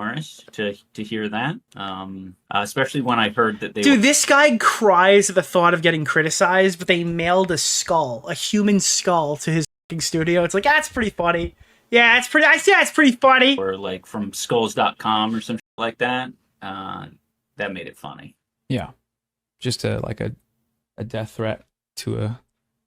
humorous to hear that. Especially when I heard that they. Dude, this guy cries at the thought of getting criticized, but they mailed a skull, a human skull, to his fucking studio. It's like, that's pretty funny. Yeah, it's pretty. It's pretty funny. Or like from skulls.com or some shit like that. That made it funny. Yeah, just a death threat to a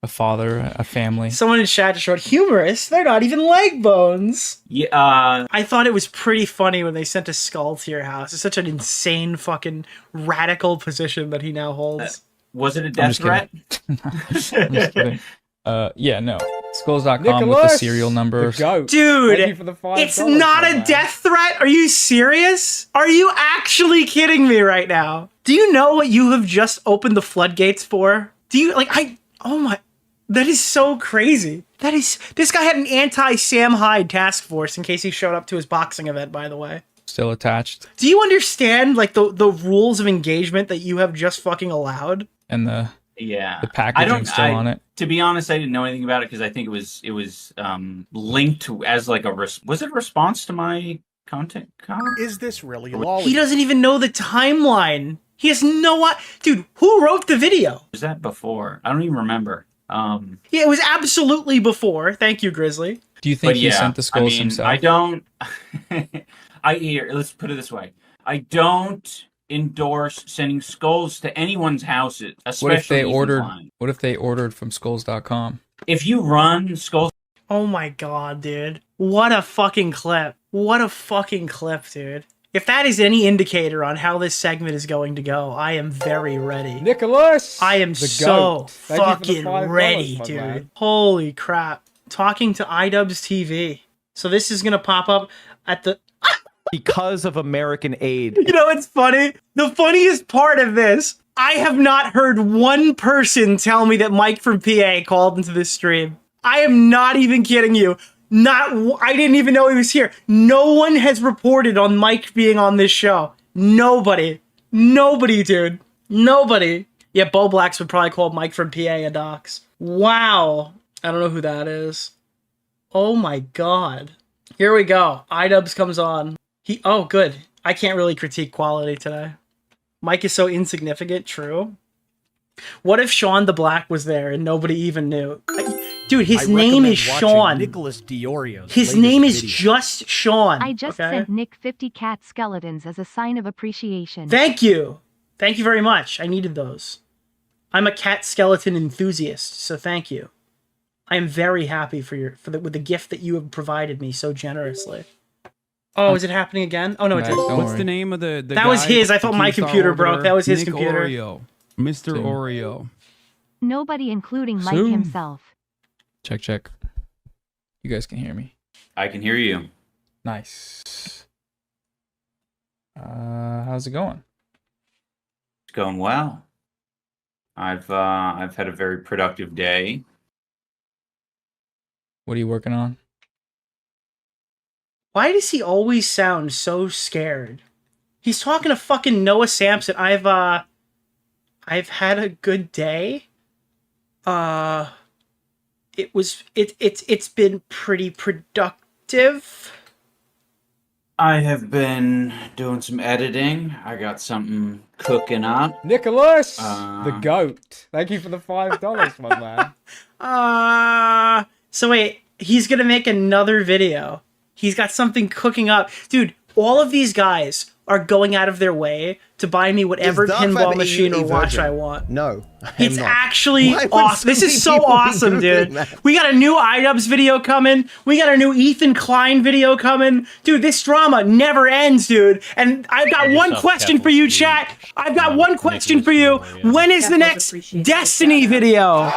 father, a family. Someone in chat just wrote, humorous? They're not even leg bones. Yeah. I thought it was pretty funny when they sent a skull to your house. It's such an insane fucking radical position that he now holds. Was it a death threat? I'm just kidding. Yeah, no. Skulls.com with the serial number. Dude, it's not a death threat? Are you serious? Are you actually kidding me right now? Do you know what you have just opened the floodgates for? Do you, oh my, that is so crazy. This guy had an anti-Sam Hyde task force in case he showed up to his boxing event, by the way. Still attached. Do you understand, the rules of engagement that you have just fucking allowed? And the packaging still on it. To be honest, I didn't know anything about it because I think it was linked to as like was it a response to my content? Is this really lawless? He doesn't even know the timeline. He has no what, dude. Who wrote the video? Was that before? I don't even remember. Yeah, it was absolutely before. Thank you, Grizzly. Do you think he sent the skulls himself? I don't. Let's put it this way: I don't endorse sending skulls to anyone's houses, especially what if they ordered from skulls.com? If you run skulls, oh my god, dude, what a fucking clip. What a fucking clip, dude. If that is any indicator on how this segment is going to go, I am very ready. Nicholas, I am so fucking ready, dude. Man. Holy crap. Talking to iDubbbz TV. So this is gonna pop up at the because of American aid. You know what's funny? The funniest part of this, I have not heard one person tell me that Mike from PA called into this stream. I am not even kidding you. I didn't even know he was here. No one has reported on Mike being on this show. Nobody, dude. Nobody. Yeah, Bo Blacks would probably call Mike from PA a dox. Wow. I don't know who that is. Oh my god. Here we go. iDubbbz comes on. Oh, good. I can't really critique quality today. Mike is so insignificant. True. What if Sean the Black was there and nobody even knew? Dude, his name is Sean. Nicholas DeOrio. His name is just Sean. I just sent Nick 50 cat skeletons as a sign of appreciation. Thank you. Thank you very much. I needed those. I'm a cat skeleton enthusiast, so thank you. I am very happy with the gift that you have provided me so generously. Oh, is it happening again? Oh no, it's What's the name of the That was his. I thought my computer broke. That was his computer. Oreo. Mr. Oreo. Nobody, including Mike himself. Check. You guys can hear me. I can hear you. Nice. How's it going? It's going well. I've had a very productive day. What are you working on? Why does he always sound so scared? He's talking to fucking Noah Sampson. I've had a good day. It's been pretty productive. I have been doing some editing. I got something cooking up. Nicholas, the goat. Thank you for the $5, my man. So wait, he's gonna make another video. He's got something cooking up. Dude, all of these guys are going out of their way to buy me whatever pinball machine or watch I want. No, it's actually awesome. This is so awesome, dude. We got a new iDubbbz video coming. We got a new Ethan Klein video coming. Dude, this drama never ends, dude. And I've got one question for you, chat. I've got one question for you. When is the next Destiny video?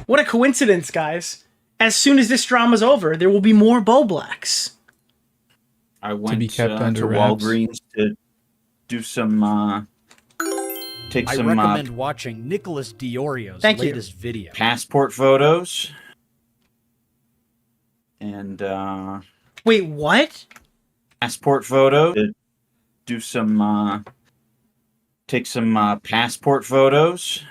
What a coincidence, guys. As soon as this drama's over, there will be more Bo Blacks. I went to Walgreens to do some, I recommend watching Nicholas DeOrio's latest video. Passport photos. And, Wait, what? Passport photo. Do some, take some passport photos.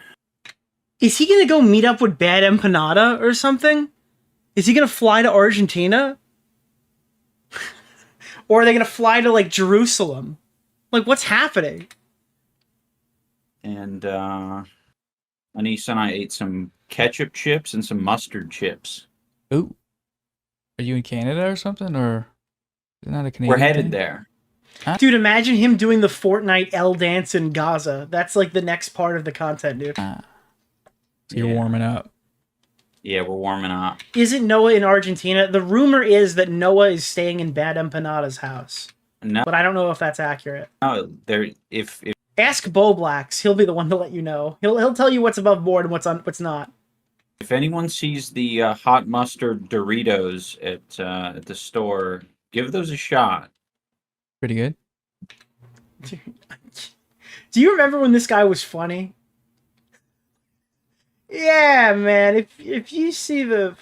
Is he gonna go meet up with Bad Empanada or something? Is he gonna fly to Argentina? Or are they gonna fly to, like, Jerusalem? Like, what's happening? And, Anissa and I ate some ketchup chips and some mustard chips. Ooh. Are you in Canada or something? Or is it not a Canadian We're headed thing? there. Dude, imagine him doing the Fortnite L dance in Gaza. That's, like, the next part of the content, dude. So you're warming up. Yeah, we're warming up. Isn't Noah in Argentina? The rumor is that Noah is staying in Bad Empanada's house. No, But I don't know if that's accurate. there. If Ask Bo Blacks. He'll be the one to let you know. He'll tell you what's above board and what's not. if anyone sees the hot mustard Doritos at the store, give those a shot. Pretty good. Do you remember when this guy was funny? Yeah, man. If you see the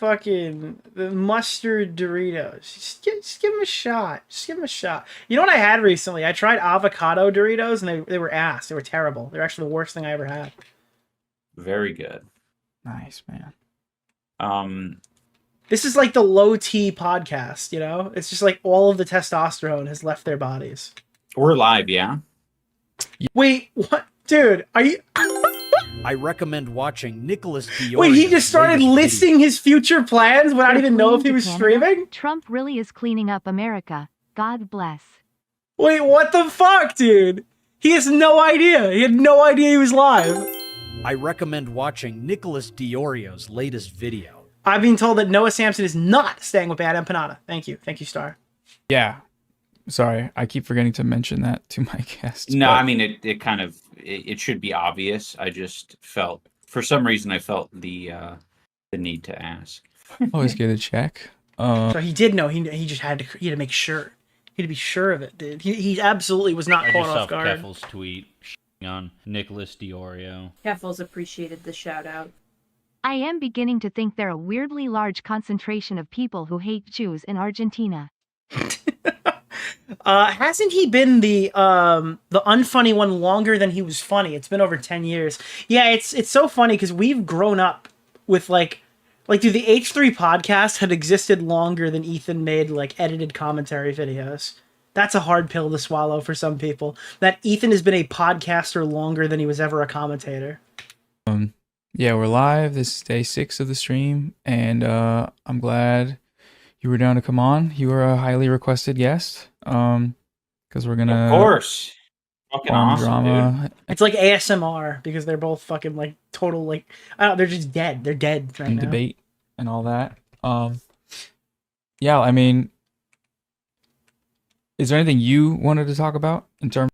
mustard Doritos, just give them a shot. Just give them a shot. You know what I had recently? I tried avocado Doritos, and they were ass. They were terrible. They're actually the worst thing I ever had. Very good. Nice, man. This is like the low T podcast, you know? It's just like all of the testosterone has left their bodies. We're live, yeah. Wait, what? Dude, are you... I recommend watching Nicholas DeOrio. Wait, he just started listing his future plans without even know if he was streaming? Trump really is cleaning up America. God bless. Wait, what the fuck, dude? He has no idea. He had no idea he was live. I recommend watching Nicholas DeOrio's latest video. I've been told that Noah Sampson is not staying with Bad Empanada. Thank you. Thank you, Star. Yeah. Sorry, I keep forgetting to mention that to my guests. No, but- I mean it kind of it should be obvious. I just felt for some reason I felt the need to ask. Always get a check. So he did know. He just had to make sure. He had to be sure of it, dude. He absolutely was not I caught just off saw guard. Keffel's tweet on Nicholas DeOrio. Keffels appreciated the shout out. I am beginning to think there are a weirdly large concentration of people who hate Jews in Argentina. Hasn't he been the unfunny one longer than he was funny? It's been over 10 years. Yeah, it's so funny because we've grown up with like dude, the H3 podcast had existed longer than Ethan made like edited commentary videos. That's a hard pill to swallow for some people. That Ethan has been a podcaster longer than he was ever a commentator. Yeah, we're live. This is day 6 of the stream, and I'm glad you were down to come on. You were a highly requested guest. Because we're gonna, Of course, fucking awesome, drama. dude. It's like ASMR because they're both fucking like total like I don't know, they're just dead. They're dead right and now. debate and all that. Yeah, I mean, is there anything you wanted to talk about in terms?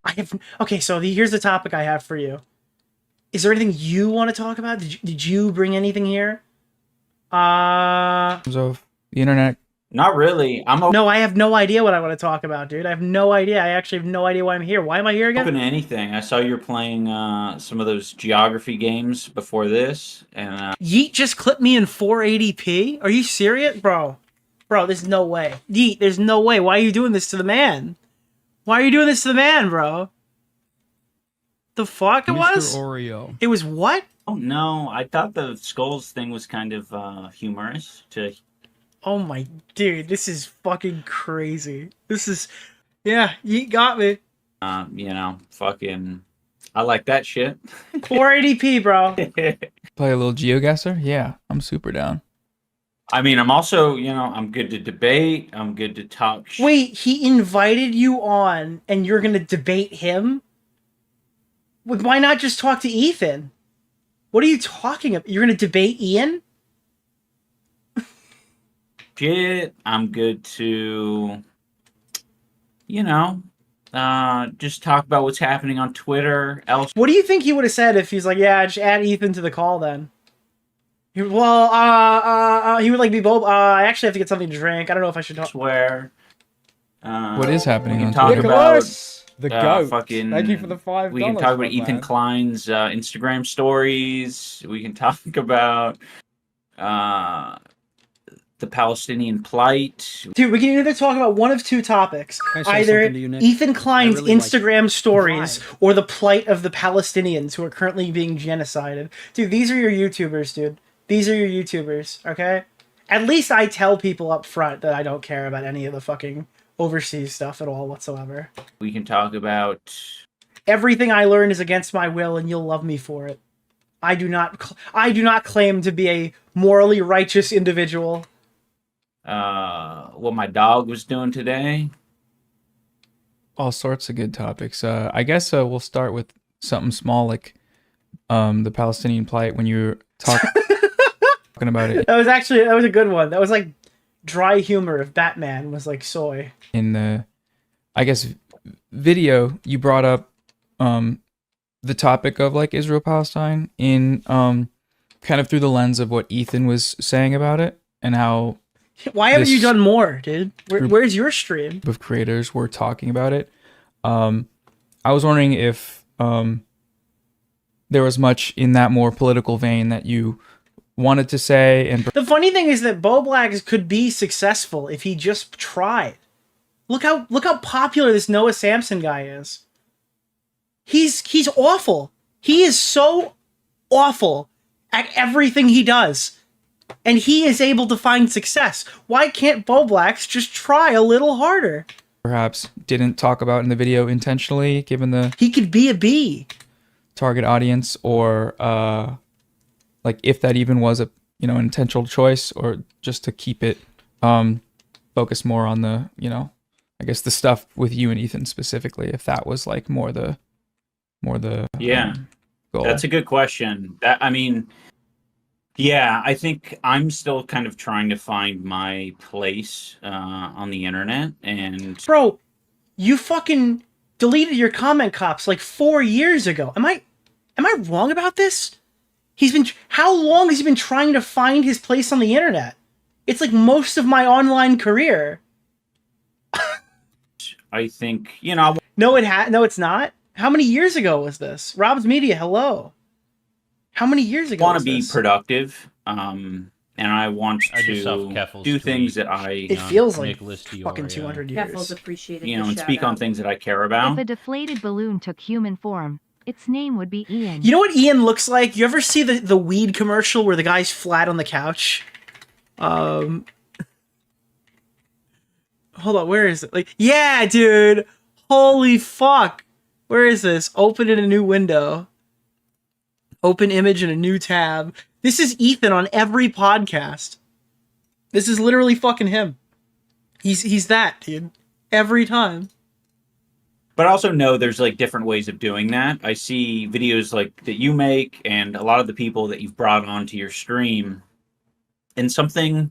So here's the topic I have for you. Is there anything you want to talk about? Did you bring anything here? Of the internet? Not really. No, I have no idea what I want to talk about, dude. I have no idea. I actually have no idea why I'm here. Why am I here again? Open to anything. I saw you were playing some of those geography games before this, and Yeet just clipped me in 480p. Are you serious, bro? Bro, there's no way. Yeet, there's no way. Why are you doing this to the man? Why are you doing this to the man, bro? The fuck it was? Mr. Oreo. It was what? oh no, I thought the skulls thing was kind of humorous. Oh my dude, this is fucking crazy. This is yeah, Yeet got me. Fucking, I like that shit. 480p, bro. Play a little GeoGuessr? Yeah, I'm super down. I mean, I'm also, I'm good to debate. I'm good to talk. Wait, he invited you on, and you're gonna debate him? Why not just talk to Ethan? What are you talking about? You're gonna debate Ian? Shit, I'm good to, just talk about what's happening on Twitter. What do you think he would have said if he's like, yeah, just add Ethan to the call then? He would, he would like be bold. I actually have to get something to drink. I don't know if I should talk. Swear. What is happening we on can talk Twitter? about The goat. fucking. Thank you for the $5. We can talk about my Ethan man. Klein's Instagram stories. We can talk about the Palestinian plight. Dude, we can either talk about one of two topics. Can I say Either something to you, Nick? Ethan Klein's I really like Instagram stories or the plight of the Palestinians who are currently being genocided. Dude, these are your YouTubers, dude. These are your YouTubers, okay? At least I tell people up front that I don't care about any of the fucking overseas stuff at all whatsoever. We can talk about... Everything I learn is against my will, and you'll love me for it. I do not claim to be a morally righteous individual. What my dog was doing today. All sorts of good topics. I guess we'll start with something small like the Palestinian plight when you were talking about it. That was a good one. That was like dry humor if Batman was like soy. In the, I guess, video, you brought up the topic of like Israel-Palestine in kind of through the lens of what Ethan was saying about it and how why haven't you done more, dude? Where's your stream? Of creators were talking about it. I was wondering if there was much in that more political vein that you wanted to say. And the funny thing is that Bo Blacks could be successful if he just tried. Look how popular this Noah Samson guy is. He's awful. He is so awful at everything he does. And he is able to find success. Why can't Bo Blacks just try a little harder? Perhaps didn't talk about in the video intentionally, given the... He could be a bee. Target audience, or like if that even was a an intentional choice, or just to keep it focused more on the I guess the stuff with you and Ethan specifically, if that was like more the yeah goal. That's a good question. I think I'm still kind of trying to find my place on the internet. And bro, you fucking deleted your comment cops like 4 years ago. Am I wrong about this? How long has he been trying to find his place on the internet? It's like most of my online career. I think, No, it's not. How many years ago was this? Rob's Media, hello. How many years ago? I want to be productive, and I want to do things that It feels like Nicholas DeOrio. fucking 200 years. Keffels appreciated and speak on things that I care about. If a deflated balloon took human form, its name would be Ian. You know what Ian looks like? You ever see the weed commercial where the guy's flat on the couch? Hold on, where is it? Like, yeah, dude. Holy fuck. Where is this? Open in a new window. Open image in a new tab. This is Ethan on every podcast. This is literally fucking him. He's that, dude. Every time. But I also know there's like different ways of doing that. I see videos like that you make and a lot of the people that you've brought onto your stream. And something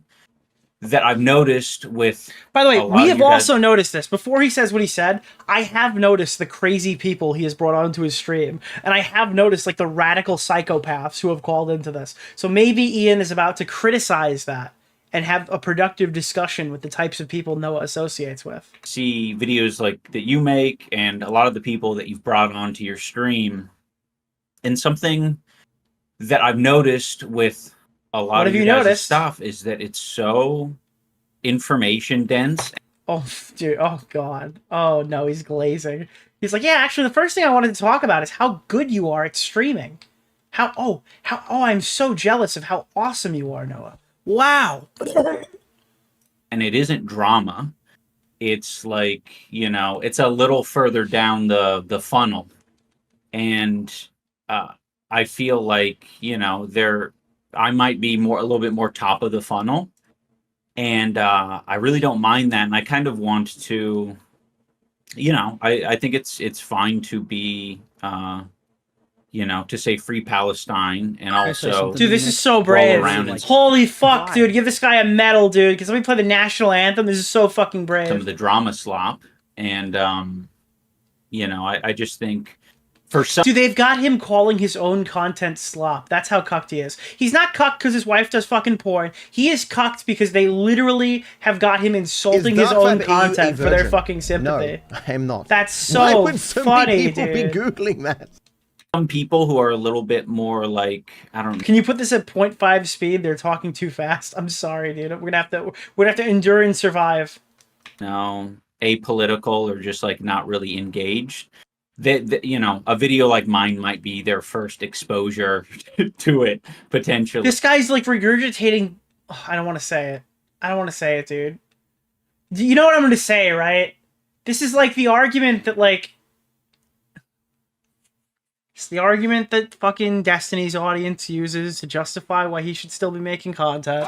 that I've noticed with... By the way, we have also noticed this. Before he says what he said, I have noticed the crazy people he has brought onto his stream. And I have noticed like the radical psychopaths who have called into this. So maybe Ian is about to criticize that and have a productive discussion with the types of people Noah associates with. See videos like that you make and a lot of the people that you've brought onto your stream. And something that I've noticed with a lot of your guys' stuff is that it's so information dense. Oh, dude. Oh, God. Oh, no, he's glazing. He's like, yeah, actually, the first thing I wanted to talk about is how good you are at streaming. I'm so jealous of how awesome you are, Noah. Wow. And it isn't drama. It's like, it's a little further down the funnel. And I feel like, I might be a little bit more top of the funnel, and I really don't mind that. And I kind of want to, I think it's fine to be, to say free Palestine and also, dude, this is so brave. Holy fuck, dude, give this guy a medal, dude. Because let me play the national anthem. This is so fucking brave. Some of the drama slop, and I just think. Dude, they've got him calling his own content slop. That's how cucked he is. He's not cucked because his wife does fucking porn. He is cucked because they literally have got him insulting his own content for their fucking sympathy. No, I'm not. That's so funny, dude. Why would so many people be Googling that? some people who are a little bit more like, I don't know. Can you put this at 0.5 speed? They're talking too fast. I'm sorry, dude. We're gonna have to endure and survive. No, apolitical or just like not really engaged. That you know, a video like mine might be their first exposure to it potentially. This guy's like regurgitating. Oh, I don't want to say it. I don't want to say it, dude. You know what I'm going to say, right? This is like the argument that like. It's the argument that fucking Destiny's audience uses to justify why he should still be making content.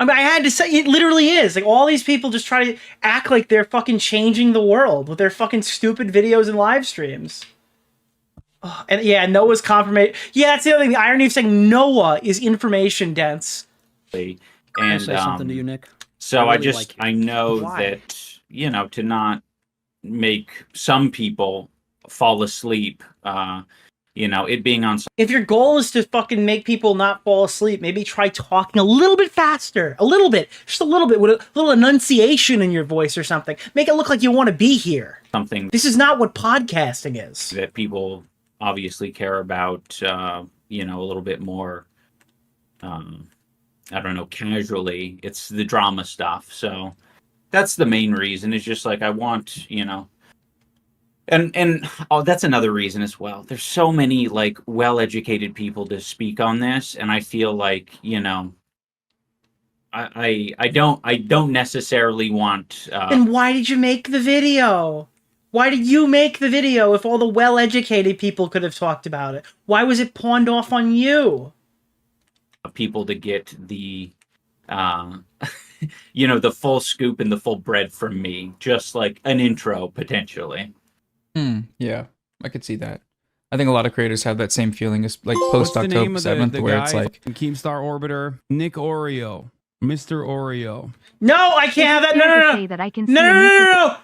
I mean, I had to say, it literally is. Like, all these people just try to act like they're fucking changing the world with their fucking stupid videos and live streams. Oh, and yeah, Noah's confirmation. Yeah, that's the other thing. The irony of saying Noah is information dense. And Can I say something to you, Nick? So I I really just, like you. I know Why? that, you know, to not make some people fall asleep, you know, it being on If your goal is to fucking make people not fall asleep, maybe try talking a little bit faster. A little bit. Just a little bit. With a little enunciation in your voice or something. Make it look like you want to be here. something This is not what podcasting is. that people obviously care about, you know, a little bit more, I don't know, casually. It's the drama stuff. So that's the main reason. It's just like, I want, you know, and oh, that's another reason as well. There's so many like well-educated people to speak on this, and I feel like, you know, I don't necessarily want. Then why did you make the video? Why did you make the video if all the well-educated people could have talked about it? Why was it pawned off on you? People to get the you know, the full scoop and the full bread from me, just like an intro potentially. Yeah, I could see that. I think a lot of creators have that same feeling as like What's post the name October of 7th, the where guy it's like from Keemstar Orbiter? Nick Oreo. Mr. Oreo. No, I can't have that. No, Fair to no, say no. that I can No, see no, a no, Nick- no, no.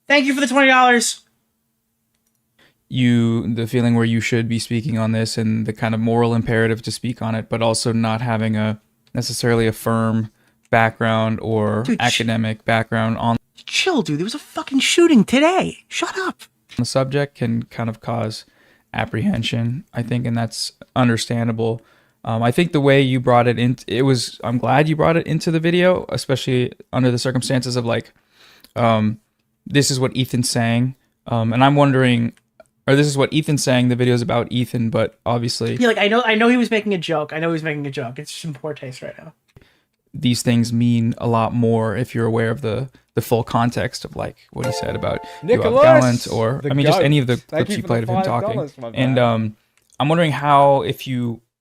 Thank you for the $20. the feeling where you should be speaking on this and the kind of moral imperative to speak on it, but also not having a necessarily a firm background or Dude, academic background on Chill, dude. There was a fucking shooting today. Shut up. the subject can kind of cause apprehension, I think, and that's understandable. I think the way you brought it in, I'm glad you brought it into the video, especially under the circumstances of like, this is what Ethan's saying. And I'm wondering, or this is what Ethan's saying, the video's about Ethan, but obviously Yeah, like I know he was making a joke. It's just in poor taste right now. these things mean a lot more if you're aware of the full context of like what he said about Nicholas, Gallant, or the I mean just goat. any of the Thank clips you you for played of the him $5, talking. my And man. I'm wondering how,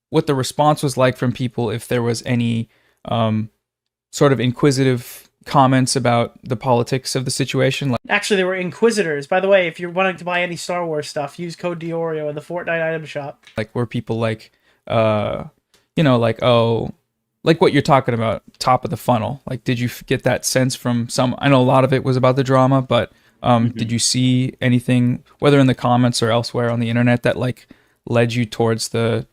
what the response was like from people, if there was any sort of inquisitive comments about the politics of the situation. Like, Actually, there were Inquisitors. By the way, if you're wanting to buy any Star Wars stuff, use code DeOrio in the Fortnite item shop. were people like, you know, like, oh, like what you're talking about, top of the funnel. Like, did you get that sense from some? I know a lot of it was about the drama, but did you see anything, whether in the comments or elsewhere on the internet, that like led you towards the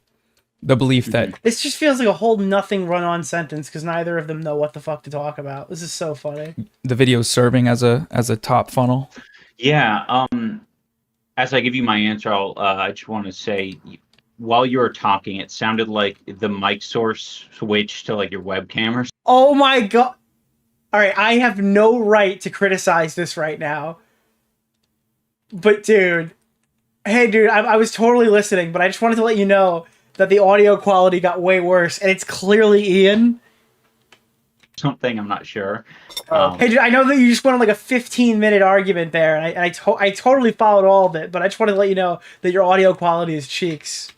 belief that This just feels like a whole nothing run-on sentence because neither of them know what the fuck to talk about. This is so funny. the video is serving as a top funnel? Yeah. As I give you my answer, I just want to say, while you were talking, it sounded like the mic source switched to like your webcam or Oh my god. All right, I have no right to criticize this right now. But dude, hey dude, I was totally listening, but I just wanted to let you know that the audio quality got way worse, and it's clearly Ian. something. I'm not sure. Hey dude, I know that you just went on like a 15-minute argument there, and I totally followed all of it, but I just wanted to let you know that your audio quality is cheeks.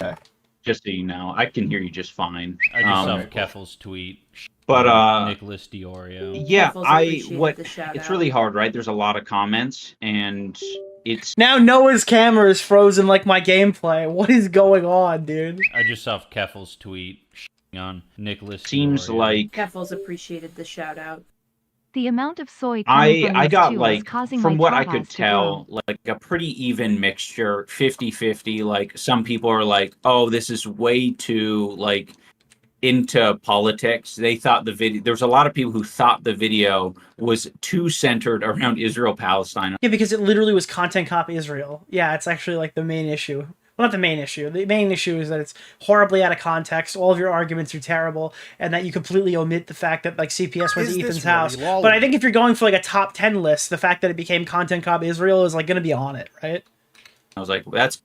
Just so you know, I can hear you just fine. I just saw Keffel's tweet. But Nicholas DeOrio. yeah, Keffels appreciated the it's shout-out. really hard, right? There's a lot of comments, and it's Now Noah's camera is frozen like my gameplay. What is going on, dude? I just saw Keffel's tweet on Nicholas seems DeOrio. like Keffels appreciated the shout out. The amount of soy coming from I these got two is like, causing from my what I could tatas to grow. tell, like a pretty even mixture, 50-50. Like some people are like, oh, this is way too like into politics. They thought the video, there's a lot of people who thought the video was too centered around Israel Palestine. Yeah, because it literally was content copy Israel. Yeah, it's actually like the main issue. Well, not the main issue. The main issue is that it's horribly out of context. All of your arguments are terrible, and that you completely omit the fact that like CPS went to Ethan's house. But I think if you're going for like a top 10 list, the fact that it became content copy Israel is like going to be on it, right? I was like, that's,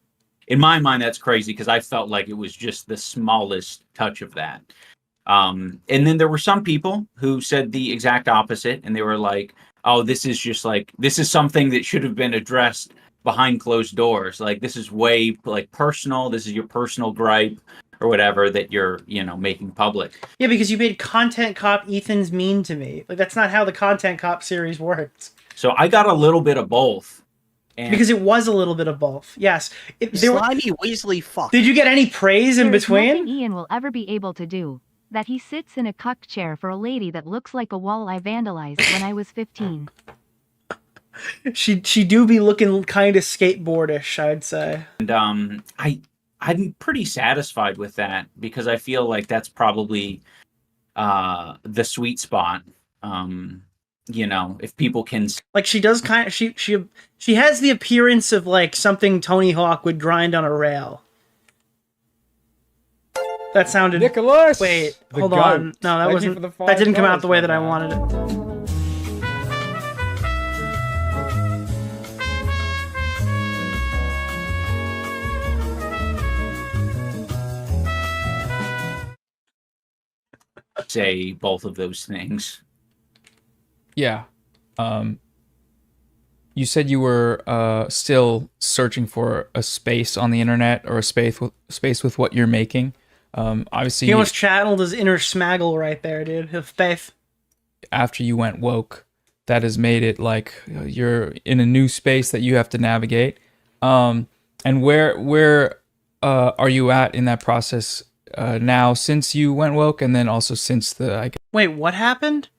in my mind, that's crazy because I felt like it was just the smallest touch of that. And then there were some people who said the exact opposite, and they were like, oh, this is just like, this is something that should have been addressed behind closed doors. Like, this is way like personal. This is your personal gripe or whatever that you're, you know, making public. Yeah, because you made content cop Ethan's mean to me. Like, that's not how the content cop series works. So I got a little bit of both. And because it was a little bit of both. Yes. Slimy Weasley fuck. Did you get any praise in There's between? nothing Ian will ever be able to do. That he sits in a cuck chair for a lady that looks like a wall I vandalized when I was 15. She do be looking kind of skateboardish, I'd say. And I'm pretty satisfied with that because I feel like that's probably the sweet spot. You know, if people can, like, she does kind of, she has the appearance of like something Tony Hawk would grind on a rail. That sounded Nicholas. Wait, the hold goat. on. No, that Thank you wasn't. for the That didn't come out $5, the way my that I man. wanted it. say both of those things. Yeah. You said you were still searching for a space on the internet or a space with what you're making. Obviously, He almost channeled his inner Smaggle right there, dude. His faith. after you went woke, that has made it like you're in a new space that you have to navigate. And where are you at in that process now since you went woke, and then also since the Wait, what happened?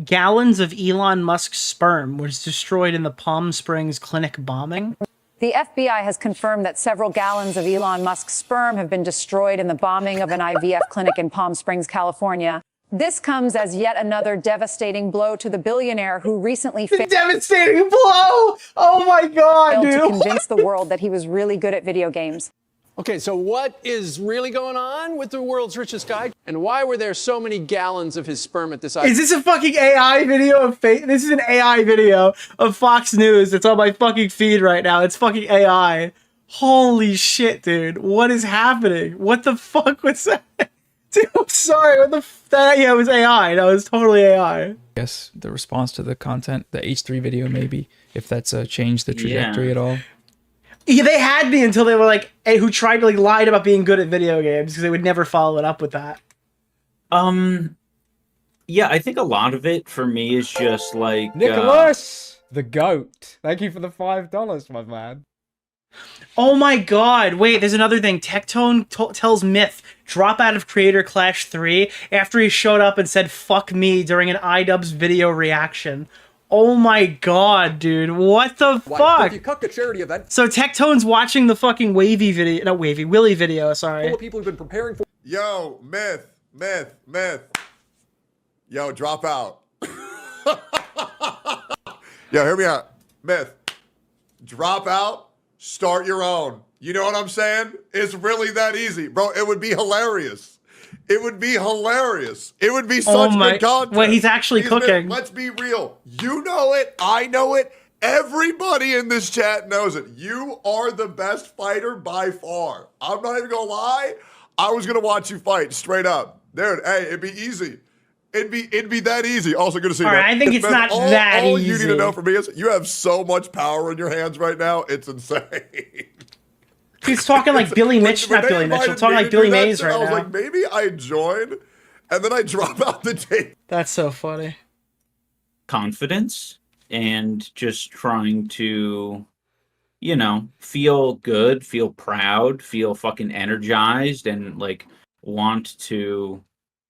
Gallons of Elon Musk's sperm was destroyed in the Palm Springs clinic bombing? The FBI has confirmed that several gallons of Elon Musk's sperm have been destroyed in the bombing of an IVF clinic in Palm Springs, California. This comes as yet another devastating blow to the billionaire who recently failed Devastating blow! Oh my god, to dude! convince the world that he was really good at video games. Okay, so what is really going on with the world's richest guy? And why were there so many gallons of his sperm at this? Is this a fucking AI video of This is an AI video of Fox News. It's on my fucking feed right now. It's fucking AI. Holy shit, dude. What is happening? What the fuck was that? Dude, I'm sorry. What the yeah, it was AI. That was totally AI. I guess the response to the content, the H3 video, maybe if that's changed the trajectory at all. Yeah, they had me until they were like, hey, who tried to like lied about being good at video games because they would never follow it up with that. Yeah, I think a lot of it for me is just like Nicholas, the goat. Thank you for the $5, my man. Oh my god, wait, there's another thing. Tectone tells Myth, drop out of Creator Clash 3 after he showed up and said fuck me during an iDubbbz video reaction. Oh my god, dude. What the fuck? If you cuck a charity event, So Tectone's watching the fucking Willy video, sorry. full of people who've been preparing for. Yo, myth. Yo, drop out. Yo, hear me out. Myth. Drop out, start your own. You know what I'm saying? It's really that easy. Bro, it would be hilarious. It would be hilarious. It would be such good content. Wait, he's actually cooking. Let's be real. You know it. I know it. Everybody in this chat knows it. You are the best fighter by far. I'm not even gonna lie. I was gonna watch you fight straight up. Dude, hey, it'd be easy. It'd be that easy. Also good to see you. All right, man. I think it's not that all easy. you need to know from me is you have so much power in your hands right now. It's insane. He's talking like Billy Mitchell, not Billy Mitchell, talking like Billy Mays right now. I was like, maybe I join, and then I drop out the tape. That's so funny. confidence and just trying to, you know, feel good, feel proud, feel fucking energized, and like want to,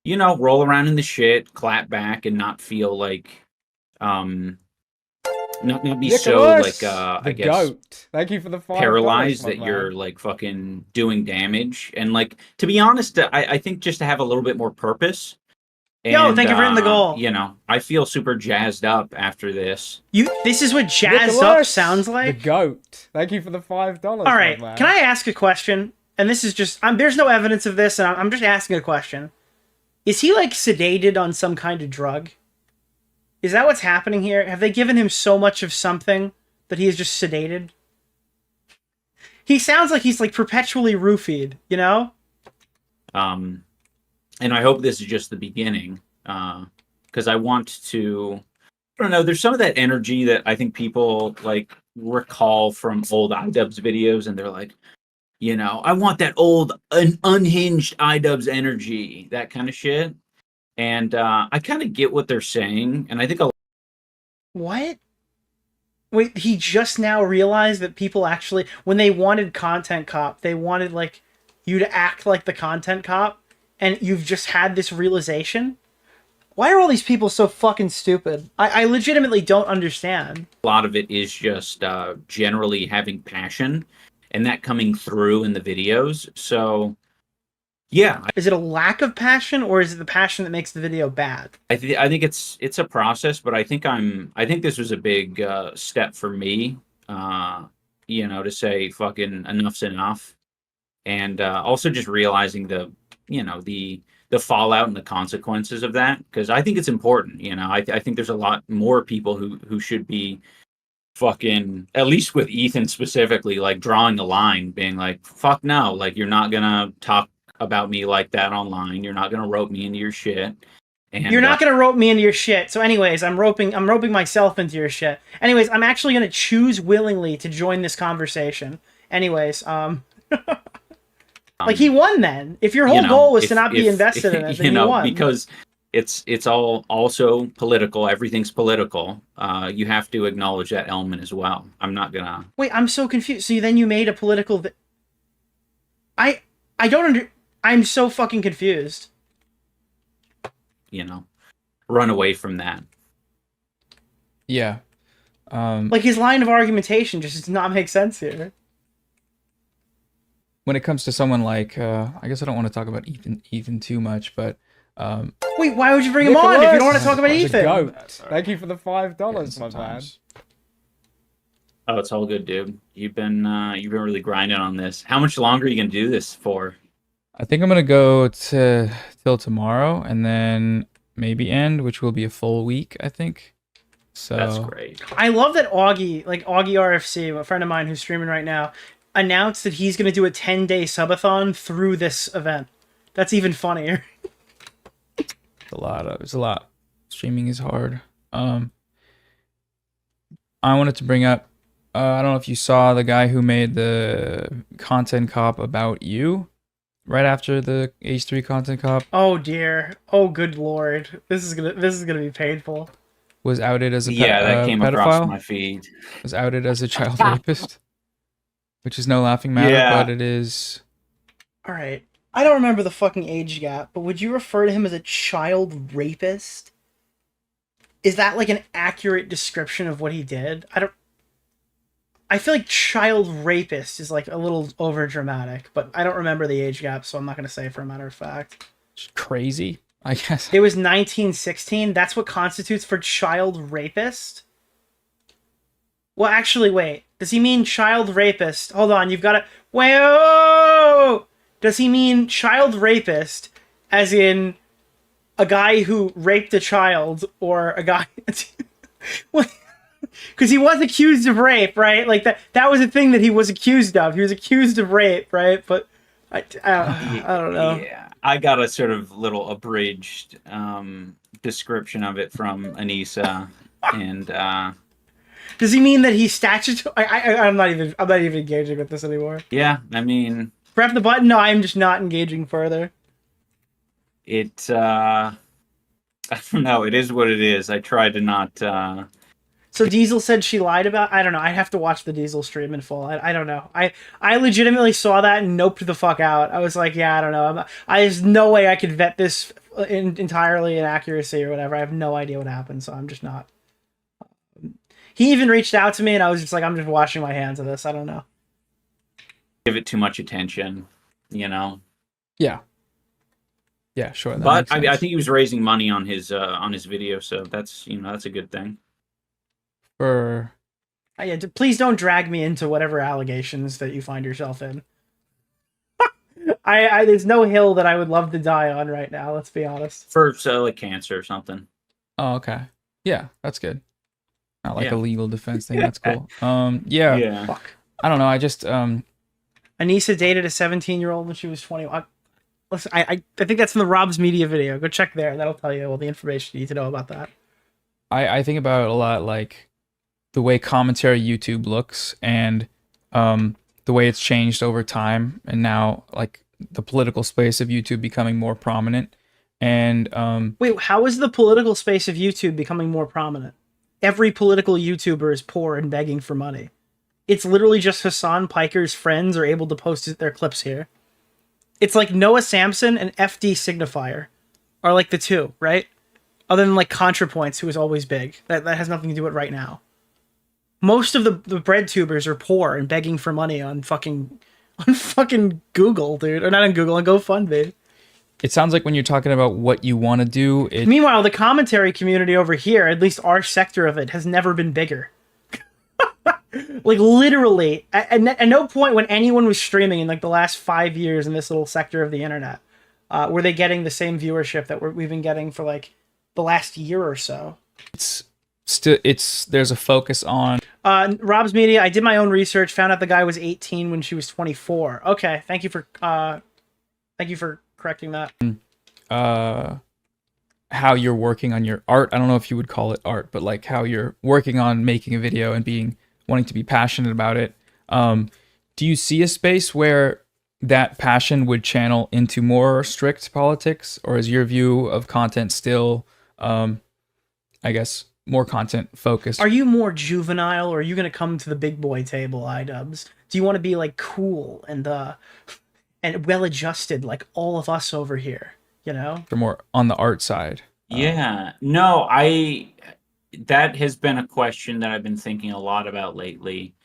you know, roll around in the shit, clap back, and not feel like not be Nicholas, so like the I guess goat. Thank you for the $5, paralyzed my that man. you're like fucking doing damage. And like, to be honest, I think just to have a little bit more purpose. Yo, thank you for hitting the goal. You know, I feel super jazzed up after this. This is what jazzed Nicholas, up sounds like? The goat. Thank you for the $5. All right, can I ask a question? And this is just, there's no evidence of this, and I'm just asking a question. Is he, like, sedated on some kind of drug? Is that what's happening here? Have they given him so much of something that he is just sedated? He sounds like he's, like, perpetually roofied, you know? And I hope this is just the beginning, because I want to, I don't know, there's some of that energy that I think people, like, recall from old iDubbbz videos, and they're like, you know, I want that old unhinged iDubbbz energy, that kind of shit. And I kind of get what they're saying, and I think What? Wait, he just now realized that people actually, when they wanted Content Cop, they wanted, like, you to act like the Content Cop, and you've just had this realization? Why are all these people so fucking stupid? I legitimately don't understand. a lot of it is just generally having passion, and that coming through in the videos. So, yeah. Is it a lack of passion, or is it the passion that makes the video bad? I think it's a process, but I think this was a big step for me, you know, to say fucking enough's enough, and also just realizing the fallout and the consequences of that, because I think it's important. You know, I think there's a lot more people who should be fucking, at least with Ethan specifically, like drawing the line, being like, fuck no, like you're not gonna talk about me like that online. You're not gonna rope me into your shit. And you're not gonna rope me into your shit. So anyways, I'm roping myself into your shit. Anyways, I'm actually gonna choose willingly to join this conversation. Anyways, like he won then. If your whole goal was to not be invested in it, then you won. Because it's all also political. Everything's political. You have to acknowledge that element as well. I'm not gonna. Wait, I'm so confused. So then you made a political. I don't I'm so fucking confused. You know, run away from that. Yeah. Like his line of argumentation just does not make sense here. When it comes to someone like, I guess I don't want to talk about Ethan too much, but wait, why would you bring him on if you don't want to talk about Ethan? Goat. Thank you for the $5, my man. Oh, it's all good, dude. You've been really grinding on this. How much longer are you gonna do this for? I think I'm gonna go till tomorrow, and then maybe end, which will be a full week, I think. So that's great. I love that Augie RFC, a friend of mine who's streaming right now, announced that he's gonna do a 10-day subathon through this event. That's even funnier. It's a lot. Streaming is hard. I wanted to bring up, I don't know if you saw the guy who made the Content Cop about you right after the H3 Content Cop. Oh dear. Oh good lord. This is gonna be painful. Was outed as a that came pedophile. Across my feed. Was outed as a child rapist, which is no laughing matter, but it is. All right. I don't remember the fucking age gap, but would you refer to him as a child rapist? Is that like an accurate description of what he did? I feel like child rapist is like a little over dramatic, but I don't remember the age gap, so I'm not going to say for a matter of fact. It's crazy, I guess. It was 1916. That's what constitutes for child rapist? Well, actually, wait. Does he mean child rapist? Hold on, you've got to... Wait, whoa! Does he mean child rapist as in a guy who raped a child, or a guy... Because he was accused of rape, right? Like, that was a thing that he was accused of. He was accused of rape, right? But I don't know. Yeah, I got a sort of little abridged description of it from Anissa, and does he mean that he's statutory? I'm not even engaging with this anymore. Yeah, I mean, prep the button. No, I'm just not engaging further. It I don't know. It is what it is. I try to not. So Diesel said she lied about... I don't know. I'd have to watch the Diesel stream in full. I don't know. I legitimately saw that and noped the fuck out. I was like, yeah, I don't know. There's no way I could vet this entirely in accuracy or whatever. I have no idea what happened, so I'm just not He even reached out to me, and I was just like, I'm just washing my hands of this. I don't know. Give it too much attention, you know. Yeah. Yeah, sure. But I think he was raising money on his video, so that's that's a good thing. Yeah, please don't drag me into whatever allegations that you find yourself in. I there's no hill that I would love to die on right now. Let's be honest. For like cancer or something. Oh, okay. Yeah, that's good. Not like Yeah. a legal defense thing. That's cool. Yeah. Fuck. I don't know. I just Anissa dated a 17-year-old when she was 21. Listen, I think that's in the Rob's Media video. Go check there. That'll tell you all the information you need to know about that. I think about it a lot, like the way commentary YouTube looks and the way it's changed over time, and now like the political space of YouTube becoming more prominent. And wait, how is the political space of YouTube becoming more prominent? Every political YouTuber is poor and begging for money. It's literally just Hassan Piker's friends are able to post their clips here. It's like Noah Samson and FD Signifier are like the two, right? Other than like ContraPoints, who is always big. That has nothing to do with right now. Most of the bread tubers are poor and begging for money on fucking Google, dude. Or not on Google, on GoFundMe. it sounds like when you're talking about what you want to do, Meanwhile, the commentary community over here, at least our sector of it, has never been bigger. Like literally, at no point when anyone was streaming in like the last 5 years in this little sector of the internet, were they getting the same viewership that we've been getting for like the last year or so. There's a focus on Rob's Media. I did my own research, found out the guy was 18 when she was 24. Okay, thank you for correcting that. How you're working on your art. I don't know if you would call it art, but like how you're working on making a video and wanting to be passionate about it. Do you see a space where that passion would channel into more strict politics, or is your view of content still, I guess, more content focused? Are you more juvenile, or are you going to come to the big boy table, iDubbbz? Do you want to be like cool and well adjusted like all of us over here, you know? Or more on the art side? Yeah. No, that has been a question that I've been thinking a lot about lately.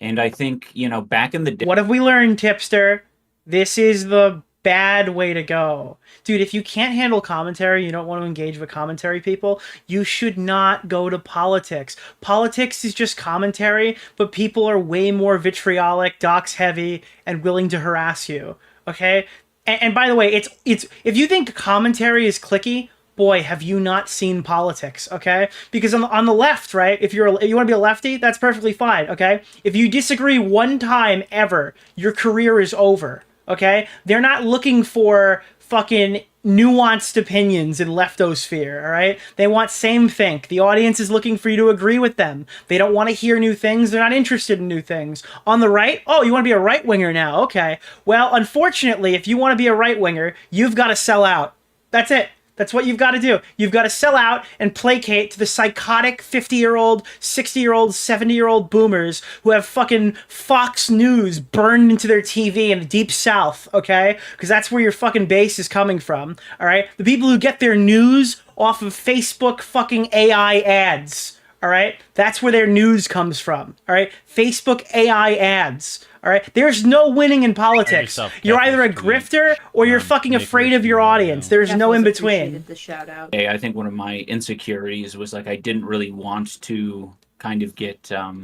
And I think, back in the day... What have we learned, tipster? This is the bad way to go. Dude, if you can't handle commentary, you don't want to engage with commentary people, you should not go to politics. Politics is just commentary, but people are way more vitriolic, dox heavy, and willing to harass you. Okay? And by the way, it's if you think commentary is cliquey, boy, have you not seen politics, okay? Because on the left, right, if you want to be a lefty, that's perfectly fine, okay? If you disagree one time ever, your career is over, okay? They're not looking for fucking nuanced opinions in leftosphere, all right? They want same think. The audience is looking for you to agree with them. They don't want to hear new things. They're not interested in new things. On the right, oh, you want to be a right-winger now, okay. Well, unfortunately, if you want to be a right-winger, you've got to sell out. That's it. That's what you've got to do. You've got to sell out and placate to the psychotic 50-year-old, 60-year-old, 70-year-old boomers who have fucking Fox News burned into their TV in the deep south, okay? Because that's where your fucking base is coming from, all right? The people who get their news off of Facebook fucking AI ads, all right? That's where their news comes from, all right? Facebook AI ads. All right, there's no winning in politics. You're either a grifter or you're fucking afraid of your audience. There's no in between. The shout out. I think one of my insecurities was like I didn't really want to kind of get Yeah,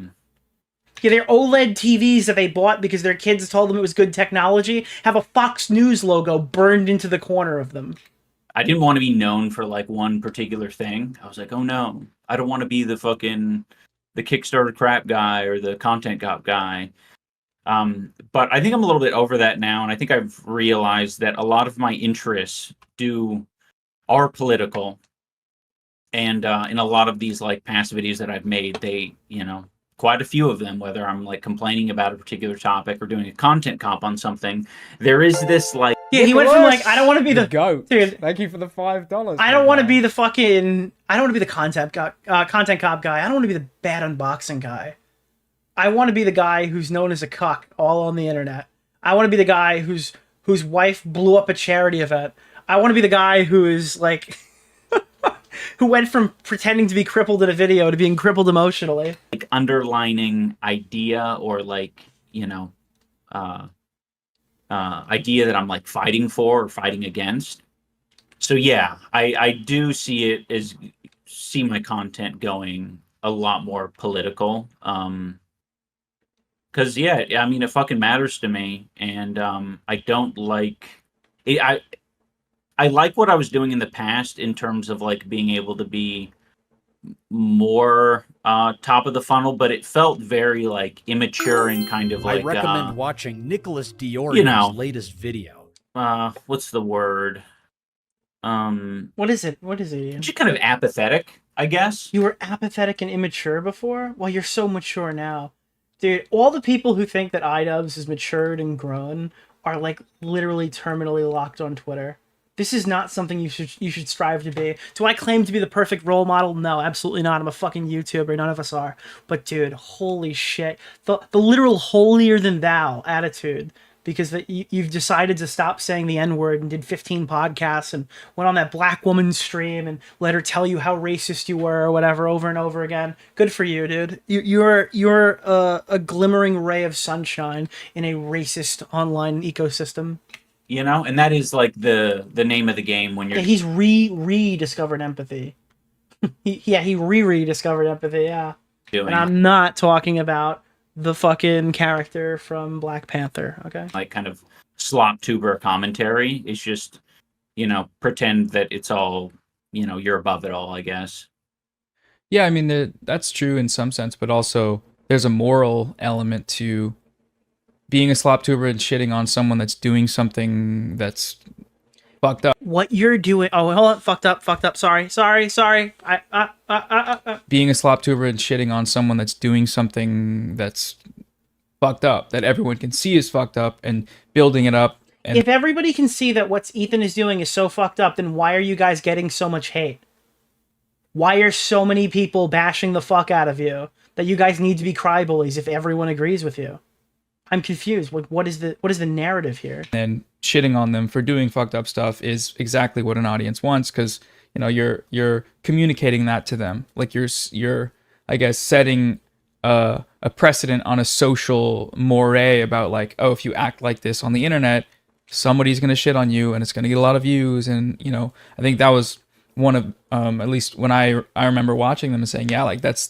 their OLED TVs that they bought because their kids told them it was good technology have a Fox News logo burned into the corner of them. I didn't want to be known for like one particular thing. I was like, oh no, I don't want to be the Kickstarter crap guy or the content cop guy. But I think I'm a little bit over that now, and I think I've realized that a lot of my interests are political, and in a lot of these like past videos that I've made, they, quite a few of them, whether I'm like complaining about a particular topic or doing a content comp on something, there is this like... Yeah, he went from like, I don't want to be the goat. Dude, thank you for the $5. I don't want to be the fucking... I don't want to be the content cop guy. I don't want to be the bad unboxing guy. I want to be the guy who's known as a cuck all on the internet. I want to be the guy whose wife blew up a charity event. I want to be the guy who is like who went from pretending to be crippled in a video to being crippled emotionally. Like underlining idea or like, you know, idea that I'm like fighting for or fighting against. So yeah, I do see my content going a lot more political. Cause yeah, I mean, it fucking matters to me, and I don't like it. I like what I was doing in the past in terms of like being able to be more top of the funnel, but it felt very like immature and kind of like I recommend watching Nicholas DeOrio's latest video. What's the word? What is it? What is it, Ian? Just kind of apathetic, I guess. You were apathetic and immature before? Well, you're so mature now. Dude, all the people who think that iDubbbz is matured and grown are like literally terminally locked on Twitter. This is not something you should strive to be. Do I claim to be the perfect role model? No, absolutely not. I'm a fucking YouTuber. None of us are. But dude, holy shit. The literal holier than thou attitude. Because you've decided to stop saying the N-word and did 15 podcasts and went on that black woman stream and let her tell you how racist you were or whatever over and over again. Good for you, dude. You're a glimmering ray of sunshine in a racist online ecosystem. You know, and that is like the name of the game when you're... Yeah, he's rediscovered empathy. he rediscovered empathy, yeah. And I'm not talking about the fucking character from Black Panther, okay? Like kind of slop tuber commentary. It's just, you know, pretend that it's all, you know, you're above it all, I guess. Yeah, I mean, that's true in some sense, but also there's a moral element to being a slop tuber and shitting on someone that's doing something that's fucked up. What you're doing... Oh, hold on. Fucked up. Sorry. Being a slop tuber and shitting on someone that's doing something that's fucked up, that everyone can see is fucked up, and building it up. And if everybody can see that what Ethan is doing is so fucked up, then why are you guys getting so much hate? Why are so many people bashing the fuck out of you that you guys need to be crybabies if everyone agrees with you? I'm confused. What is the narrative here? And shitting on them for doing fucked up stuff is exactly what an audience wants, because you know you're communicating that to them. Like you're I guess setting a precedent on a social moray about like, oh, if you act like this on the internet, somebody's gonna shit on you and it's gonna get a lot of views. And you know, I think that was one of at least when I remember watching them and saying, yeah, like that's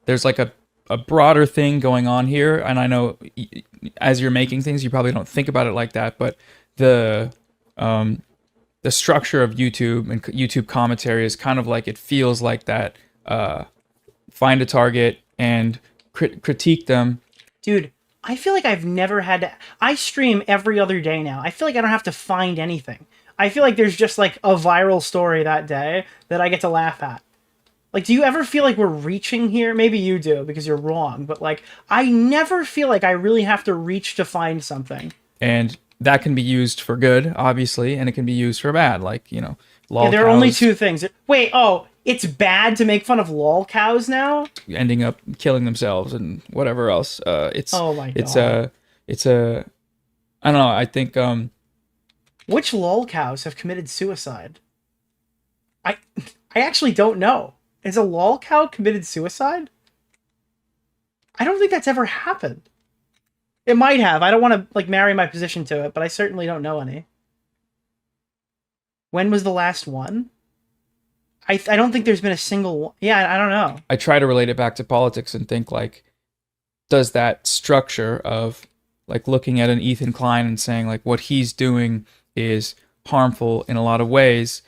there's like a broader thing going on here. And I know as you're making things, you probably don't think about it like that, but the structure of YouTube and YouTube commentary is kind of like, it feels like that, find a target and critique them. Dude, I feel like I've never had to... I stream every other day now. I feel like I don't have to find anything. I feel like there's just like a viral story that day that I get to laugh at. Like, do you ever feel like we're reaching here? Maybe you do, because you're wrong. But, like, I never feel like I really have to reach to find something. And that can be used for good, obviously, and it can be used for bad. Like, you know, lol there are only two things. Wait, oh, it's bad to make fun of lol cows now? Ending up killing themselves and whatever else. Oh, my God. It's a... I don't know, I think... Which lol cows have committed suicide? I actually don't know. Has a lol cow committed suicide? I don't think that's ever happened. It might have. I don't want to like marry my position to it, but I certainly don't know any. When was the last one? I don't think there's been a single one. Yeah, I don't know. I try to relate it back to politics and think like, does that structure of like looking at an Ethan Klein and saying like what he's doing is harmful in a lot of ways,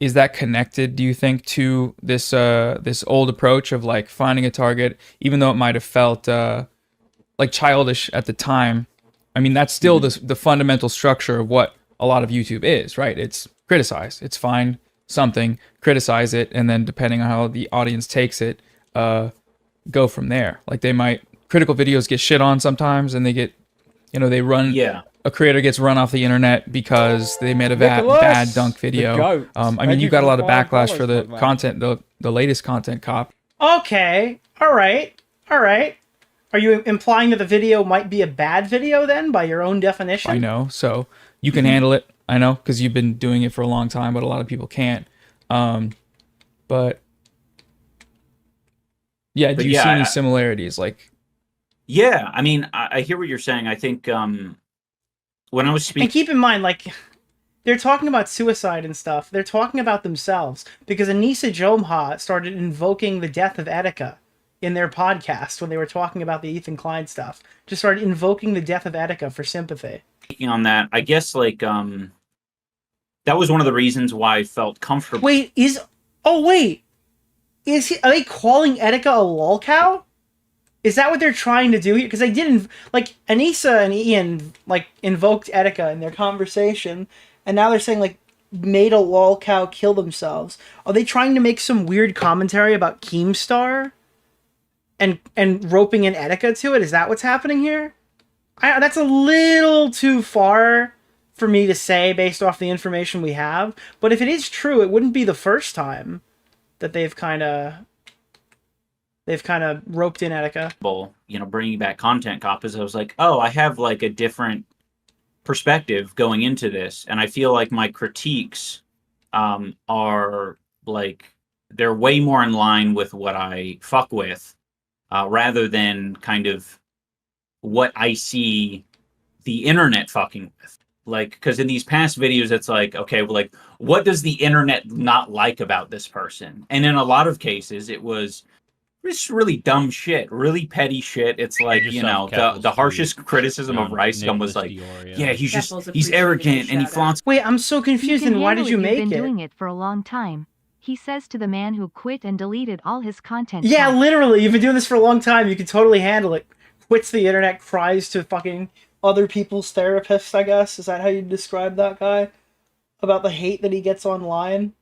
is that connected, do you think, to this this old approach of like finding a target, even though it might have felt like childish at the time? I mean, that's still the fundamental structure of what a lot of YouTube is, right? It's criticize, it's find something, criticize it, and then depending on how the audience takes it, go from there. Like critical videos get shit on sometimes, and they get, you know, they run. Yeah. A creator gets run off the internet because they made a bad dunk video. I mean, you got a lot of backlash for the content, the latest content cop. Okay. All right. Are you implying that the video might be a bad video then, by your own definition? I know. So you can handle it. I know, because you've been doing it for a long time, but a lot of people can't. But yeah, do you see any similarities? Like, yeah, I mean, I hear what you're saying. I think when I was speaking, and keep in mind, like, they're talking about suicide and stuff. They're talking about themselves because Anissa Jomha started invoking the death of Etika in their podcast when they were talking about the Ethan Klein stuff. Just started invoking the death of Etika for sympathy. on that, I guess like that was one of the reasons why I felt comfortable. Wait, are they calling Etika a lolcow? Is that what they're trying to do here? Because they didn't, like, Anissa and Ian, like, invoked Etika in their conversation, and now they're saying, like, made a lolcow kill themselves. Are they trying to make some weird commentary about Keemstar and roping in Etika to it? Is that what's happening here? That's a little too far for me to say based off the information we have, but if it is true, it wouldn't be the first time that they've kind of roped in Etika. You know, bringing back content copies, I was like, oh, I have like a different perspective going into this, and I feel like my critiques are like they're way more in line with what I fuck with, rather than kind of what I see the internet fucking with. Like, because in these past videos, it's like, okay, well, like, what does the internet not like about this person? And in a lot of cases, it was just really dumb shit, really petty shit. It's like, you know, the harshest criticism of Ricegum was like, yeah, he's arrogant and he flaunts. Wait, I'm so confused. And why did you make You've been it? doing it for a long time. He says to the man who quit and deleted all his content. Yeah, literally, you've been doing this for a long time. You can totally handle it. Quits the internet, cries to fucking other people's therapists, I guess. Is that how you describe that guy? About the hate that he gets online?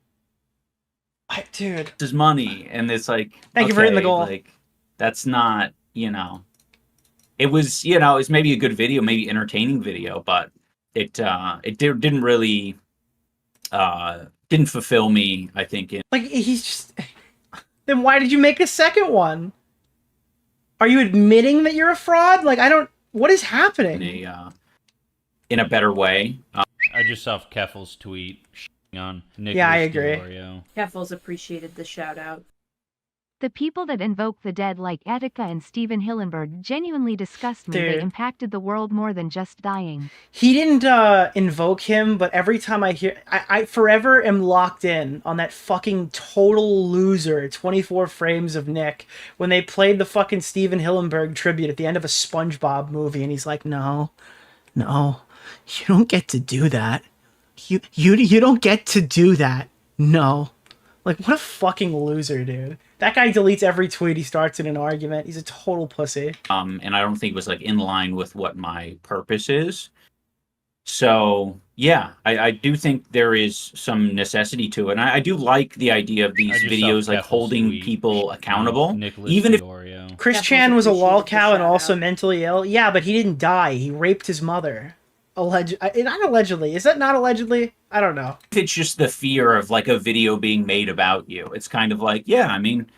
Dude. His money, and it's like, Thank you for hitting the goal. Like, that's not, you know, it was, you know, it's maybe a good video, maybe entertaining video, but it didn't really, didn't fulfill me, I think. Like, he's just... Then why did you make a second one? Are you admitting that you're a fraud? Like, I don't... What is happening? In a better way. I just saw Keffel's tweet on Nicholas Yeah, I agree. DeOrio. Keffels appreciated the shout out. The people that invoke the dead like Etika and Steven Hillenberg genuinely disgust me. They Dude. impacted the world more than just dying. He didn't invoke him, but every time I hear... I forever am locked in on that fucking total loser 24 frames of Nick when they played the fucking Steven Hillenberg tribute at the end of a SpongeBob movie, and he's like, no, you don't get to do that. You don't get to do that. No. Like, what a fucking loser, dude. That guy deletes every tweet he starts in an argument. He's a total pussy. And I don't think it was like in line with what my purpose is. So yeah, I do think there is some necessity to it. And I do like the idea of these videos like holding people accountable. Even if Chris Chan was a lolcow and also mentally ill. Yeah, but he didn't die. He raped his mother. Not allegedly. Is that not allegedly? I don't know. It's just the fear of like a video being made about you. It's kind of like, yeah, I mean,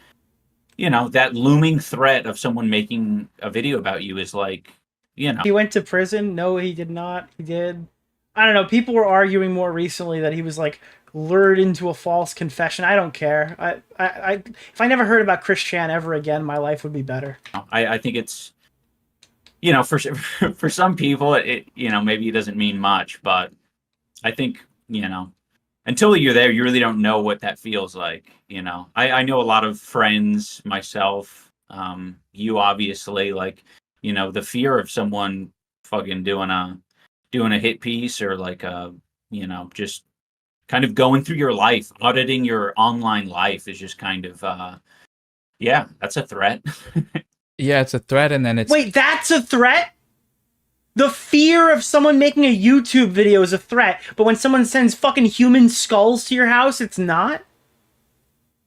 you know, that looming threat of someone making a video about you is like, you know. He went to prison? No, he did not. He did. I don't know. People were arguing more recently that he was like lured into a false confession. I don't care. If I never heard about Chris Chan ever again, my life would be better. I think it's, you know, for some people, it you know, maybe it doesn't mean much, but I think, you know, until you're there, you really don't know what that feels like. You know, I know a lot of friends, myself, you obviously, like, you know, the fear of someone fucking doing a hit piece or like you know, just kind of going through your life, auditing your online life is just kind of, yeah, that's a threat. Yeah, it's a threat, and then it's... Wait, that's a threat? The fear of someone making a YouTube video is a threat, but when someone sends fucking human skulls to your house, it's not?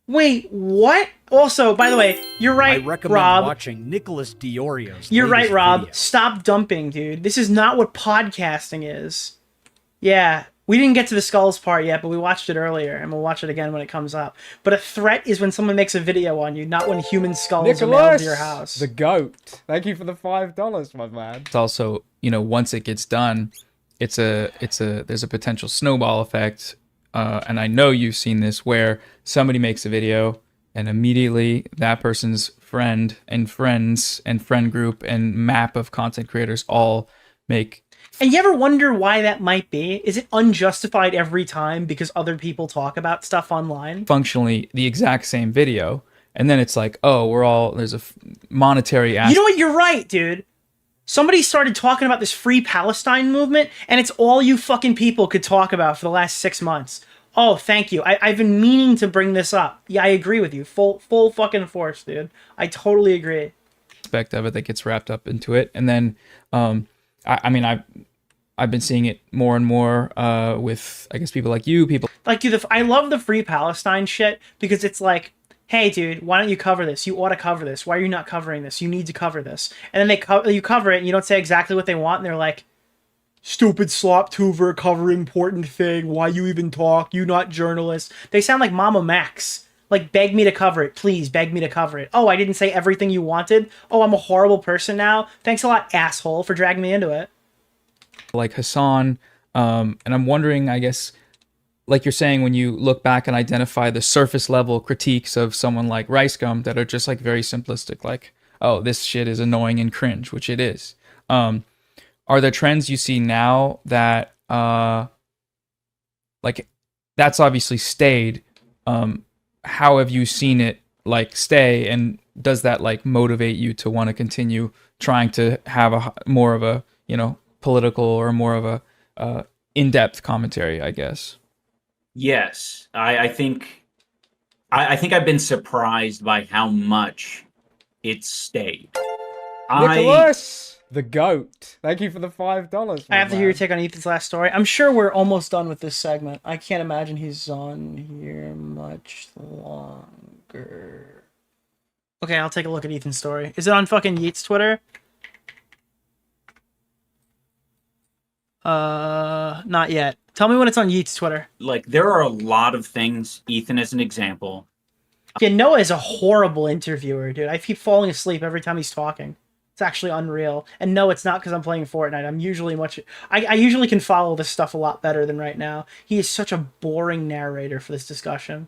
Wait, what? Also, by the way, you're right, I recommend Rob. watching Nicholas DeOrio's You're right, latest Rob. video. Stop dumping, dude. This is not what podcasting is. Yeah, we didn't get to the skulls part yet, but we watched it earlier, and we'll watch it again when it comes up. But a threat is when someone makes a video on you, not when human skulls are mailed to your house. The goat. Thank you for the $5, my man. It's also, you know, once it gets done, there's a potential snowball effect, and I know you've seen this where somebody makes a video and immediately that person's friend and friends and friend group and map of content creators all make. And you ever wonder why that might be? Is it unjustified every time because other people talk about stuff online? Functionally the exact same video, and then it's like, oh, there's a monetary aspect. You know what? You're right, dude. Somebody started talking about this Free Palestine movement, and it's all you fucking people could talk about for the last 6 months. Oh, thank you. I've been meaning to bring this up. Yeah, I agree with you. Full fucking force, dude. I totally agree. Aspect of it that gets wrapped up into it, and then I've been seeing it more and more with, I guess, people like you, people like, dude. I love the Free Palestine shit because it's like, hey, dude, why don't you cover this? You ought to cover this. Why are you not covering this? You need to cover this. And then you cover it, and you don't say exactly what they want, and they're like, stupid slop tuber, cover important thing. Why you even talk? You not journalist. They sound like Mama Max. Like, beg me to cover it. Please, beg me to cover it. Oh, I didn't say everything you wanted? Oh, I'm a horrible person now? Thanks a lot, asshole, for dragging me into it. like Hassan, and I'm wondering, I guess, like you're saying, when you look back and identify the surface level critiques of someone like Rice Gum that are just like very simplistic, like, oh, this shit is annoying and cringe, which it is. Are there trends you see now that, like, that's obviously stayed? How have you seen it like stay, and does that like motivate you to want to continue trying to have a more of a, you know, political or more of a in-depth commentary, I guess? Yes, I think I've been surprised by how much it stayed. Nicholas, the goat. Thank you for the $5. I have to hear your take on Ethan's last story. I'm sure we're almost done with this segment. I can't imagine he's on here much longer. Okay, I'll take a look at Ethan's story. Is it on fucking Yeet's Twitter? Not yet. Tell me when it's on Yeet's Twitter. Like, there are a lot of things, Ethan as an example. Yeah, Noah is a horrible interviewer, dude. I keep falling asleep every time he's talking. It's actually unreal. And no, it's not because I'm playing Fortnite. I'm usually I usually can follow this stuff a lot better than right now. He is such a boring narrator for this discussion.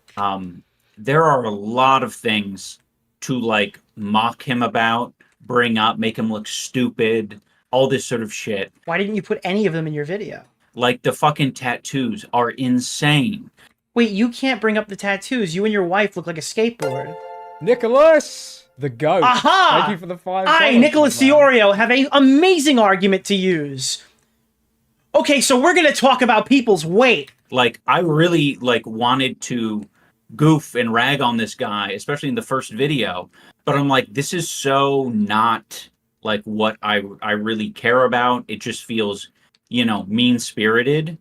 There are a lot of things to, like, mock him about, bring up, make him look stupid, all this sort of shit. Why didn't you put any of them in your video? Like, the fucking tattoos are insane. Wait, you can't bring up the tattoos. You and your wife look like a skateboard. Nicholas, the goat. Aha! Thank you for the $5. I, Nicholas DeOrio, have an amazing argument to use. Okay, so we're gonna talk about people's weight. Like, I really, like, wanted to goof and rag on this guy, especially in the first video. But I'm like, this is so not, like, what I really care about. It just feels, you know, mean-spirited.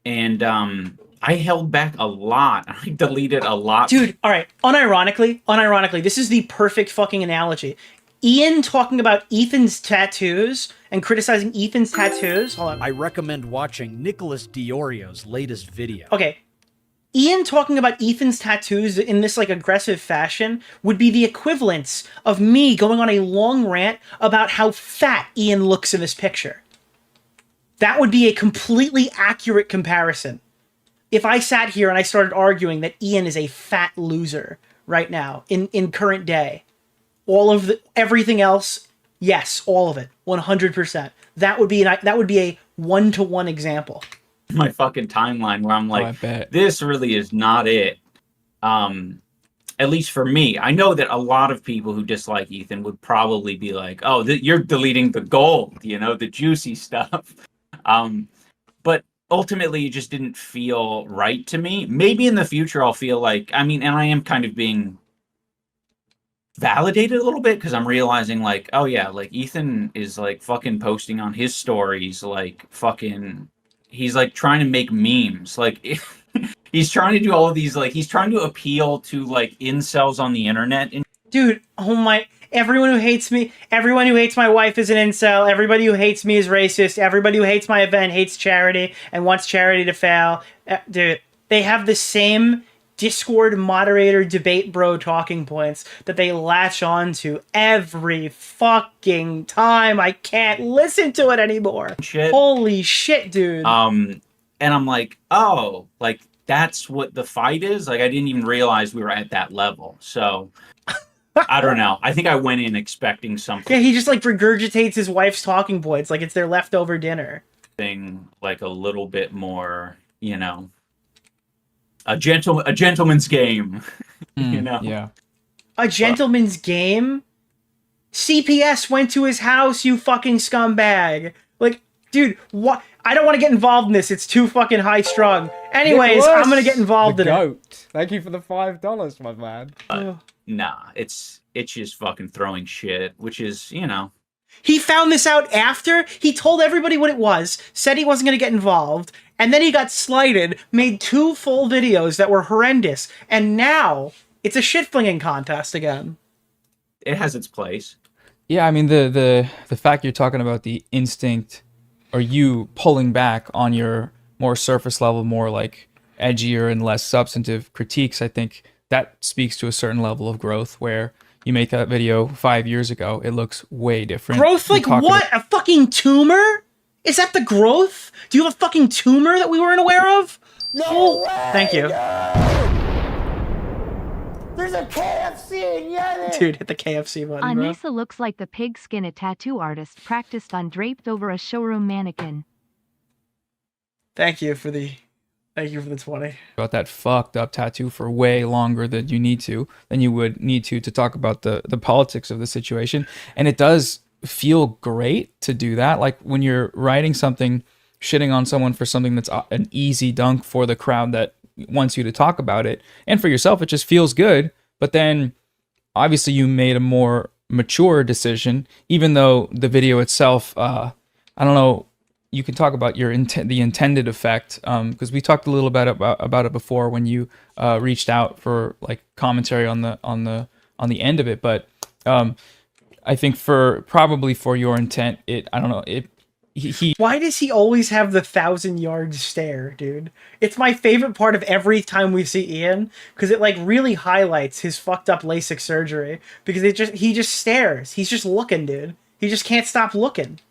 And, I held back a lot. I deleted a lot. Dude, all right. Unironically, this is the perfect fucking analogy. Ian talking about Ethan's tattoos and criticizing Ethan's tattoos. Hold on. I recommend watching Nicholas DeOrio's latest video. Okay. Ian talking about Ethan's tattoos in this, like, aggressive fashion would be the equivalence of me going on a long rant about how fat Ian looks in this picture. That would be a completely accurate comparison. If I sat here and I started arguing that Ian is a fat loser right now in current day, everything else, yes, all of it, 100%. That would be a 1-to-1 example. My fucking timeline where I'm like, this really is not it. At least for me. I know that a lot of people who dislike Ethan would probably be like, oh, you're deleting the gold, you know, the juicy stuff. But ultimately, it just didn't feel right to me. Maybe in the future, I'll feel like, I mean, and I am kind of being validated a little bit because I'm realizing, like, oh yeah, like, Ethan is, like, fucking posting on his stories, like, fucking, he's, like, trying to make memes. Like, he's trying to do all of these, like, he's trying to appeal to, like, incels on the internet. Dude, oh my... Everyone who hates me, everyone who hates my wife is an incel, everybody who hates me is racist, everybody who hates my event hates charity and wants charity to fail. Dude, they have the same Discord moderator debate bro talking points that they latch on to every fucking time. I can't listen to it anymore. Shit. Holy shit, dude. And I'm like, oh, like that's what the fight is? Like I didn't even realize we were at that level. So I don't know. I think I went in expecting something. Yeah, he just like regurgitates his wife's talking points like it's their leftover dinner. Like a little bit more, you know, a gentleman's game. You know? Yeah. A gentleman's game? CPS went to his house, you fucking scumbag. Like, dude, what? I don't want to get involved in this. It's too fucking high strung. Anyways, Nicholas, I'm gonna get involved in goat. it. Thank you for the $5, my man. Nah, it's just fucking throwing shit, which is, you know. He found this out after he told everybody what it was, said he wasn't going to get involved, and then he got slighted, made 2 full videos that were horrendous, and now it's a shit-flinging contest again. It has its place. Yeah, I mean the fact you're talking about the instinct or you pulling back on your more surface level, more like edgier and less substantive critiques, I think that speaks to a certain level of growth where you make that video 5 years ago, it looks way different. Growth like what? A fucking tumor? Is that the growth? Do you have a fucking tumor that we weren't aware of? No way, thank you. There's a KFC in Yemen! Dude, hit the KFC button, bro. Anissa looks like the pigskin a tattoo artist practiced on draped over a showroom mannequin. Thank you for the 20. About that fucked up tattoo for way longer than you would need to talk about the politics of the situation. And it does feel great to do that. Like when you're writing something, shitting on someone for something that's an easy dunk for the crowd that wants you to talk about it. And for yourself, it just feels good. But then obviously you made a more mature decision, even though the video itself, I don't know, you can talk about the intended effect, because we talked a little bit about it before when you reached out for like commentary on the end of it. But I think probably for your intent, I don't know, Why does he always have the 1,000-yard stare, dude? It's my favorite part of every time we see Ian, because it like really highlights his fucked up LASIK surgery. Because he just stares. He's just looking, dude. He just can't stop looking.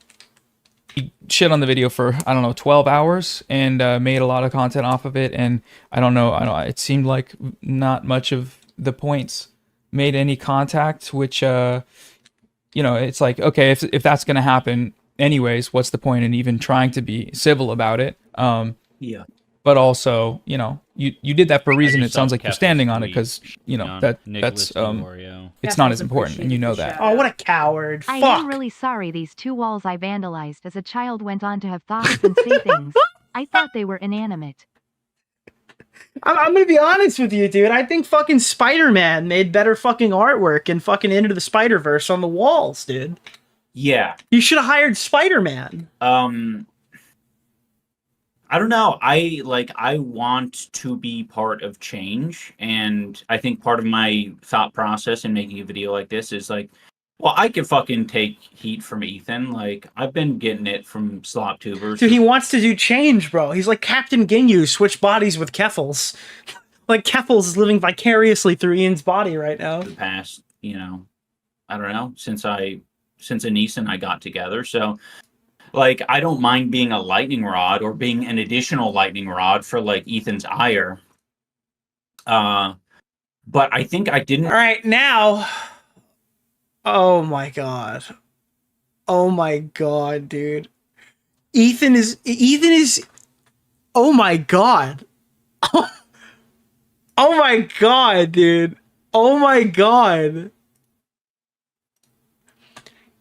He shit on the video for, I don't know, 12 hours and made a lot of content off of it. And I don't know, it seemed like not much of the points made any contact, which, it's like, okay, if that's going to happen anyways, what's the point in even trying to be civil about it? Yeah. But also, you did that for a reason. It sounds like you're standing on it because, that's it's not as important, and you know that. Oh, what a coward. I Fuck. am really sorry these 2 walls I vandalized as a child went on to have thoughts and say things. I thought they were inanimate. I'm gonna be honest with you, dude. I think fucking Spider-Man made better fucking artwork and fucking Into the Spider-Verse on the walls, dude. Yeah. You should have hired Spider-Man. I don't know. I want to be part of change, and I think part of my thought process in making a video like this is like, well, I could fucking take heat from Ethan. Like, I've been getting it from slop tubers. Dude, he wants to do change, bro. He's like Captain Ginyu, switch bodies with Keffels. Like, Keffels is living vicariously through Ian's body right now. The past, I don't know, since Anissa and I got together. So, like, I don't mind being a lightning rod or being an additional lightning rod for, like, Ethan's ire. But I think I didn't... All right, now... Oh, my God. Oh, my God, dude. Ethan is... Oh, my God. Oh, my God, dude. Oh, my God.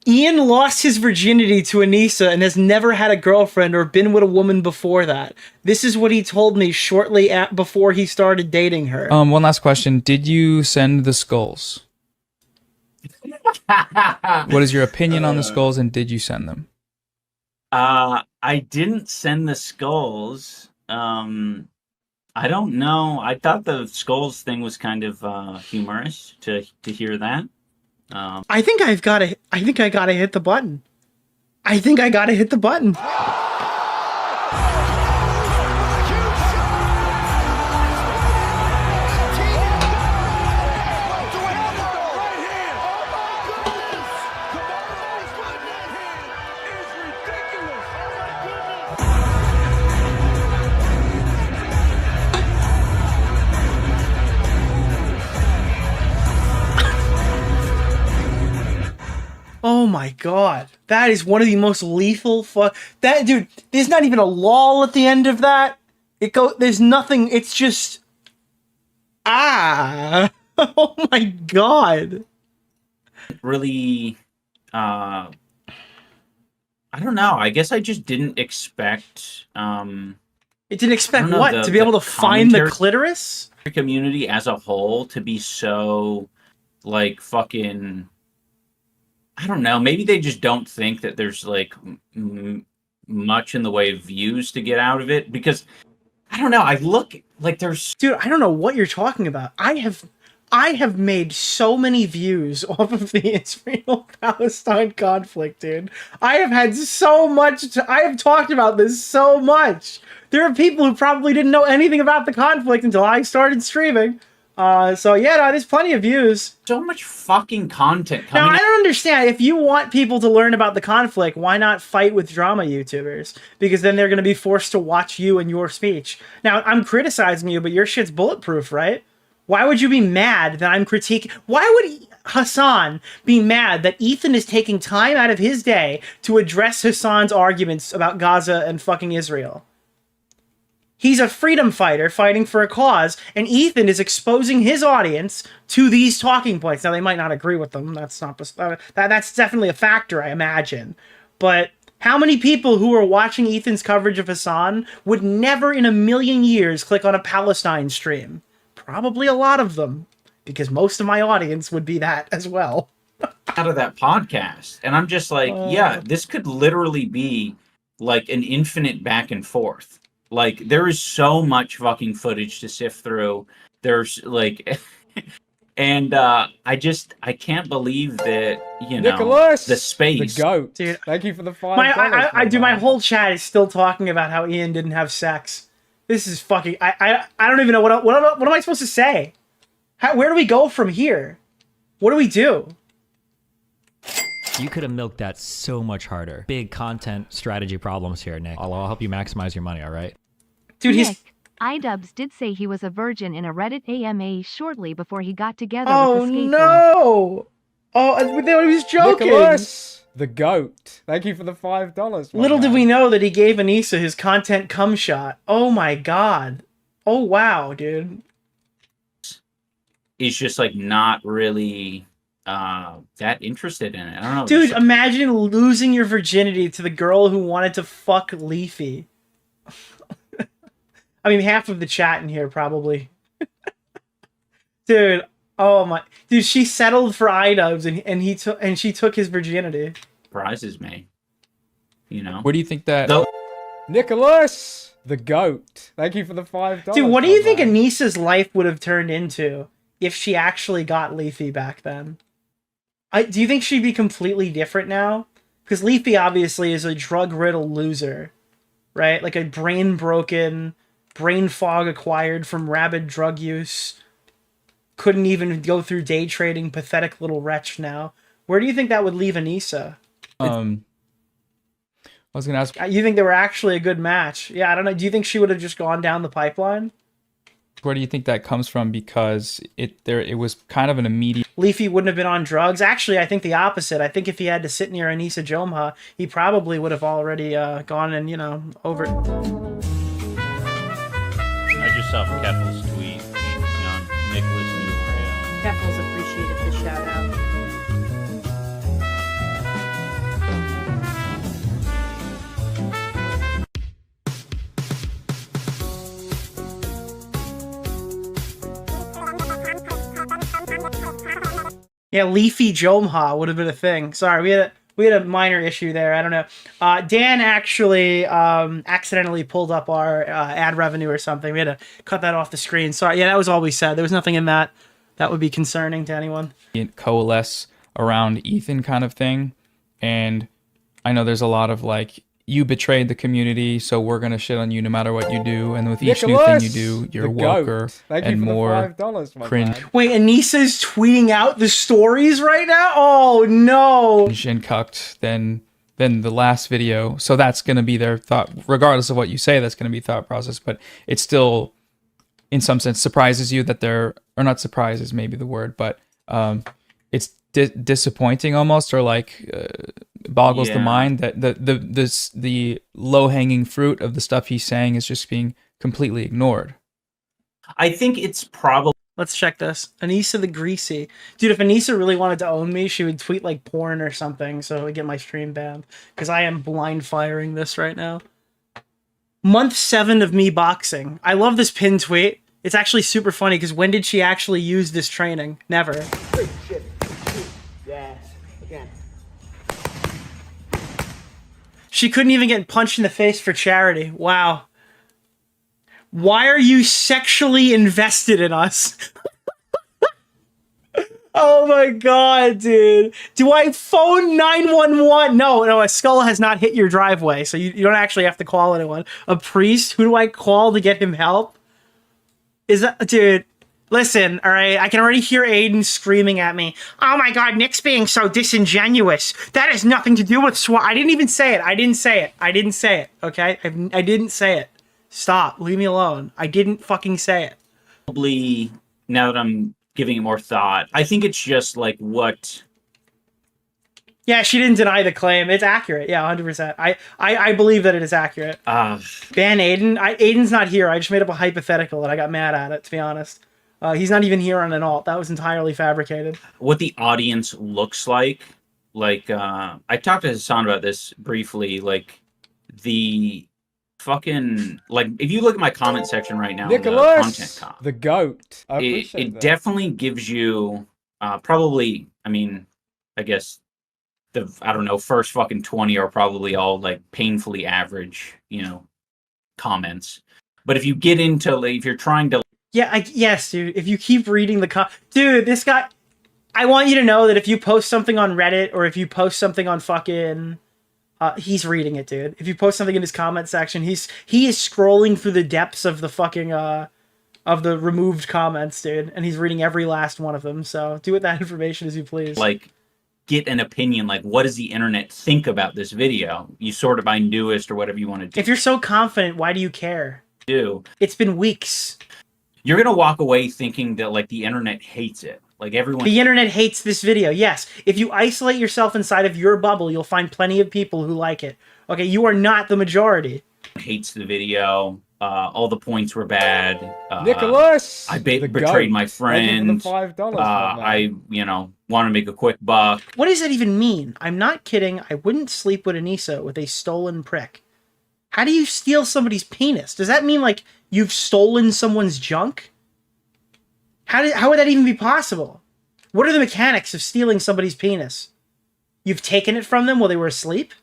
Ian lost his virginity to Anissa and has never had a girlfriend or been with a woman before that. This is what he told me shortly before he started dating her. One last question. Did you send the skulls? What is your opinion on the skulls, and did you send them? I didn't send the skulls. I don't know. I thought the skulls thing was kind of humorous to hear that. I think I gotta hit the button. I think I gotta hit the button. my god. That is one of the most lethal that dude, there's not even a lull at the end of that. There's nothing. It's just oh my god. Really I don't know. I guess I just didn't expect it didn't expect what? To be able to find the clitoris? Community as a whole to be so like fucking, I don't know, maybe they just don't think that there's like much in the way of views to get out of it, because I don't know, I look like there's, dude, I don't know what you're talking about. I have made so many views off of the Israel-Palestine conflict, dude. I have had so much I have talked about this so much. There are people who probably didn't know anything about the conflict until I started streaming. So yeah, no, there's plenty of views. So much fucking content coming Now, I don't understand. If you want people to learn about the conflict, why not fight with drama YouTubers? Because then they're going to be forced to watch you and your speech. Now, I'm criticizing you, but your shit's bulletproof, right? Why would you be mad that I'm critiquing? Why would Hassan be mad that Ethan is taking time out of his day to address Hassan's arguments about Gaza and fucking Israel? He's a freedom fighter fighting for a cause, and Ethan is exposing his audience to these talking points. Now, they might not agree with them. That's not that's definitely a factor, I imagine. But how many people who are watching Ethan's coverage of Hassan would never in a million years click on a Palestine stream? Probably a lot of them, because most of my audience would be that as well. Out of that podcast, and I'm just like, yeah, this could literally be like an infinite back and forth. Like, there is so much fucking footage to sift through. There's like, and I can't believe that, you know, Nicholas, the space. the goat. Dude, thank you for the $5. My whole chat is still talking about how Ian didn't have sex. This is fucking. I don't even know what am I supposed to say. Where do we go from here? What do we do? You could have milked that so much harder. Big content strategy problems here, Nick. I'll help you maximize your money, all right? Dude, Nick, iDubbbz did say he was a virgin in a Reddit AMA shortly before he got together with the skateboard. No! Oh, he was joking! Nicholas, the goat. Thank you for the $5. Little did we know that he gave Anissa his content cum shot. Oh my god. Oh wow, dude. He's just like not really that interested in it. I don't know. Dude, imagine losing your virginity to the girl who wanted to fuck Leafy. I mean, half of the chat in here probably. Dude, oh my, dude, she settled for iDubbbz and she took his virginity. Surprises me. You know. Where do you think that? Nicholas, the goat. Thank you for the $5. Dude, what do you think Anissa's life would have turned into if she actually got Leafy back then? Do you think she'd be completely different now? Because Leafy obviously is a drug-riddled loser, right? Like a brain-broken, brain fog acquired from rabid drug use. Couldn't even go through day trading, pathetic little wretch now. Where do you think that would leave Anissa? I was gonna ask. You think they were actually a good match? Yeah, I don't know. Do you think she would have just gone down the pipeline? Where do you think that comes from? Because it was kind of an immediate. Leafy wouldn't have been on drugs. Actually, I think the opposite. I think if he had to sit near Anissa Jomha, he probably would have already gone and, you know, over. I just saw Keffel's tweet on Nicholas DeOrio. Keffels appreciated the shout out. Yeah, Leafy Jomha would have been a thing. Sorry, we had a minor issue there. I don't know. Dan actually accidentally pulled up our ad revenue or something. We had to cut that off the screen. Sorry. Yeah, that was all we said. There was nothing in that would be concerning to anyone. Coalesce around Ethan kind of thing. And I know there's a lot of like, you betrayed the community, so we're going to shit on you no matter what you do. And with each new thing you do, you're woker and more cringe. Wait, Anissa's tweeting out the stories right now? Oh, no. And cucked than the last video. So that's going to be their thought. Regardless of what you say, that's going to be thought process. But it still, in some sense, surprises you that they're, or not surprises maybe the word, but it's disappointing almost, or like boggles the mind that the low hanging fruit of the stuff he's saying is just being completely ignored. I think it's probably. Let's check this. Anissa the Greasy. Dude, if Anissa really wanted to own me, she would tweet like porn or something so I would get my stream banned. Because I am blind firing this right now. Month 7 of me boxing. I love this pin tweet. It's actually super funny because when did she actually use this training? Never. Shit. Yes. Again. She couldn't even get punched in the face for charity. Wow. Why are you sexually invested in us? Oh my god, dude. Do I phone 911? No, a skull has not hit your driveway, so you don't actually have to call anyone. A priest? Who do I call to get him help? Is that... Dude, listen, alright? I can already hear Aiden screaming at me. Oh my god, Nick's being so disingenuous. That has nothing to do with SWAT. I didn't even say it. I didn't say it, okay? I didn't say it. Stop. Leave me alone. I didn't fucking say it. Probably, now that I'm giving it more thought, I think it's just like what... Yeah, she didn't deny the claim. It's accurate. Yeah, 100%. I believe that it is accurate. Ban Aiden. Aiden's not here. I just made up a hypothetical and I got mad at it, to be honest. He's not even here on an alt. That was entirely fabricated. What the audience looks like I talked to Hassan about this briefly, like the fucking, like, if you look at my comment section right now, Nicholas, the goat. I appreciate it that. definitely gives you probably, I mean, I guess the, I don't know, first fucking 20 are probably all like painfully average, you know, comments. But if you get into, like, if you're trying to... Yeah, yes, dude. If you keep reading the dude, this guy... I want you to know that if you post something on Reddit or if you post something on fucking... he's reading it, dude. If you post something in his comment section, he is scrolling through the depths of the fucking of the removed comments, dude, and he's reading every last one of them. So do with that information as you please. Like, get an opinion, like, what does the internet think about this video? You sort of by newest or whatever you want to do. If you're so confident, why do you care? It's been weeks. You're gonna walk away thinking that, like, the internet hates it. Like, everyone... The internet hates this video, yes. If you isolate yourself inside of your bubble, you'll find plenty of people who like it. Okay, you are not the majority. Hates the video. All the points were bad. Nicholas! I betrayed my friend. I, you know, want to make a quick buck. What does that even mean? I'm not kidding. I wouldn't sleep with Anissa with a stolen prick. How do you steal somebody's penis? Does that mean, like, you've stolen someone's junk? How would that even be possible? What are the mechanics of stealing somebody's penis? You've taken it from them while they were asleep?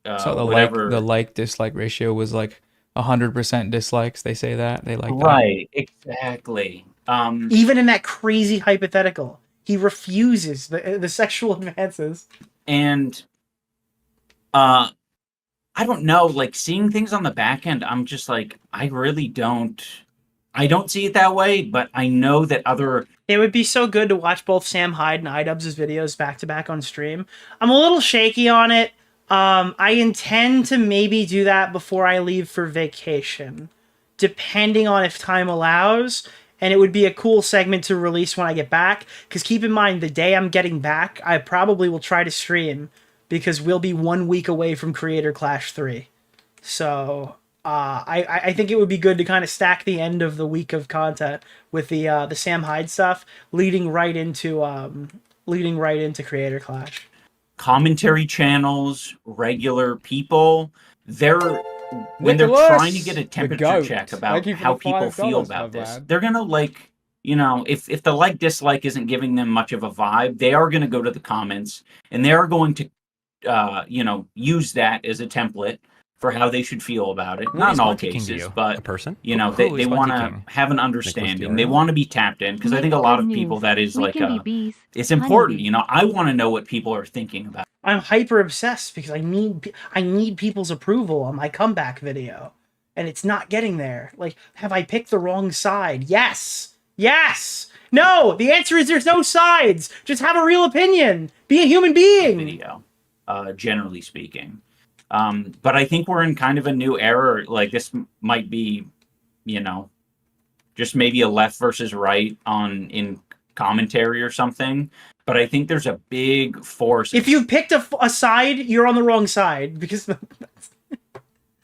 So the like-dislike ratio was like 100% dislikes. They say that. They like that. Right, exactly. Even in that crazy hypothetical, he refuses the sexual advances. And I don't know, like, seeing things on the back end, I'm just like, I don't see it that way, but I know that other... It would be so good to watch both Sam Hyde and iDubbbz's videos back-to-back on stream. I'm a little shaky on it. I intend to maybe do that before I leave for vacation, depending on if time allows, and it would be a cool segment to release when I get back, because keep in mind, the day I'm getting back, I probably will try to stream, because we'll be 1 week away from Creator Clash 3. So... I think it would be good to kind of stack the end of the week of content with the Sam Hyde stuff, leading right into Creator Clash. Commentary channels, regular people, when they're trying to get a temperature check about how people feel about this, they're gonna, like, you know, if the like-dislike isn't giving them much of a vibe, they are gonna go to the comments and they are going to you know, use that as a template for how they should feel about it. Not in all cases, but, you know, they want to have an understanding. They want to be tapped in, because I think a lot of people, that is like it's important. You know, I want to know what people are thinking about. I'm hyper obsessed because I need people's approval on my comeback video, and it's not getting there. Like, have I picked the wrong side? Yes. No. The answer is there's no sides. Just have a real opinion. Be a human being. Video, generally speaking. But I think we're in kind of a new era. Like, this might be, you know, just maybe a left versus right in commentary or something. but I think there's a big force. If you picked a side, you're on the wrong side because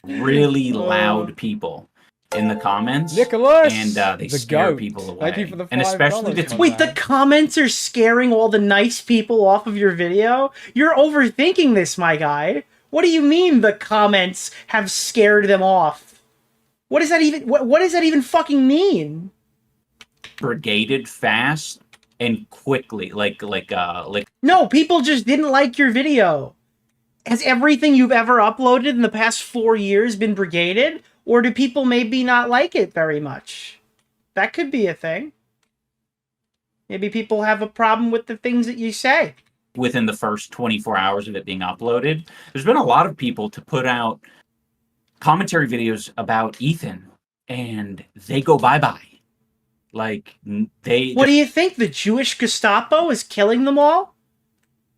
really loud people in the comments, Nicholas, and they the scare goat. people away. Thank you for the and especially $5. Wait, the comments are scaring all the nice people off of your video? You're overthinking this, my guy. What do you mean the comments have scared them off? What does that even what does that even fucking mean? Brigaded fast and quickly, like No, people just didn't like your video. Has everything you've ever uploaded in the past 4 years been brigaded? Or do people maybe not like it very much? That could be a thing. Maybe people have a problem with the things that you say. within the first 24 hours of it being uploaded. There's been a lot of people to put out commentary videos about Ethan, and they go bye-bye. Like, they... What do you think? The Jewish Gestapo is killing them all?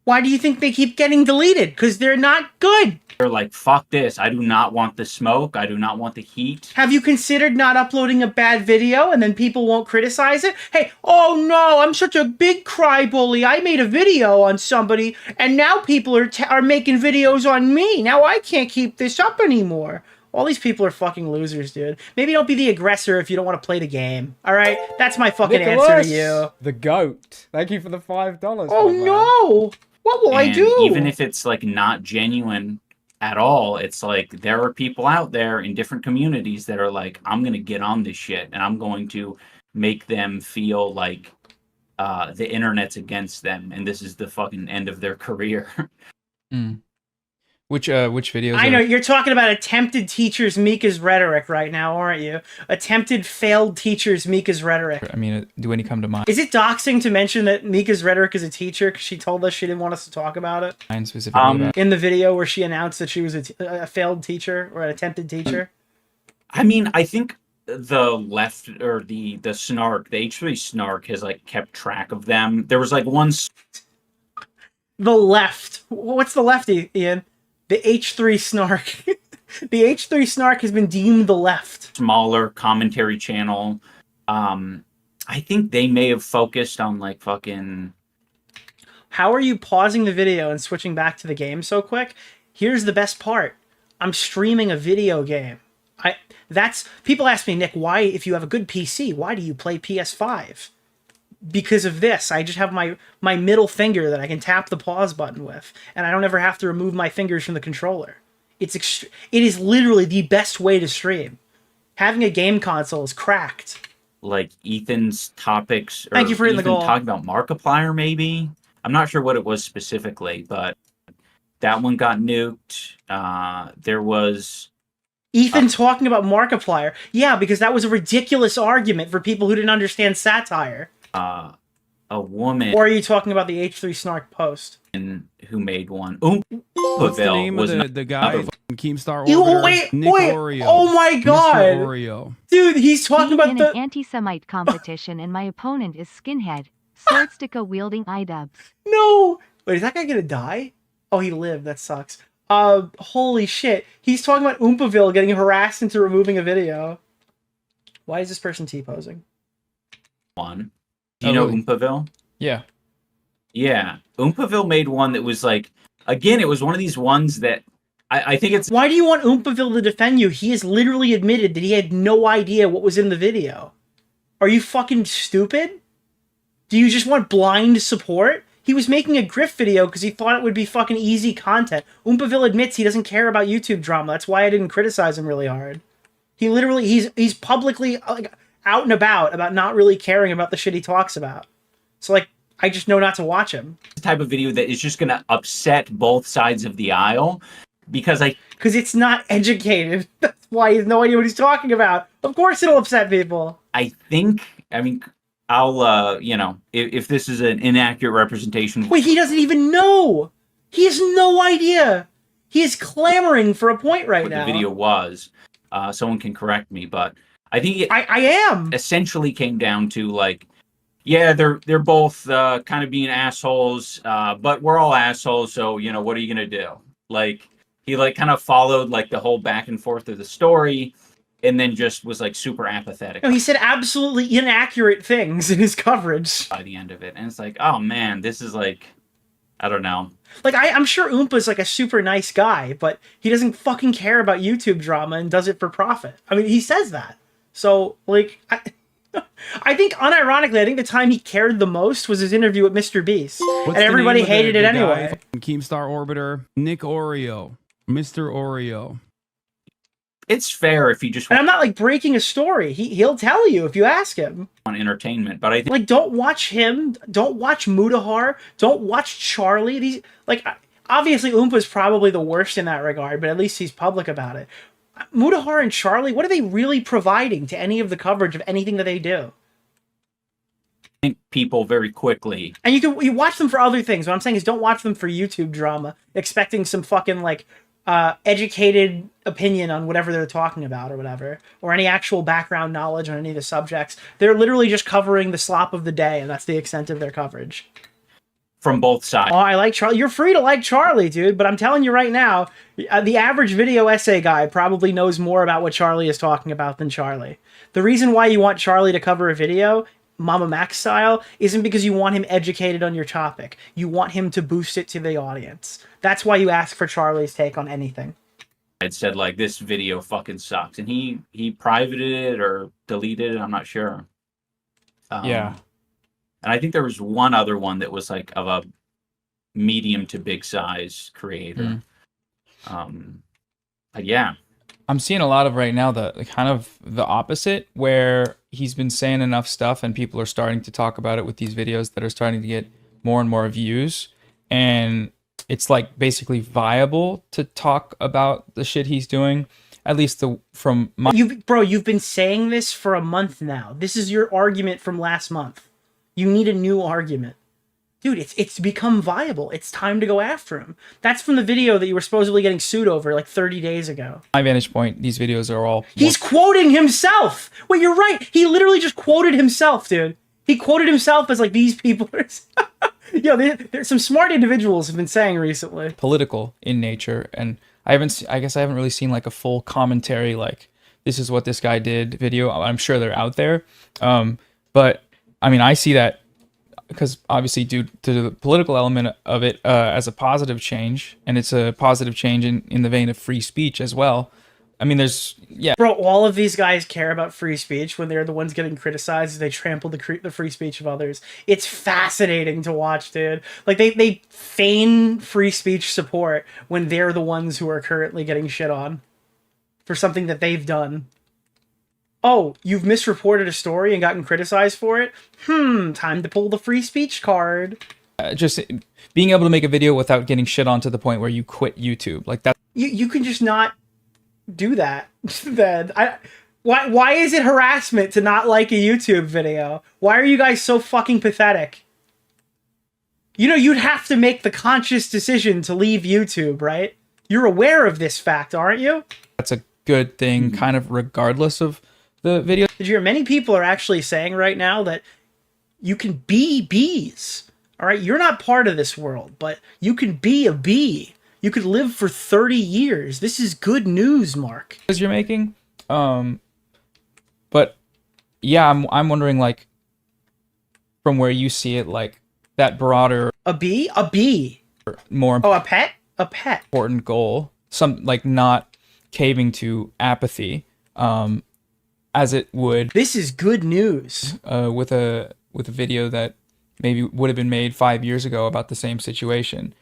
Why do you think they keep getting deleted? Because they're not good. They're like, fuck this. I do not want the smoke. I do not want the heat. Have you considered not uploading a bad video and then people won't criticize it? Hey, oh no, I'm such a big crybaby. I made a video on somebody and now people are making videos on me. Now I can't keep this up anymore. All these people are fucking losers, dude. Maybe don't be the aggressor if you don't want to play the game. All right? That's my fucking answer to you. The goat. Thank you for the $5. Oh no! What will I do? Even if it's like not genuine at all, it's like there are people out there in different communities that are like, I'm going to get on this shit and I'm going to make them feel like the internet's against them and this is the fucking end of their career. Which videos? I know, you're talking about attempted teachers Mika's rhetoric right now, aren't you? Attempted failed teachers Mika's rhetoric. I mean, do any come to mind? Is it doxing to mention that Mika's rhetoric is a teacher because she told us she didn't want us to talk about it? Mine specifically about... In the video where she announced that she was a failed teacher or an attempted teacher? I mean, I think the left or the snark, the H3 snark has like kept track of them. There was like one... The left. What's the left, Ian? The H3 snark. The H3 snark has been deemed the left. Smaller commentary channel. I think they may have focused on like fucking... How are you pausing the video and switching back to the game so quick? Here's the best part. I'm streaming a video game. People ask me, Nick, why, if you have a good PC, why do you play PS5? Because of this. I just have my middle finger that I can tap the pause button with, and I don't ever have to remove my fingers from the controller. It is literally the best way to stream. Having a game console is cracked. Like Ethan's topics. Thank you for hitting the goal. Talking about Markiplier, maybe. I'm not sure what it was specifically, but that one got nuked. There was Ethan talking about Markiplier. Yeah, because that was a ridiculous argument for people who didn't understand satire. A woman. Or are you talking about the H3 Snark post? Who made one? What's the name of the guy? Keemstar Wait, oh my god! Mr. Oreo. Dude, he's talking about in the... an anti-Semite competition and my opponent is skinhead, swordsticker wielding iDubbbz. No! Wait, is that guy gonna die? Oh, he lived. That sucks. Holy shit. He's talking about Oompaville getting harassed into removing a video. Why is this person T-posing? One. Do you know Oompaville? Yeah. Yeah. Oompaville made one that was like, again, it was one of these ones that I think it's... Why do you want Oompaville to defend you? He has literally admitted that he had no idea what was in the video. Are you fucking stupid? Do you just want blind support? He was making a grift video because he thought it would be fucking easy content. Oompaville admits he doesn't care about YouTube drama. That's why I didn't criticize him really hard. He literally, he's publicly like, out and about not really caring about the shit he talks about. So like, I just know not to watch him. The type of video that is just going to upset both sides of the aisle because it's not educated. That's why he has no idea what he's talking about. Of course it'll upset people. I mean, I'll, if this is an inaccurate representation. Wait, he doesn't even know. He has no idea. He is clamoring for a point right now. The video was, someone can correct me, but I think I am essentially came down to like, yeah, they're both kind of being assholes, but we're all assholes. So, what are you going to do? Like, he like kind of followed like the whole back and forth of the story. and then just was like super apathetic No, he said absolutely inaccurate things in his coverage by the end of it. And it's like, oh man, this is like, I don't know. Like, I'm sure Oompa's like a super nice guy, but he doesn't fucking care about YouTube drama and does it for profit. I mean, he says that. So, like, I think, unironically, I think the time he cared the most was his interview with Mr. Beast. What's and everybody the name of hated it the anyway. guy from Keemstar Orbiter, Nick Oreo, Mr. Oreo. It's fair if you just And I'm not like breaking a story. He'll tell you if you ask him. want entertainment, but I think Like, don't watch him. Don't watch Mudahar. Don't watch Charlie. These, like, obviously Oompa's probably the worst in that regard, but at least he's public about it. Mudahar and Charlie, what are they really providing to any of the coverage of anything that they do? people very quickly. And you watch them for other things. What I'm saying is don't watch them for YouTube drama, expecting some fucking like educated opinion on whatever they're talking about or whatever, or any actual background knowledge on any of the subjects. They're literally just covering the slop of the day, and that's the extent of their coverage. From both sides. Oh, I like Charlie. You're free to like Charlie, dude, but I'm telling you right now, the average video essay guy probably knows more about what Charlie is talking about than Charlie. The reason why you want Charlie to cover a video, Mama Max style, isn't because you want him educated on your topic. You want him to boost it to the audience. That's why you ask for Charlie's take on anything. It said like, this video fucking sucks, and he privated it or deleted it. I'm not sure. Yeah. And I think there was one other one that was like of a medium to big size creator. But yeah. I'm seeing a lot of right now the kind of the opposite, where he's been saying enough stuff and people are starting to talk about it with these videos that are starting to get more and more views, and it's like basically viable to talk about the shit he's doing, at least from my... You've been saying this for a month now. This is your argument from last month. You need a new argument. Dude, it's become viable. It's time to go after him. That's from the video that you were supposedly getting sued over like 30 days ago. My vantage point, these videos are all... He's quoting himself! Wait, you're right. He literally just quoted himself, dude. He quoted himself as like, these people are... Yo, there's some smart individuals have been saying recently. Political in nature, and I guess I haven't really seen like a full commentary like, this is what this guy did video. I'm sure they're out there. But I mean, I see that because obviously due to the political element of it as a positive change, and it's a positive change in the vein of free speech as well. I mean, Bro, all of these guys care about free speech when they're the ones getting criticized. They trample the free speech of others. It's fascinating to watch, dude. Like, they feign free speech support when they're the ones who are currently getting shit on for something that they've done. Oh, you've misreported a story and gotten criticized for it? Time to pull the free speech card. Just being able to make a video without getting shit on to the point where you quit YouTube. Like that. You can just not do that. Then why is it harassment to not like a YouTube video? Why are you guys so fucking pathetic? You know, you'd have to make the conscious decision to leave YouTube, right? You're aware of this fact, aren't you? That's a good thing, kind of regardless of the video. Did you hear many people are actually saying right now that you can be bees? All right, you're not part of this world, but you can be a bee. You could live for 30 years. This is good news, Mark. As you're making, but yeah, I'm wondering, like, from where you see it, like that broader a bee, more a pet, important goal, some like not caving to apathy, as it would. This is good news. With a video that maybe would have been made 5 years ago about the same situation.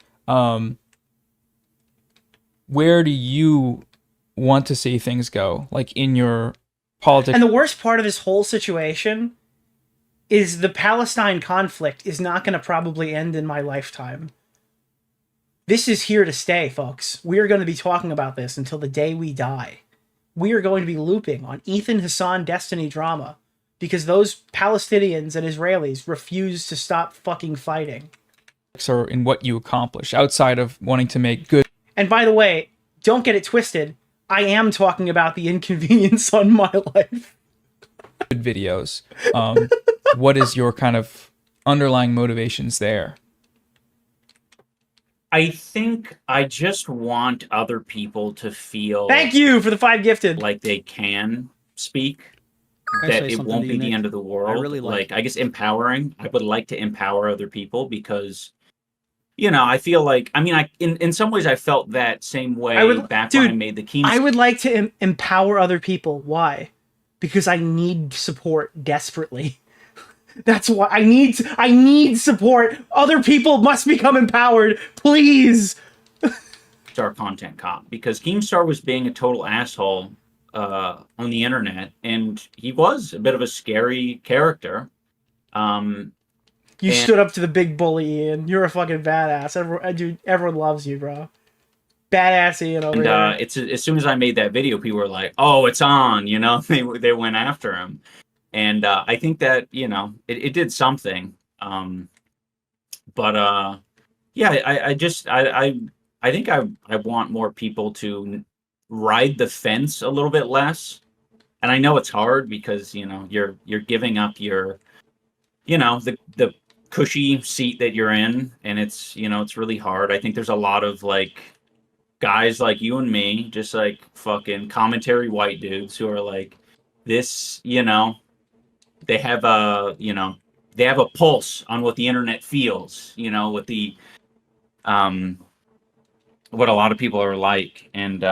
Where do you want to see things go, like in your politics? And the worst part of this whole situation is the Palestine conflict is not going to probably end in my lifetime. This is here to stay, folks. We are going to be talking about this until the day we die. We are going to be looping on Ethan Hassan Destiny drama because those Palestinians and Israelis refuse to stop fucking fighting. Or in what you accomplish outside of wanting to make good. And by the way, don't get it twisted. I am talking about the inconvenience on my life. Good videos. What is your kind of underlying motivations there? I think I just want other people to feel Thank you for the 5 gifted. like they can speak, Can I that say it something won't to be you, the Nick? end of the world. really like I guess empowering. I would like to empower other people because, you know, I feel like, I mean, in some ways I felt that same way back when I made the Keem. I would like to empower other people. Why? Because I need support desperately. That's why I need support. Other people must become empowered, please. Star content cop, because Keemstar was being a total asshole on the internet, and he was a bit of a scary character. You stood up to the big bully, Ian. You're a fucking badass. Everyone loves you, bro. Badass Ian over here. It's as soon as I made that video, people were like, "Oh, it's on," you know. They went after him, and I think that, you know, it did something. But yeah, I think I want more people to ride the fence a little bit less. And I know it's hard because, you know, you're giving up your, you know, the cushy seat that you're in, and it's, you know, it's really hard. I think there's a lot of like guys like you and me, just like fucking commentary white dudes who are like, this, you know, they have a, you know, they have a pulse on what the internet feels, you know, what the what a lot of people are like. And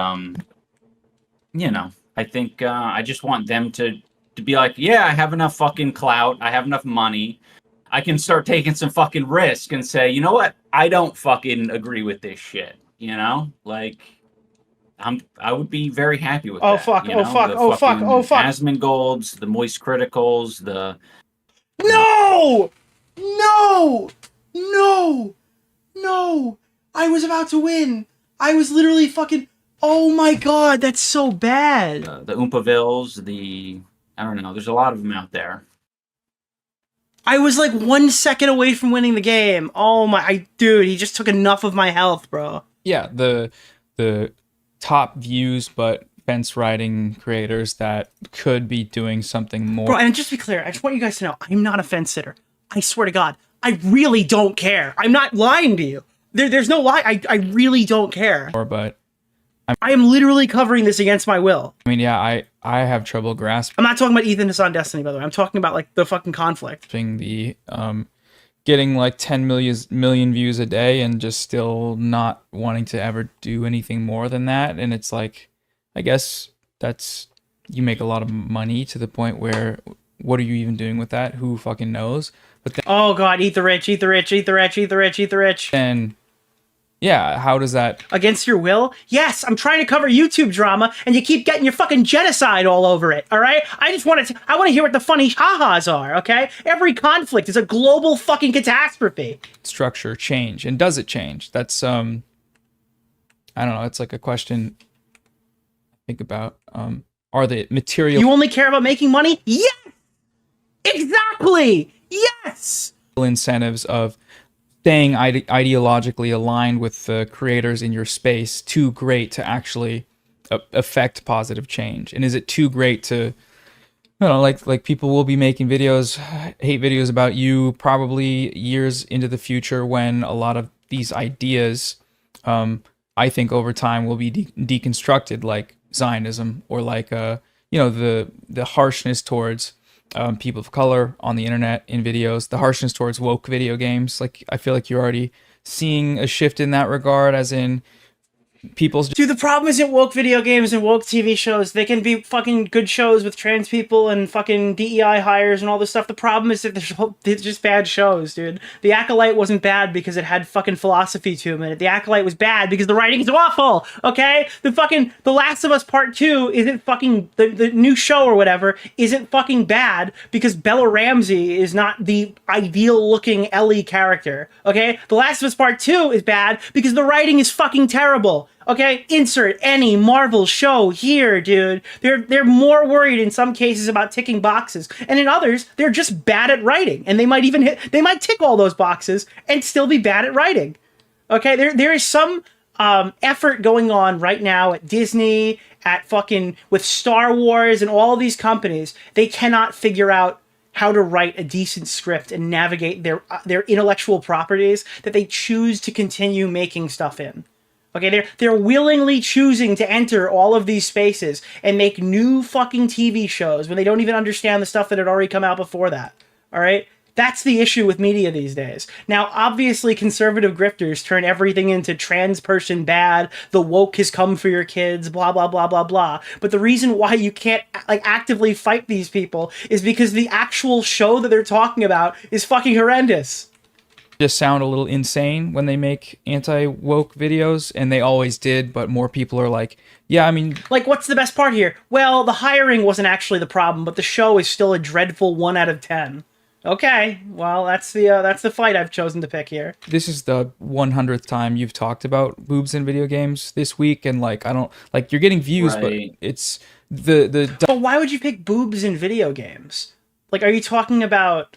you know, I think I just want them to be like, yeah, I have enough fucking clout, I have enough money, I can start taking some fucking risk and say, you know what, I don't fucking agree with this shit, you know? Like, I would be very happy with that. Fuck, you oh know? fuck, The oh fuck, fucking oh fuck. Asmongold's, the Moist Criticals, the... No! No! No! No! I was about to win. I was literally fucking... Oh my god, that's so bad. The Oompavilles, the... I don't know, there's a lot of them out there. I was like 1 second away from winning the game. Oh my... dude, he just took enough of my health, bro. Yeah, the top views but fence riding creators that could be doing something more. Bro, and just to be clear, I just want you guys to know, I'm not a fence sitter. I swear to God, I really don't care. I'm not lying to you. There's no lie. I really don't care. But I am literally covering this against my will. I mean, yeah, I have trouble grasping. I'm not talking about Ethan Hassan Destiny, by the way. I'm talking about like the fucking conflict. The getting like 10 million views a day and just still not wanting to ever do anything more than that. And it's like, I guess that's, you make a lot of money to the point where what are you even doing with that? Who fucking knows? But then, oh god, eat the rich, eat the rich, eat the rich, eat the rich, eat the rich. And yeah, how does that... Against your will? Yes, I'm trying to cover YouTube drama, and you keep getting your fucking genocide all over it, all right? I want to hear what the funny ha-has are, okay? Every conflict is a global fucking catastrophe. Structure change, and does it change? That's, I don't know, it's like a question I think about. Are the material... You only care about making money? Yes! Exactly! Yes! Incentives of staying ideologically aligned with the creators in your space too great to actually affect positive change? And is it too great to, I don't know, like people will be making videos, hate videos about you probably years into the future when a lot of these ideas, I think over time will be deconstructed, like Zionism, or like, you know, the harshness towards people of color on the internet in videos, the harshness towards woke video games. Like, I feel like you're already seeing a shift in that regard, as in people's... Dude, the problem isn't woke video games and woke TV shows. They can be fucking good shows with trans people and fucking DEI hires and all this stuff. The problem is that they're just bad shows, dude. The Acolyte wasn't bad because it had fucking philosophy to it. The Acolyte was bad because the writing is awful, okay? The Last of Us Part 2 isn't fucking... The new show or whatever isn't fucking bad because Bella Ramsey is not the ideal-looking Ellie character, okay? The Last of Us Part 2 is bad because the writing is fucking terrible. Okay, insert any Marvel show here, dude. They're more worried in some cases about ticking boxes, and in others, they're just bad at writing, and they might tick all those boxes and still be bad at writing. Okay, there is some effort going on right now at Disney, at fucking with Star Wars and all these companies. They cannot figure out how to write a decent script and navigate their intellectual properties that they choose to continue making stuff in. Okay, they're willingly choosing to enter all of these spaces and make new fucking TV shows when they don't even understand the stuff that had already come out before that. All right? That's the issue with media these days. Now, obviously, conservative grifters turn everything into trans person bad, the woke has come for your kids, blah, blah, blah, blah, blah. But the reason why you can't like actively fight these people is because the actual show that they're talking about is fucking horrendous. Just sound a little insane when they make anti-woke videos, and they always did, but more people are like, yeah, I mean... Like, what's the best part here? Well, the hiring wasn't actually the problem, but the show is still a dreadful 1 out of 10. Okay, well, that's the fight I've chosen to pick here. This is the 100th time you've talked about boobs in video games this week, and like, I don't... Like, you're getting views, Right. but it's... But why would you pick boobs in video games? Like, are you talking about...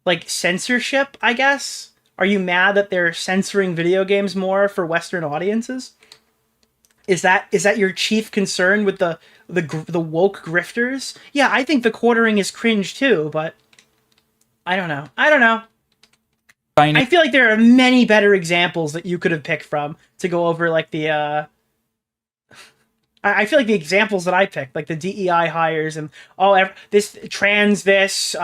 like censorship, I guess? Are you mad that they're censoring video games more for Western audiences? Is that your chief concern with the woke grifters? Yeah, I think the quartering is cringe too, but I don't know. I feel like there are many better examples that you could have picked from to go over like the I feel like the examples that I picked, like the DEI hires and this trans there's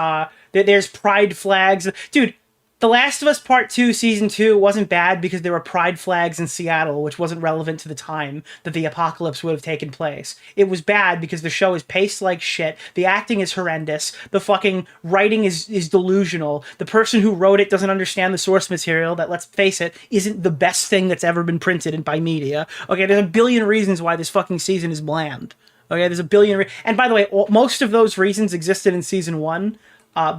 pride flags. Dude, The Last of Us Part 2 Season 2 wasn't bad because there were pride flags in Seattle, which wasn't relevant to the time that the apocalypse would have taken place. It was bad because the show is paced like shit, the acting is horrendous, the fucking writing is delusional, the person who wrote it doesn't understand the source material that, let's face it, isn't the best thing that's ever been printed by media. Okay, there's a billion reasons why this fucking season is bland. Okay, there's a billion... And by the way, most of those reasons existed in Season 1,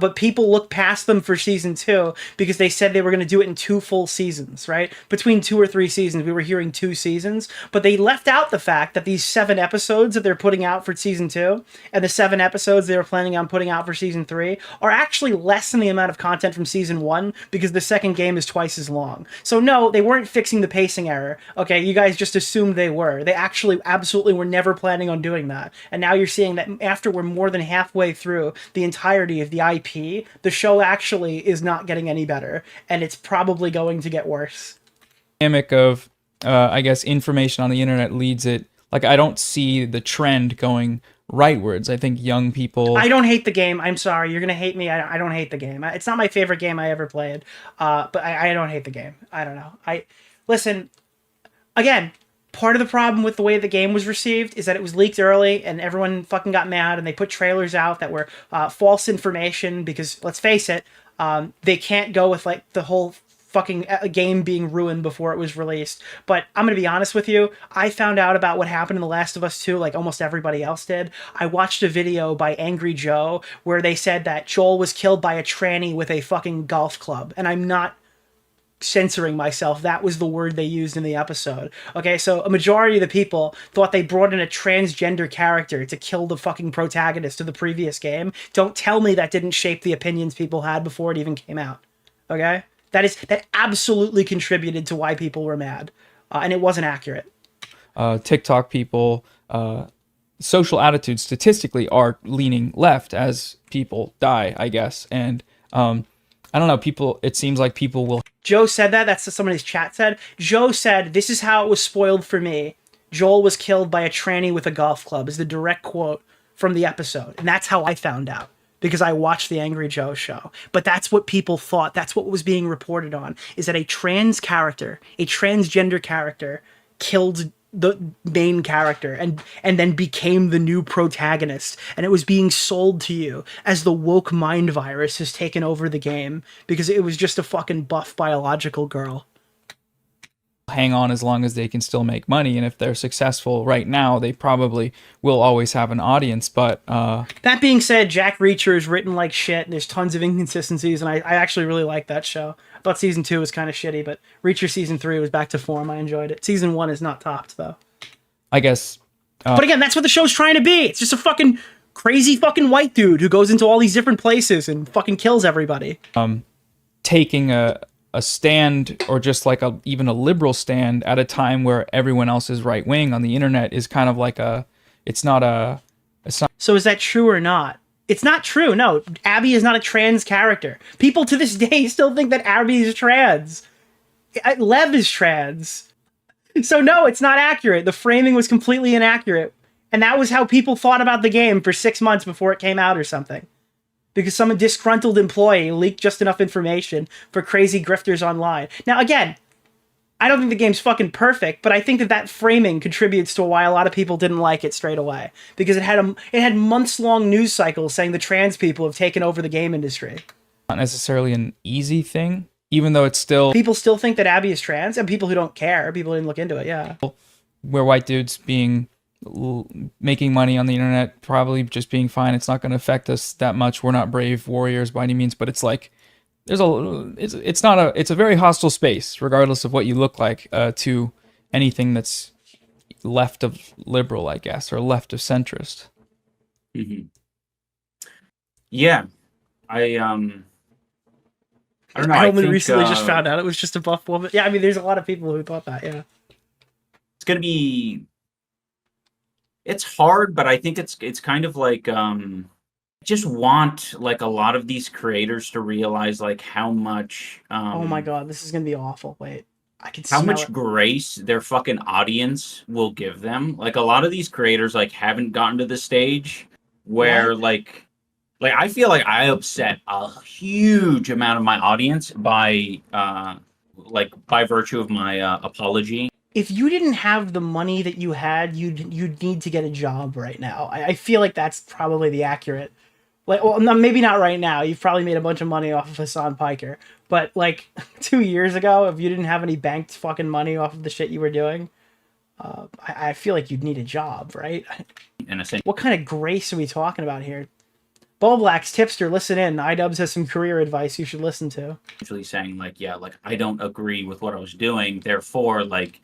but people looked past them for Season 2 because they said they were going to do it in 2 full seasons, right? Between 2 or 3 seasons, we were hearing 2 seasons, but they left out the fact that these 7 episodes that they're putting out for Season 2 and the 7 episodes they were planning on putting out for Season 3 are actually less than the amount of content from Season 1 because the second game is twice as long. So no, they weren't fixing the pacing error. Okay, you guys just assumed they were. They actually absolutely were never planning on doing that. And now you're seeing that after we're more than halfway through the entirety of the IP, the show actually is not getting any better, and it's probably going to get worse. Dynamic of, I guess, information on the internet leads it. Like, I don't see the trend going rightwards. I think young people... I don't hate the game. I'm sorry. You're going to hate me. I don't hate the game. It's not my favorite game I ever played, but I don't hate the game. I don't know. Listen, again... Part of the problem with the way the game was received is that it was leaked early and everyone fucking got mad and they put trailers out that were false information because, let's face it, they can't go with like the whole fucking game being ruined before it was released. But I'm going to be honest with you, I found out about what happened in The Last of Us 2 like almost everybody else did. I watched a video by Angry Joe where they said that Joel was killed by a tranny with a fucking golf club, and I'm not censoring myself. That was the word they used in the episode. Okay, so a majority of the people thought they brought in a transgender character to kill the fucking protagonist of the previous game. Don't tell me that didn't shape the opinions people had before it even came out. Okay? That absolutely contributed to why people were mad. And it wasn't accurate. TikTok people, social attitudes statistically are leaning left as people die, I guess. And I don't know, it seems like people will... Joe said that. That's what someone in his chat said. Joe said, "This is how it was spoiled for me. Joel was killed by a tranny with a golf club," is the direct quote from the episode. And that's how I found out, because I watched the Angry Joe show. But that's what people thought. That's what was being reported on, is that a trans character, a transgender character, killed the main character and then became the new protagonist, and it was being sold to you as the woke mind virus has taken over the game because it was just a fucking buff biological girl. Hang on as long as they can still make money, and if they're successful right now, they probably will always have an audience. But that being said, Jack Reacher is written like shit and there's tons of inconsistencies, and I actually really like that show. I thought Season 2 was kind of shitty, but Reacher Season 3 was back to form. I enjoyed it. Season 1 is not topped, though. I guess... but again, that's what the show's trying to be. It's just a fucking crazy fucking white dude who goes into all these different places and fucking kills everybody. Taking a stand, or just like even a liberal stand, at a time where everyone else is right-wing on the internet is kind of like it's not... So is that true or not? It's not true. No, Abby is not a trans character. People to this day still think that Abby is trans. Lev is trans. So no, it's not accurate. The framing was completely inaccurate. And that was how people thought about the game for 6 months before it came out or something. Because some disgruntled employee leaked just enough information for crazy grifters online. Now, again, I don't think the game's fucking perfect, but I think that framing contributes to why a lot of people didn't like it straight away. Because it had months-long news cycles saying the trans people have taken over the game industry. Not necessarily an easy thing, even though it's still... People still think that Abby is trans, and people who don't care, people didn't look into it, yeah. Where white dudes making money on the internet, probably just being fine, it's not going to affect us that much. We're not brave warriors by any means, but it's like... It's a very hostile space, regardless of what you look like, to anything that's left of liberal, I guess, or left of centrist. Mm-hmm. Yeah, I don't know. I only recently just found out it was just a buff woman. Yeah, I mean, there's a lot of people who thought that. Yeah, it's gonna be. It's hard, but I think it's kind of like just want like a lot of these creators to realize like how much oh my god, this is gonna be awful. Wait, I can how smell much it. grace their fucking audience will give them. Like a lot of these creators like haven't gotten to the stage where like I feel like I upset a huge amount of my audience by virtue of my apology. If you didn't have the money that you had, you'd need to get a job right now. I feel like that's probably the accurate. Like, well, no, maybe not right now. You've probably made a bunch of money off of Hassan Piker. But, like, 2 years ago, if you didn't have any banked fucking money off of the shit you were doing, I feel like you'd need a job, right? In a sense. What kind of grace are we talking about here? Bullblack's tipster, listen in. iDubbbz has some career advice you should listen to. Actually saying, like, yeah, like, I don't agree with what I was doing. Therefore, like,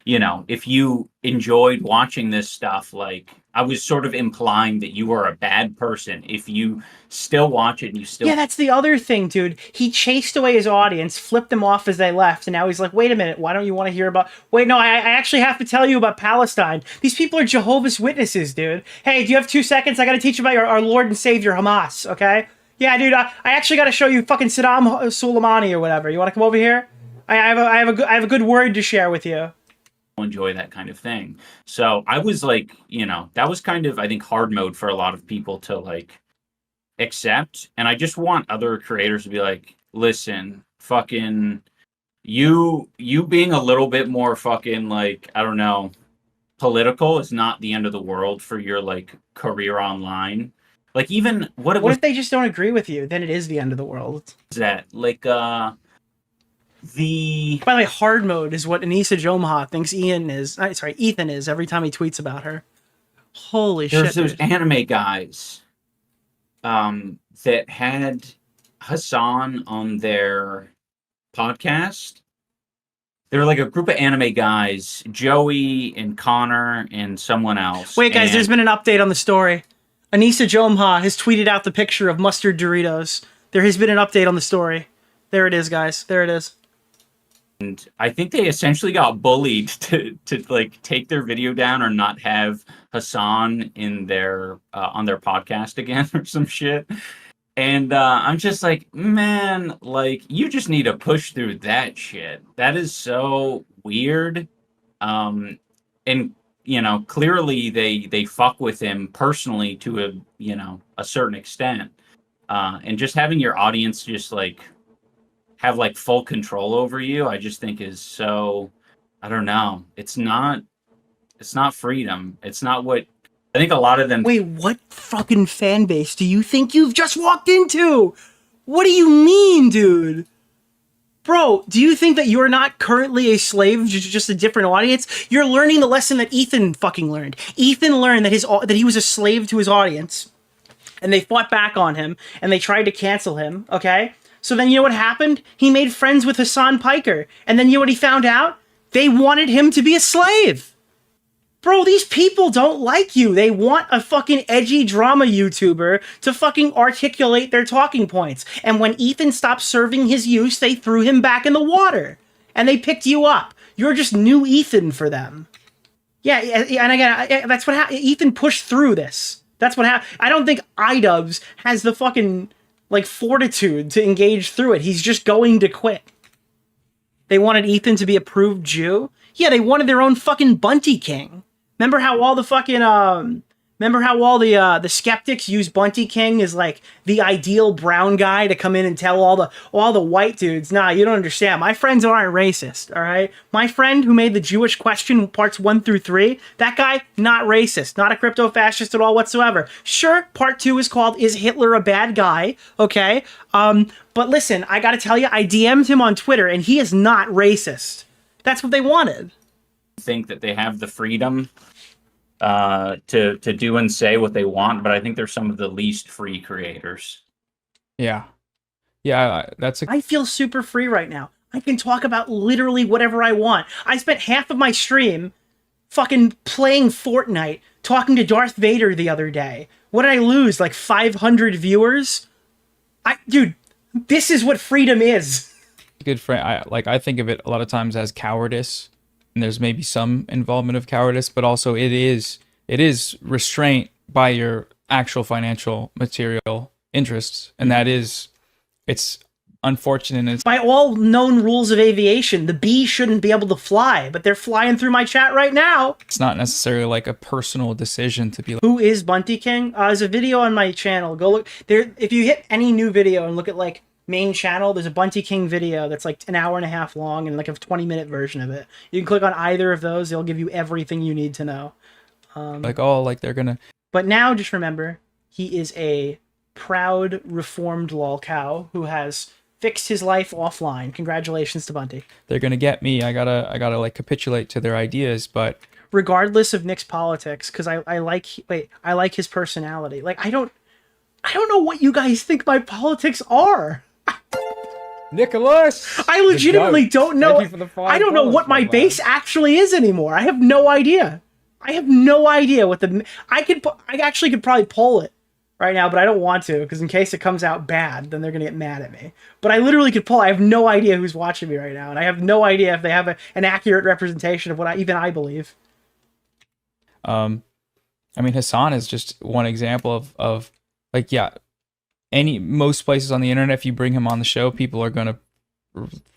you know, if you enjoyed watching this stuff, like, I was sort of implying that you are a bad person if you still watch it and you still... Yeah, that's the other thing, dude. He chased away his audience, flipped them off as they left, and now he's like, wait a minute, why don't you want to hear about... Wait, no, I actually have to tell you about Palestine. These people are Jehovah's Witnesses, dude. Hey, do you have 2 seconds? I gotta teach you about our Lord and Savior, Hamas, okay? Yeah, dude, I actually gotta show you fucking Saddam Soleimani or whatever. You wanna come over here? I have a good word to share with you. Enjoy that kind of thing. So I was like, you know, that was kind of, I think, hard mode for a lot of people to like accept. And I just want other creators to be like, listen, fucking you being a little bit more fucking like, I don't know, political is not the end of the world for your like career online. Like even what if they just don't agree with you? Then it is the end of the world. That like By the way, hard mode is what Anissa Jomha thinks Ethan is every time he tweets about her. Holy shit. There's anime guys that had Hassan on their podcast. They were like a group of anime guys, Joey and Connor and someone else. Wait, guys, there's been an update on the story. Anissa Jomha has tweeted out the picture of mustard Doritos. There has been an update on the story. There it is, guys. There it is. And I think they essentially got bullied to like take their video down or not have Hassan in their on their podcast again or some shit. And I'm just like, man, like you just need to push through that shit. That is so weird. And you know, clearly they fuck with him personally to a certain extent. And just having your audience just like have like full control over you, I just think is so, I don't know. It's not freedom. It's not what I think a lot of them. Wait, what fucking fan base do you think you've just walked into? What do you mean, dude? Bro, do you think that you're not currently a slave to just a different audience? You're learning the lesson that Ethan fucking learned. Ethan learned that he was a slave to his audience, and they fought back on him, and they tried to cancel him, okay? So then you know what happened? He made friends with Hassan Piker. And then you know what he found out? They wanted him to be a slave. Bro, these people don't like you. They want a fucking edgy drama YouTuber to fucking articulate their talking points. And when Ethan stopped serving his use, they threw him back in the water. And they picked you up. You're just new Ethan for them. Yeah, and again, that's what happened. Ethan pushed through this. That's what happened. I don't think iDubbbz has the fucking like fortitude to engage through it. He's just going to quit. They wanted Ethan to be a proved Jew. Yeah, they wanted their own fucking Bunty King. Remember how all the fucking the skeptics use Bunty King as like the ideal brown guy to come in and tell all the white dudes, nah, you don't understand. My friends aren't racist, all right? My friend who made the Jewish question parts 1 through 3, that guy, not racist, not a crypto-fascist at all whatsoever. Sure, part 2 is called Is Hitler a Bad Guy? Okay, but listen, I gotta tell you, I DM'd him on Twitter and he is not racist. That's what they wanted. Think that they have the freedom to do and say what they want, but I think they're some of the least free creators. Yeah, I feel super free right now. I can talk about literally whatever I want. I spent half of my stream fucking playing Fortnite, talking to Darth Vader the other day. What did I lose? Like 500 viewers? Dude, this is what freedom is. Good friend. I think of it a lot of times as cowardice. And there's maybe some involvement of cowardice, but also it is restraint by your actual financial material interests, and it's unfortunate. It's by all known rules of aviation, the bee shouldn't be able to fly, but they're flying through my chat right now. It's not necessarily like a personal decision to be like, who is Bunty King? There's a video on my channel. Go look there. If you hit any new video and look at like main channel, there's a Bunty King video that's like an hour and a half long and like a 20-minute version of it. You can click on either of those. They'll give you everything you need to know. They're gonna. But now just remember, he is a proud reformed lol cow who has fixed his life offline. Congratulations to Bunty. They're gonna get me. I gotta like capitulate to their ideas, but regardless of Nick's politics, because I like his personality. Like I don't know what you guys think my politics are. Nicholas! I legitimately don't know. I don't know what my base actually is anymore. I have no idea. I have no idea what I actually could probably poll it right now, but I don't want to because in case it comes out bad, then they're gonna get mad at me. But I literally could poll. I have no idea who's watching me right now, and I have no idea if they have an accurate representation of what I believe. I mean, Hassan is just one example of like, yeah. Most places on the internet, if you bring him on the show, people are going to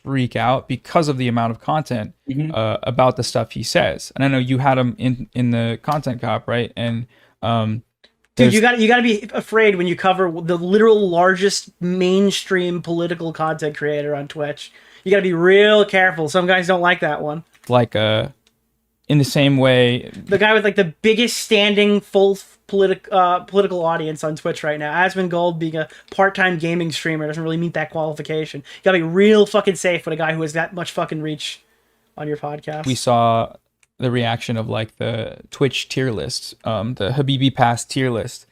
freak out because of the amount of content about the stuff he says. And I know you had him in the content cop, right? And dude, you got to be afraid when you cover the literal largest mainstream political content creator on Twitch. You got to be real careful. Some guys don't like that one. Like in the same way, the guy with like the biggest standing full political audience on Twitch right now, Asmongold, being a part-time gaming streamer, doesn't really meet that qualification. You gotta be real fucking safe with a guy who has that much fucking reach on your podcast. We saw the reaction of like the Twitch tier list, the Habibi Pass tier list,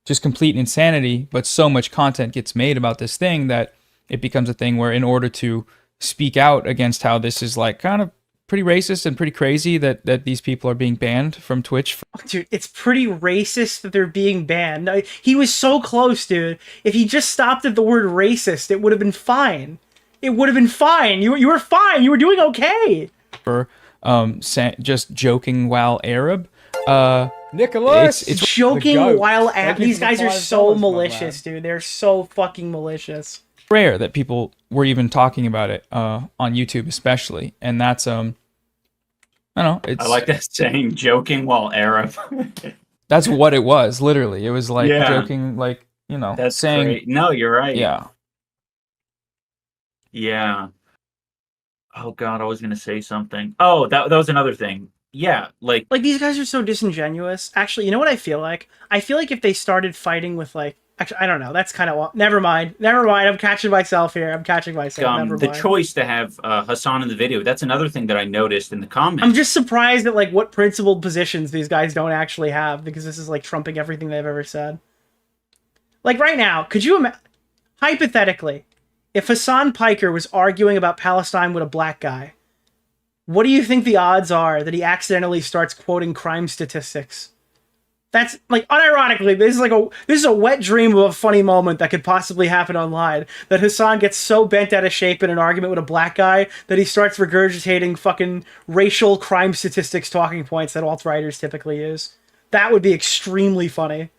just complete insanity, but so much content gets made about this thing that it becomes a thing where in order to speak out against how this is like kind of pretty racist and pretty crazy that these people are being banned from Twitch. Dude, it's pretty racist that they're being banned. He was so close, dude. If he just stopped at the word racist, it would have been fine. It would have been fine. You were fine. You were doing okay. For just joking while Arab. Nicholas, it's joking while Arab. These guys are so malicious, dude. They're so fucking malicious. Rare that people were even talking about it on YouTube, especially, and that's I don't know. I like that saying, joking while Arab. That's what it was, literally. It was like joking, like, you know, that's saying. Great. No, you're right. Yeah. Yeah. Oh God, I was gonna say something. Oh, that was another thing. Yeah, like these guys are so disingenuous. Actually, you know what I feel like? I feel like if they started fighting with like. Actually, I don't know. That's kind of... Never mind. I'm catching myself here. The choice to have Hassan in the video, that's another thing that I noticed in the comments. I'm just surprised at like what principled positions these guys don't actually have, because this is like trumping everything they've ever said. Like right now, could you imagine... Hypothetically, if Hassan Piker was arguing about Palestine with a black guy, what do you think the odds are that he accidentally starts quoting crime statistics? That's like unironically, this is a wet dream of a funny moment that could possibly happen online. That Hassan gets so bent out of shape in an argument with a black guy that he starts regurgitating fucking racial crime statistics talking points that alt-writers typically use. That would be extremely funny.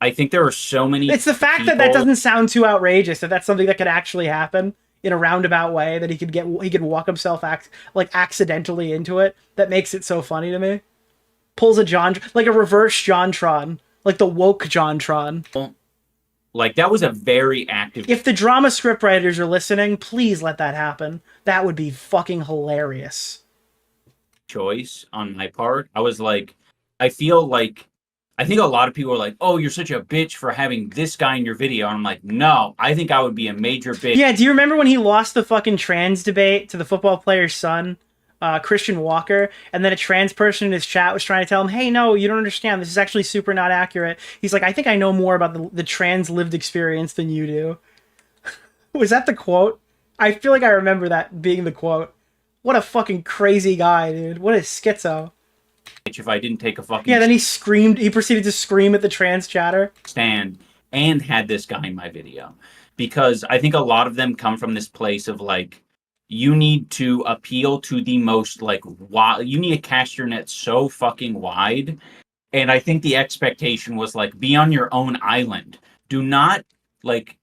I think there are so many. It's the fact that doesn't sound too outrageous. That that's something that could actually happen in a roundabout way. That he could walk himself accidentally into it. That makes it so funny to me. Pulls a like a reverse JonTron, like the woke JonTron. Like that was a very active. If the drama scriptwriters are listening, please let that happen. That would be fucking hilarious. Choice on my part. I was like, I think a lot of people are like, oh, you're such a bitch for having this guy in your video. And I'm like, no, I think I would be a major bitch. Yeah, do you remember when he lost the fucking trans debate to the football player's son, Christian Walker, and then a trans person in his chat was trying to tell him, hey, no, you don't understand. This is actually super not accurate. He's like, I think I know more about the trans lived experience than you do. Was that the quote? I feel like I remember that being the quote. What a fucking crazy guy, dude. What a schizo. If I didn't take a fucking... Yeah, then he proceeded to scream at the trans chatter. Stand and had this guy in my video. Because I think a lot of them come from this place of like, you need to appeal to the most like, you need to cast your net so fucking wide. And I think the expectation was like, be on your own island. Do not like,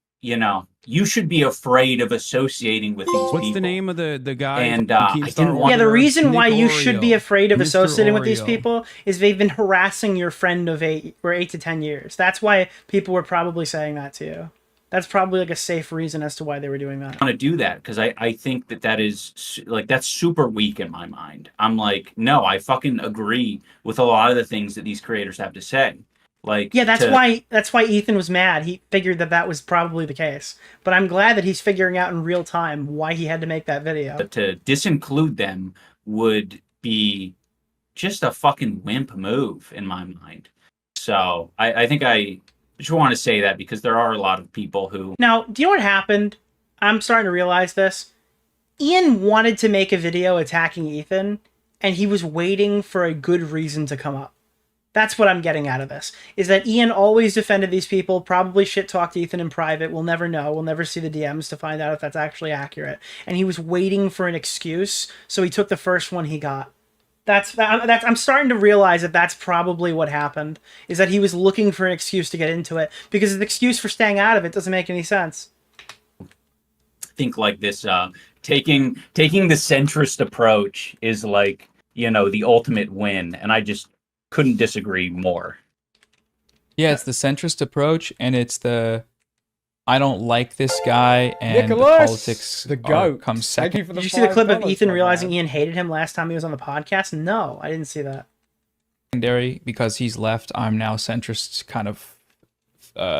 you should be afraid of associating with these people. What's the name of the guy? And the reason why you should be afraid of Mr. associating with these Oreo. people is they've been harassing your friend of 8 to 10 years. That's why people were probably saying that to you. That's probably like a safe reason as to why they were doing that. I want to do that because I think that is like, that's super weak in my mind. I'm like, no, I fucking agree with a lot of the things that these creators have to say. Like, yeah, that's why Ethan was mad. He figured that was probably the case. But I'm glad that he's figuring out in real time why he had to make that video. But to disinclude them would be just a fucking wimp move in my mind. So I think I just want to say that because there are a lot of people who... Now, do you know what happened? I'm starting to realize this. Ian wanted to make a video attacking Ethan, and he was waiting for a good reason to come up. That's what I'm getting out of this, is that Ian always defended these people, probably shit-talked Ethan in private. We'll never know. We'll never see the DMs to find out if that's actually accurate. And he was waiting for an excuse, so he took the first one he got. I'm starting to realize that that's probably what happened, is that he was looking for an excuse to get into it, because an excuse for staying out of it doesn't make any sense. Think like this, taking the centrist approach is like, the ultimate win. And I just couldn't disagree more. Yeah, it's the centrist approach, and it's the I don't like this guy, and Nicholas, the politics the goat, comes second. Did you see the clip of Ethan realizing Ian hated him last time he was on the podcast? No, I didn't see that. Secondary, because he's left, I'm now centrist kind of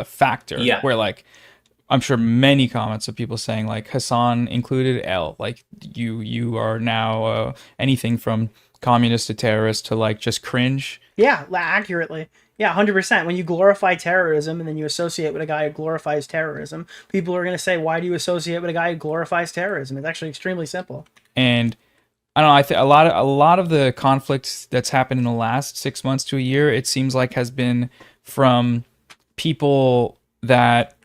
factor. Yeah. Where like, I'm sure many comments of people saying like Hassan included L, like you are now anything from communist to terrorist to like just cringe. Yeah, accurately. Yeah, 100%. When you glorify terrorism and then you associate with a guy who glorifies terrorism, people are going to say, why do you associate with a guy who glorifies terrorism? It's actually extremely simple. And I don't know, I think a lot of the conflict that's happened in the last 6 months to a year, it seems like has been from people that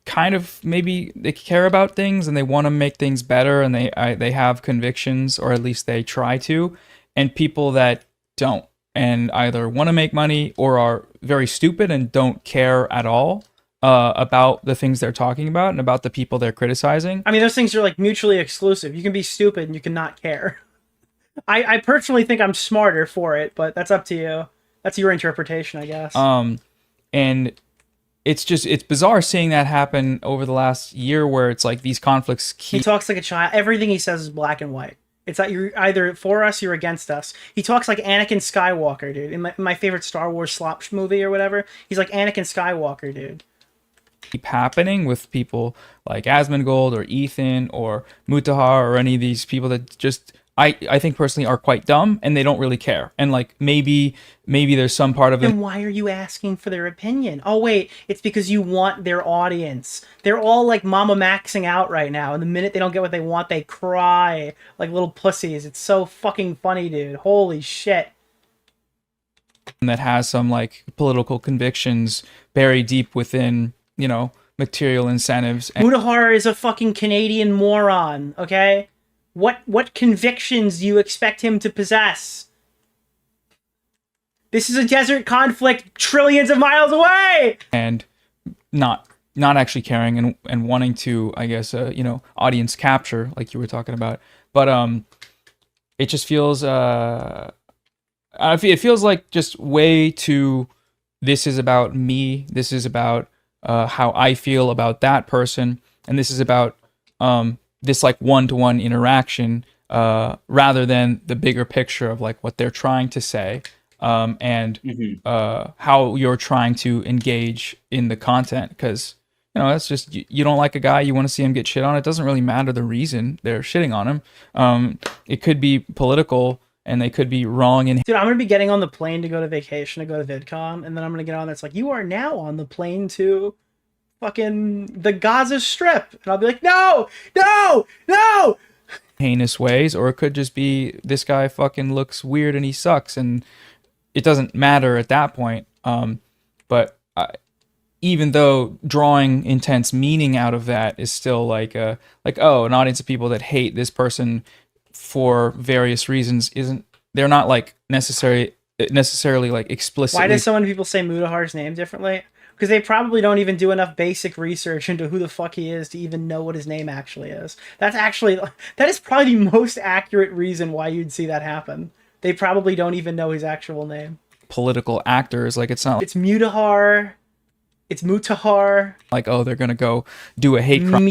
kind of maybe they care about things and they want to make things better, and they have convictions, or at least they try to, and people that don't, and either want to make money or are very stupid and don't care at all about the things they're talking about and about the people they're criticizing. I mean, those things are like mutually exclusive. You can be stupid and you can not care. I personally think I'm smarter for it, but that's up to you. That's your interpretation, I guess. And it's bizarre seeing that happen over the last year, where it's like these conflicts keep... He talks like a child. Everything he says is black and white. It's like you're either for us, you're against us. He talks like Anakin Skywalker, dude. In my favorite Star Wars slop movie or whatever, he's like Anakin Skywalker, dude. Keep happening with people like Asmongold or Ethan or Mutahar or any of these people that just... I think personally are quite dumb, and they don't really care. And like maybe there's some part of it. Then why are you asking for their opinion? Oh wait, it's because you want their audience. They're all like mama maxing out right now, and the minute they don't get what they want, they cry like little pussies. It's so fucking funny, dude. Holy shit. That has some like political convictions buried deep within, material incentives. Mutahar is a fucking Canadian moron, okay? What convictions do you expect him to possess? This is a desert conflict trillions of miles away. And not actually caring and wanting to, I guess, you know, audience capture like you were talking about. But it just feels it feels like just way too, this is about me, this is about how I feel about that person, and this is about this like one-to-one interaction rather than the bigger picture of like what they're trying to say and how you're trying to engage in the content. Because, you know, that's just, you don't like a guy, you want to see him get shit on. It doesn't really matter the reason they're shitting on him. It could be political and they could be wrong. And dude, I'm gonna be getting on the plane to go to vacation, to go to VidCon, and then I'm gonna get on that's like, you are now on the plane to fucking the Gaza Strip, and I'll be like, no, heinous ways. Or it could just be, this guy fucking looks weird and he sucks, and it doesn't matter at that point. But even though drawing intense meaning out of that is still like oh, an audience of people that hate this person for various reasons, they're not like necessarily like explicitly. Why do so many people say Mudahar's name differently? Because they probably don't even do enough basic research into who the fuck he is to even know what his name actually is. That is probably the most accurate reason why you'd see that happen. They probably don't even know his actual name. Political actors, like, it's not. It's Mudahar. It's Mutahar. Like, oh, they're gonna go do a hate crime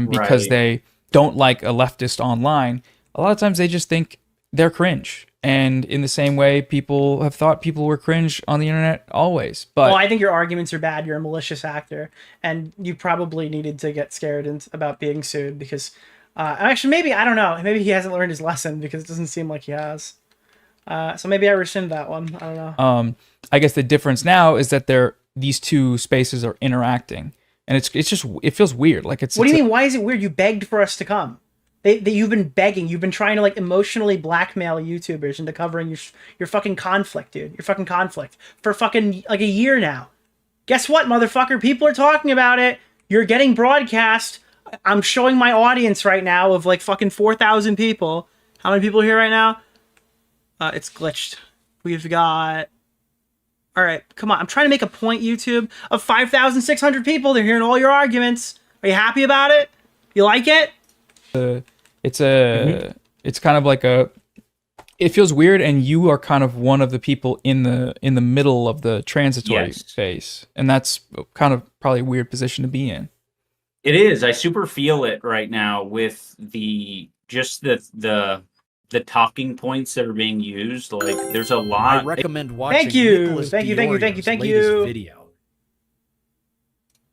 because they don't like a leftist online. A lot of times they just think they're cringe. And in the same way, people have thought people were cringe on the internet always. But well, I think your arguments are bad. You're a malicious actor, and you probably needed to get scared about being sued because, actually, maybe, I don't know. Maybe he hasn't learned his lesson because it doesn't seem like he has. So maybe I rescind that one. I don't know. I guess the difference now is that these two spaces are interacting, and it's just, it feels weird. Like What do you mean? Why is it weird? You begged for us to come. You've been begging. You've been trying to like emotionally blackmail YouTubers into covering your fucking conflict, dude. Your fucking conflict for fucking like a year now. Guess what, motherfucker? People are talking about it. You're getting broadcast. I'm showing my audience right now of like fucking 4,000 people. How many people are here right now? It's glitched. We've got. All right, come on. I'm trying to make a point, YouTube, of 5,600 people. They're hearing all your arguments. Are you happy about it? You like it? It's kind of like it feels weird, and you are kind of one of the people in the middle of the transitory phase, and that's kind of probably a weird position to be in. It is. I super feel it right now with the talking points that are being used. Like, there's a lot. I recommend watching Nicholas DeOrio's latest video.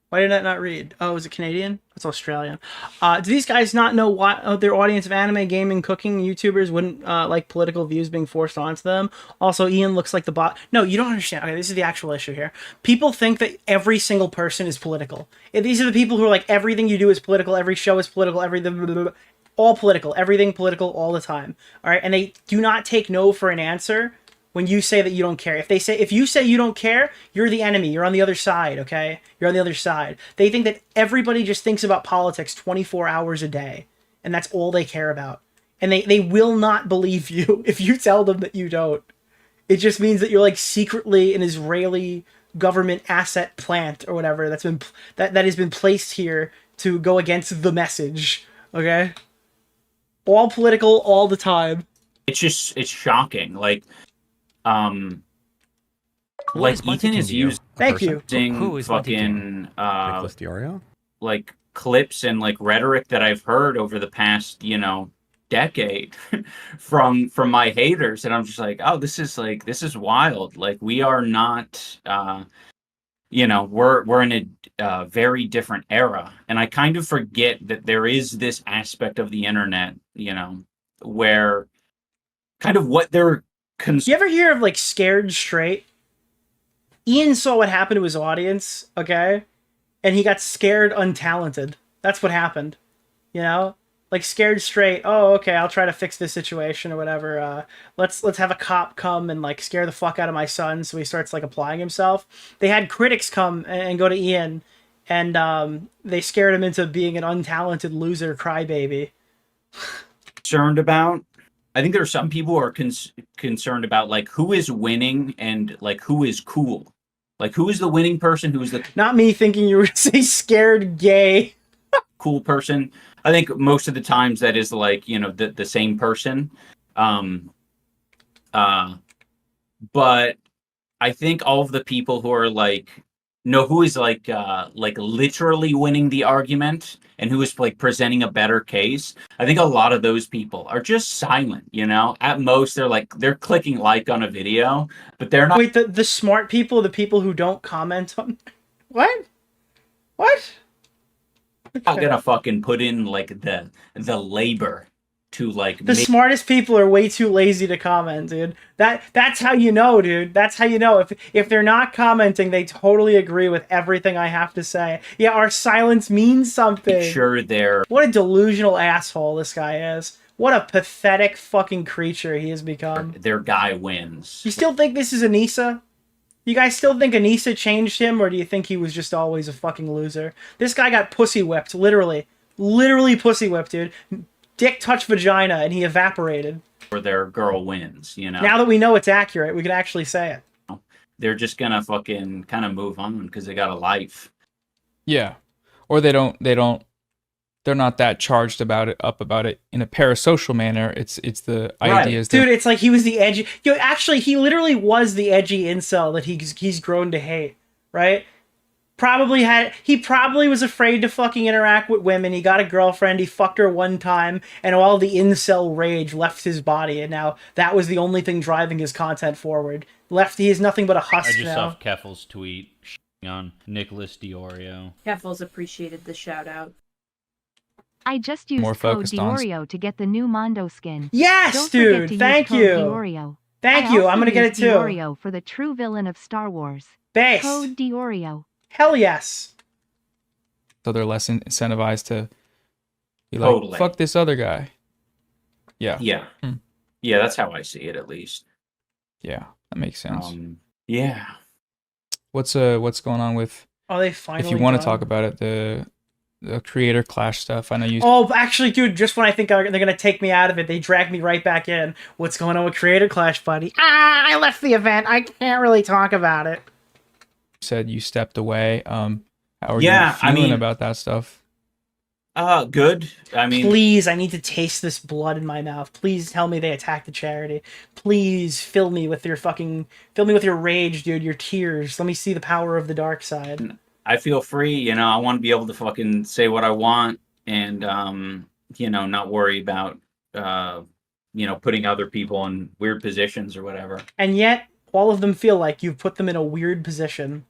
Why did I not read? Oh, is it Canadian? It's Australian. Do these guys not know why their audience of anime, gaming, cooking YouTubers wouldn't like political views being forced onto them? Also, Ian looks like the bot. No, you don't understand. Okay, this is the actual issue here. People think that every single person is political. These are the people who are like, everything you do is political, every show is political, everything, all political, everything political all the time. All right, and they do not take no for an answer. When you say that you don't care. If you say you don't care, you're the enemy. You're on the other side, okay? You're on the other side. They think that everybody just thinks about politics 24 hours a day, and that's all they care about. And they will not believe you if you tell them that you don't. It just means that you're like secretly an Israeli government asset plant or whatever that has been placed here to go against the message, okay? All political all the time. It's shocking. Like Ethan is using Thank you. Who is fucking Nicholas DeOrio? Like clips and like rhetoric that I've heard over the past, decade from my haters, and I'm just like, oh, this is wild. Like, we are not we're in a very different era, and I kind of forget that there is this aspect of the internet, where kind of what they're you ever hear of like Scared Straight? Ian saw what happened to his audience, okay? And he got scared untalented. That's what happened. Like Scared Straight, oh, okay, I'll try to fix this situation or whatever. Let's have a cop come and like scare the fuck out of my son so he starts like applying himself. They had critics come and go to Ian, and they scared him into being an untalented loser crybaby. Concerned about, I think there are some people who are concerned about like who is winning and like who is cool. Like who is the winning person, who is the Not me thinking you were going to say scared gay. cool person. I think most of the times that is like, you know, the same person. But I think all of the people who are like, know who is like literally winning the argument and who is like presenting a better case. I think a lot of those people are just silent, you know? At most they're clicking like on a video, but they're not. Wait, the smart people, the people who don't comment on what? What? Not gonna fucking put in like the labor to like the smartest people are way too lazy to comment, dude. That's how you know, dude. That's how you know. If they're not commenting, they totally agree with everything I have to say. Yeah, our silence means something. Sure, they're what a delusional asshole this guy is. What a pathetic fucking creature he has become. Their guy wins. You still think this is Anissa? You guys still think Anissa changed him, or do you think he was just always a fucking loser? This guy got pussy whipped, literally. Literally pussy whipped, dude. Dick touched vagina, and he evaporated. Or their girl wins, you know? Now that we know it's accurate, we can actually say it. They're just gonna fucking kind of move on because they got a life. Yeah. Or they're not that charged about it in a parasocial manner. It's the ideas that... Dude, it's like he was the edgy... Actually, he literally was the edgy incel that he's grown to hate, right? He probably was afraid to fucking interact with women. He got a girlfriend, he fucked her one time, and all the incel rage left his body, and now that was the only thing driving his content forward. He is nothing but a husk I just now. saw Keffel's tweet on Nicholas DeOrio. Keffels appreciated the shout out. I just used code DeOrio to get the new Mondo skin. Yes, Don't dude. forget to Thank use you. code DeOrio. Thank you. I'm gonna get it too. DeOrio for the true villain of Star Wars. Base. Code DeOrio. Hell yes. So they're less incentivized to be Totally. like, fuck this other guy. Yeah. Yeah. Yeah, that's how I see it, at least. Yeah, that makes sense. Yeah. What's going on with... Oh, they finally If you want to done? talk about it, the creator clash stuff. I know you... Oh, actually, dude, just when I think they're going to take me out of it, they drag me right back in. What's going on with Creator Clash, buddy? I left the event. I can't really talk about it. Said you stepped away. How are Yeah, you I feeling mean- about that stuff? Good. I mean... Please, I need to taste this blood in my mouth. Please tell me they attacked the charity. Please fill me with your rage, dude, your tears. Let me see the power of the dark side. I feel free, you know, I want to be able to fucking say what I want and, you know, not worry about, you know, putting other people in weird positions or whatever. And yet, all of them feel like you've put them in a weird position.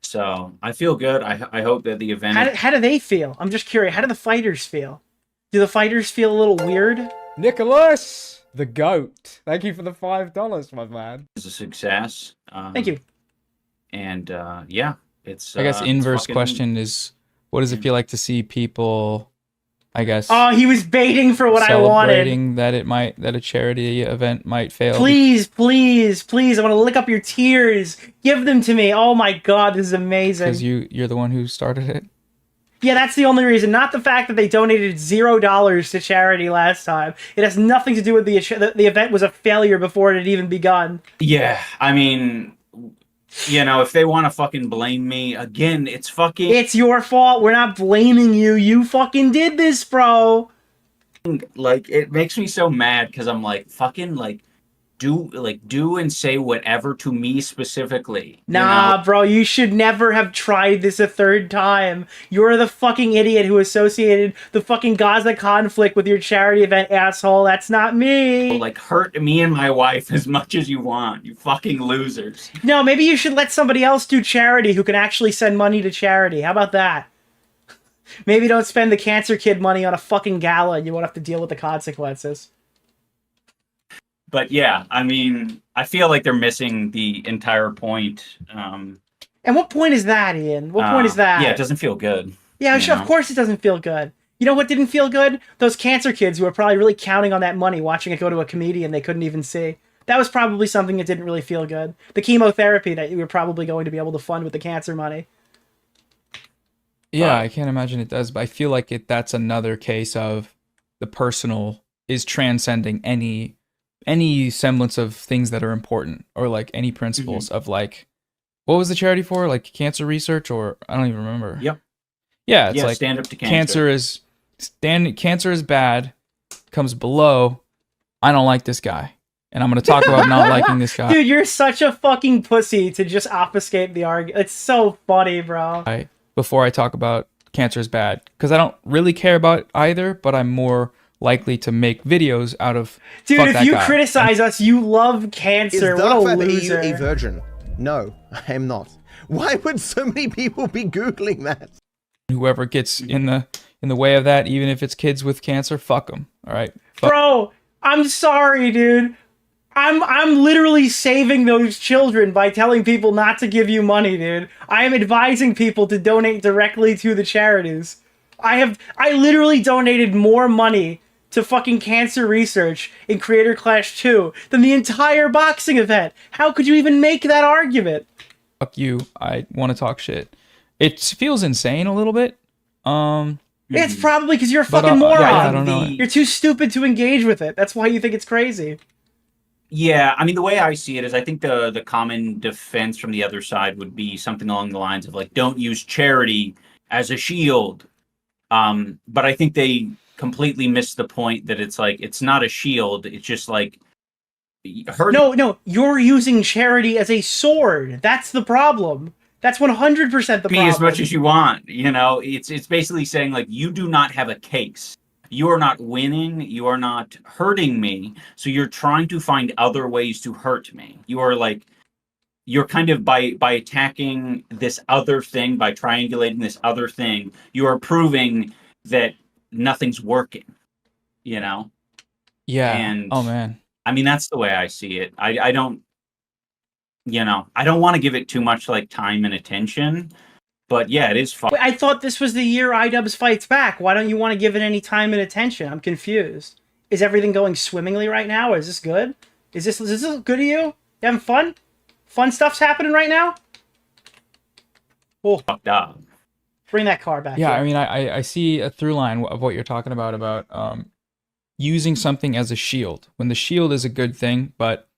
So, I feel good. I hope that the event... How do they feel? I'm just curious. How do the fighters feel? Do the fighters feel a little weird? Nicholas, the goat. Thank you for the $5, my man. is a success. Thank you. And, yeah, it's... I guess it's inverse fucking- question is, what does it feel like to see people, I guess... Oh, he was baiting for what I wanted. Celebrating that a charity event might fail. Please, please, please. I want to lick up your tears. Give them to me. Oh my god, this is amazing. Because you're the one who started it. Yeah, that's the only reason. Not the fact that they donated $0 to charity last time. It has nothing to do with the event was a failure before it had even begun. Yeah, I mean... You know, if they want to fucking blame me, again, it's fucking... It's your fault. We're not blaming you. You fucking did this, bro. Like, it makes me so mad because I'm like, fucking, like, do and say whatever to me specifically. Nah, bro, you should never have tried this a third time. You're the fucking idiot who associated the fucking Gaza conflict with your charity event, asshole. That's not me. Like, hurt me and my wife as much as you want, you fucking losers. No, maybe you should let somebody else do charity who can actually send money to charity. How about that? Maybe don't spend the cancer kid money on a fucking gala and you won't have to deal with the consequences. But yeah, I mean, I feel like they're missing the entire point. And what point is that, Ian? What point is that? Yeah, it doesn't feel good. Yeah, sure, of course it doesn't feel good. You know what didn't feel good? Those cancer kids who were probably really counting on that money, watching it go to a comedian they couldn't even see. That was probably something that didn't really feel good. The chemotherapy that you were probably going to be able to fund with the cancer money. Yeah, I can't imagine it does, but I feel like that's another case of the personal is transcending any any semblance of things that are important, or like any principles of like, what was the charity for? Like cancer research, or I don't even remember. Yep. Yeah, it's Yeah, like stand up to cancer. Cancer is bad. Comes below. I don't like this guy, and I'm gonna talk about not liking this guy. Dude, you're such a fucking pussy to just obfuscate the argument. It's so funny, bro. Before I talk about cancer is bad, because I don't really care about either, but I'm more likely to make videos out of. Dude, fuck if that you guy. criticize us, you love cancer. Is What a Darth Vader loser. a virgin? No, I am not. Why would so many people be Googling that? Whoever gets in the way of that, even if it's kids with cancer, fuck them. All right, Bro, I'm sorry, dude. I'm literally saving those children by telling people not to give you money, dude. I am advising people to donate directly to the charities. I literally donated more money to fucking cancer research in Creator Clash 2 than the entire boxing event. How could you even make that argument? Fuck you. I want to talk shit. It feels insane a little bit. It's probably because you're a But, fucking moron. yeah, I don't know. You're too stupid to engage with it. That's why you think it's crazy. Yeah, I mean, the way I see it is I think the common defense from the other side would be something along the lines of, like, don't use charity as a shield. But I think they completely missed the point that it's like, it's not a shield. It's just like... No, you're using charity as a sword. That's the problem. That's 100% the Be problem. as much as you want, you know? It's basically saying, like, you do not have a case. You are not winning. You are not hurting me. So you're trying to find other ways to hurt me. You are like, you're kind of by attacking this other thing, by triangulating this other thing, you are proving that nothing's working, you know? Yeah. And oh man. I mean, that's the way I see it. I don't, you know, I don't want to give it too much like time and attention. But yeah, it is fun. Wait, I thought this was the year iDubbbz fights back. Why don't you want to give it any time and attention? I'm confused. Is everything going swimmingly right now? Is this good? Is this good to you? You having fun? Fun stuff's happening right now? Oh, fucked up. Bring that car back. Yeah, here. I mean, I see a through line of what you're talking about using something as a shield. When the shield is a good thing, but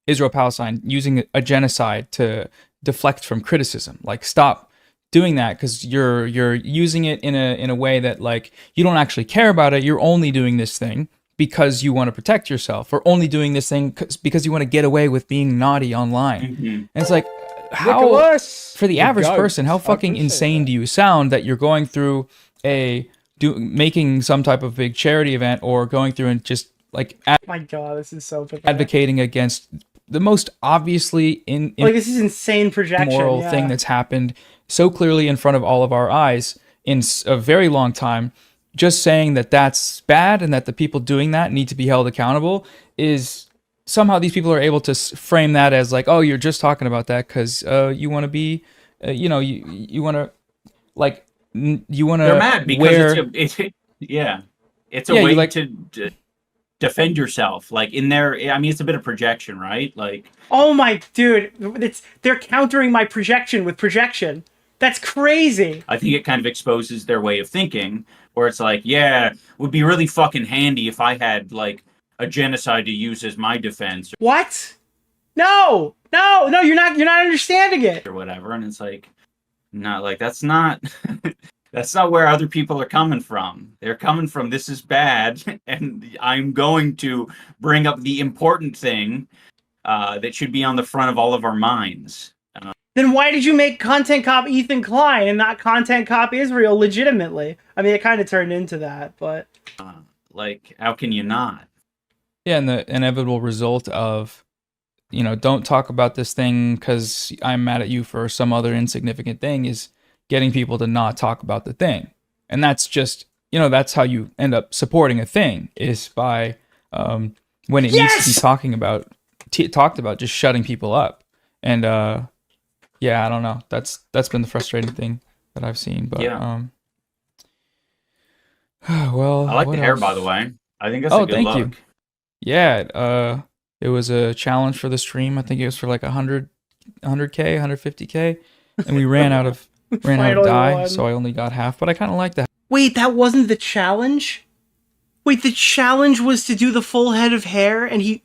Israel-Palestine using a genocide to deflect from criticism. Like, stop doing that, because you're using it in a way that, like, you don't actually care about it. You're only doing this thing because you want to protect yourself, or only doing this thing because you want to get away with being naughty online. And it's like, how, Nicholas, for the average goat. person, how fucking insane do you sound that you're going through making some type of big charity event, or going through and just like my God, this is so pathetic. advocating against the most obviously like, this is insane projection, immoral thing that's happened so clearly in front of all of our eyes in a very long time. Just saying that that's bad and that the people doing that need to be held accountable is somehow these people are able to frame that as like, oh, you're just talking about that because you want to be, you know, you want to like you want to. They're mad because it's a way like, to defend yourself. Like, in there, I mean, it's a bit of projection, right? Like, oh my dude, they're countering my projection with projection. That's crazy. I think it kind of exposes their way of thinking, where it's like, yeah, it would be really fucking handy if I had like a genocide to use as my defense. What? No, you're not understanding it. Or whatever. And it's like, not like, that's not that's not where other people are coming from. They're coming from, this is bad, and I'm going to bring up the important thing that should be on the front of all of our minds. Then why did you make content cop Ethan Klein and not content cop Israel legitimately? I mean, it kind of turned into that, but like, how can you not? Yeah, and the inevitable result of, you know, don't talk about this thing because I'm mad at you for some other insignificant thing is getting people to not talk about the thing. And that's just, you know, that's how you end up supporting a thing, is by when it needs to be talked about, just shutting people up. And yeah, I don't know. That's been the frustrating thing that I've seen. But yeah. Well, I like the hair, else? by the way. I think that's a good thank look. you. Yeah, it was a challenge for the stream. I think it was for like 100k, 150k, and we ran out of dye, so I only got half. But I kind of like that. Wait, that wasn't the challenge? Wait, the challenge was to do the full head of hair, and he...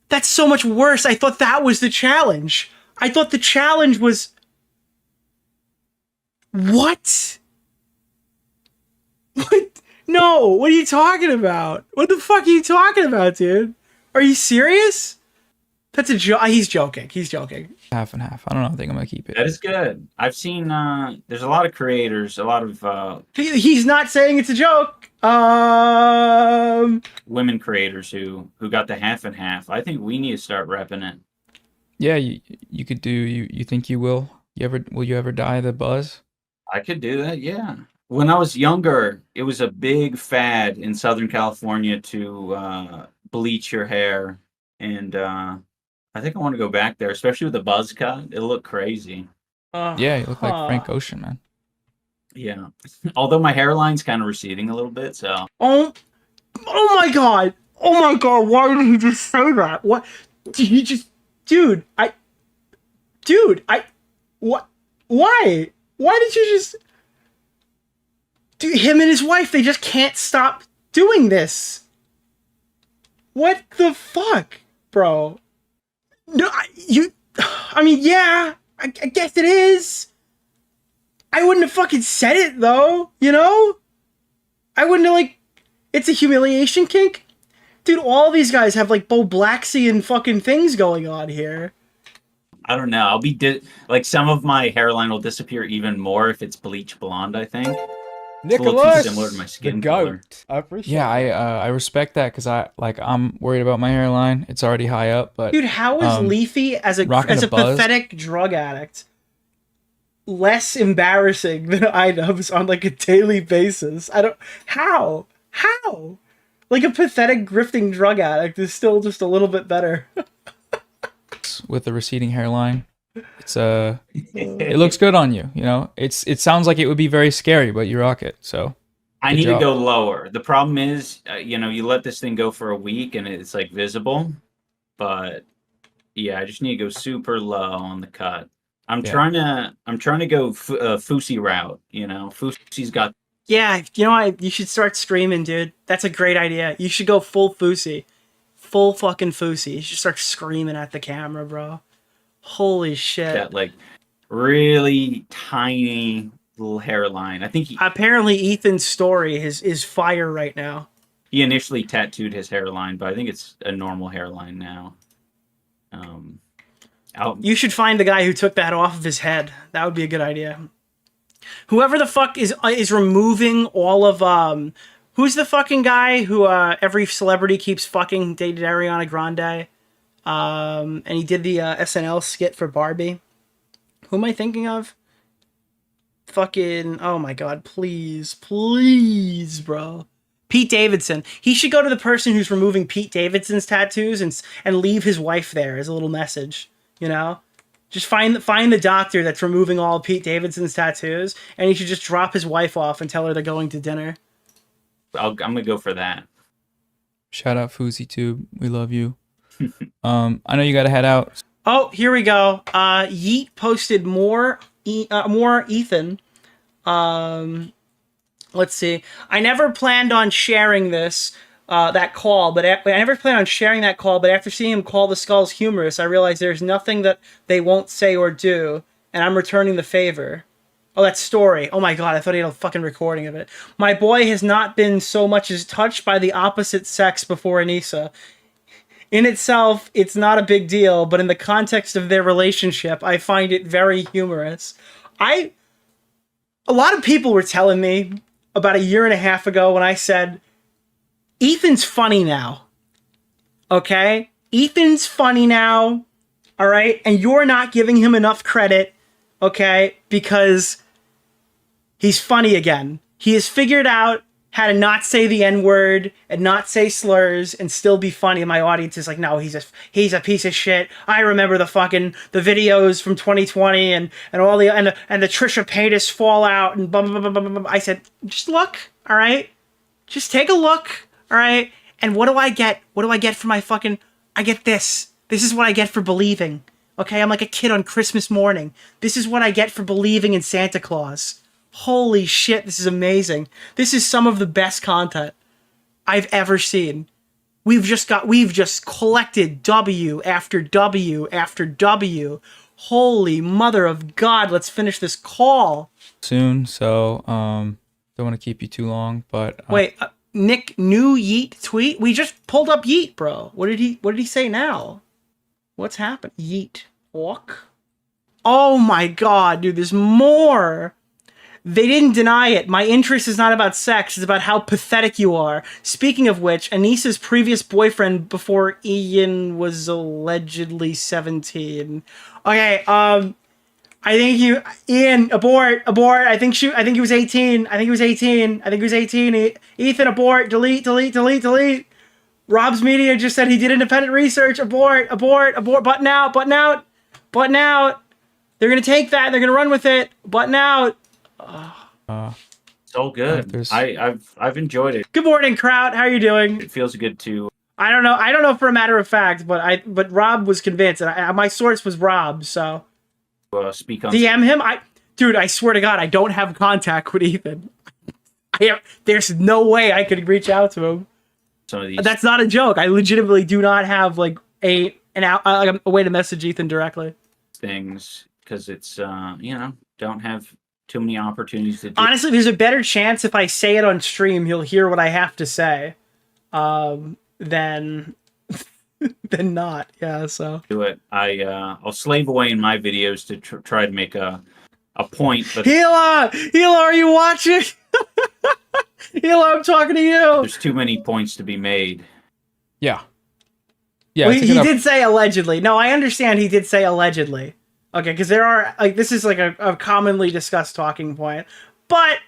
That's so much worse. I thought that was the challenge. I thought the challenge was... What? What? No, what are you talking about? What the fuck are you talking about, dude? Are you serious? That's a joke. He's joking. He's joking. Half and half. I don't know. I think I'm gonna keep it. That is good. I've seen there's a lot of creators, a lot of He's not saying it's a joke. women creators who got the half and half. I think we need to start repping it. Yeah, you could do. You think you will? Will you ever dye the buzz? I could do that, yeah. When I was younger, it was a big fad in Southern California to bleach your hair, and I think I want to go back there, especially with the buzz cut. It'll look crazy. Yeah, you look like Frank Ocean, man. Yeah. Although my hairline's kind of receding a little bit, so. Oh my god! Oh my god! Why did he just say that? What? Did he just, dude? What? Why? Why did you just? Dude, him and his wife, they just can't stop doing this. What the fuck, bro? No, I mean, yeah, I guess it is. I wouldn't have fucking said it, though, you know? I wouldn't have, like, it's a humiliation kink? Dude, all these guys have, like, Bo Blacksian fucking things going on here. I don't know. I'll be, like, some of my hairline will disappear even more if it's bleach blonde, I think. It's a little too similar to my skin color. I appreciate Yeah, I respect that because I'm worried about my hairline. It's already high up, but dude, how is Leafy as a pathetic drug addict less embarrassing than iDubbbz on like a daily basis? How like a pathetic grifting drug addict is still just a little bit better. with the receding hairline. It's it looks good on you, you know. It sounds like it would be very scary, but you rock it. So I need to go lower. The problem is, you know, you let this thing go for a week and it's like visible, but yeah, I just need to go super low on the cut. I'm trying to go Fousey route. You know, Fousey's got. Yeah, you know, you should start streaming, dude. That's a great idea. You should go full Fousey, full fucking Fousey. You should start screaming at the camera, bro. Holy shit. That like really tiny little hairline. I think apparently Ethan's story is fire right now. He initially tattooed his hairline, but I think it's a normal hairline now. You should find the guy who took that off of his head. That would be a good idea. Whoever the fuck is removing all of who's the fucking guy who every celebrity keeps fucking dated Ariana Grande? And he did the SNL skit for Barbie. Who am I thinking of? Fucking, oh my god, please, bro. Pete Davidson. He should go to the person who's removing Pete Davidson's tattoos and leave his wife there as a little message, you know? Just find the doctor that's removing all Pete Davidson's tattoos, and he should just drop his wife off and tell her they're going to dinner. I'm gonna go for that. Shout out FouseyTube. We love you. I know you gotta head out. Oh, here we go. Yeet posted more Ethan. Let's see. I never planned on sharing that call, but I never planned on sharing that call. But after seeing him call the Skulls humorous, I realized there's nothing that they won't say or do, and I'm returning the favor. Oh, that story. Oh my god, I thought he had a fucking recording of it. My boy has not been so much as touched by the opposite sex before Anissa. In itself, it's not a big deal, but in the context of their relationship, I find it very humorous. A lot of people were telling me about a year and a half ago when I said, Ethan's funny now. Okay? Ethan's funny now. All right? And you're not giving him enough credit, okay? Because he's funny again. He has figured out how to not say the N-word and not say slurs and still be funny. And my audience is like, no, he's a piece of shit. I remember the videos from 2020 and all the and the Trisha Paytas fallout and blah, blah, blah, blah, blah. I said, just look, all right? Just take a look, all right? And what do I get? What do I get for my I get this. This is what I get for believing. Okay, I'm like a kid on Christmas morning. This is what I get for believing in Santa Claus. Holy shit, this is amazing. This is some of the best content. I've ever seen. We've just collected W after W after W. Holy mother of God, let's finish this call. Soon, so don't want to keep you too long, but Wait, Nick, new Yeet tweet? We just pulled up Yeet, bro. What did he say now? What's happened? Yeet. Walk? Oh my God, dude, there's more. They didn't deny it. My interest is not about sex. It's about how pathetic you are. Speaking of which, Anissa's previous boyfriend before Ian was allegedly 17. Okay, I think Ian, abort. I think he was 18. I think he was 18. Ethan, abort. Delete. Rob's Media just said he did independent research. Abort. Button out. They're gonna take that. They're gonna run with it. Button out. It's all good. I've enjoyed it. Good morning, Kraut. How are you doing? It feels good to. I don't know for a matter of fact, but Rob was convinced, and my source was Rob. So speak on. DM him. Dude, I swear to God, I don't have contact with Ethan. There's no way I could reach out to him. Some of these. That's not a joke. I legitimately do not have like a way to message Ethan directly. Things because it's don't have too many opportunities to do. Honestly, there's a better chance if I say it on stream, he'll hear what I have to say, than not. Yeah, so do it. I'll slave away in my videos to try to make a point. But Hila, are you watching? Hila, I'm talking to you. There's too many points to be made. Yeah. Well, he did say allegedly. No, I understand he did say allegedly. Okay, because there are this is like a commonly discussed talking point, but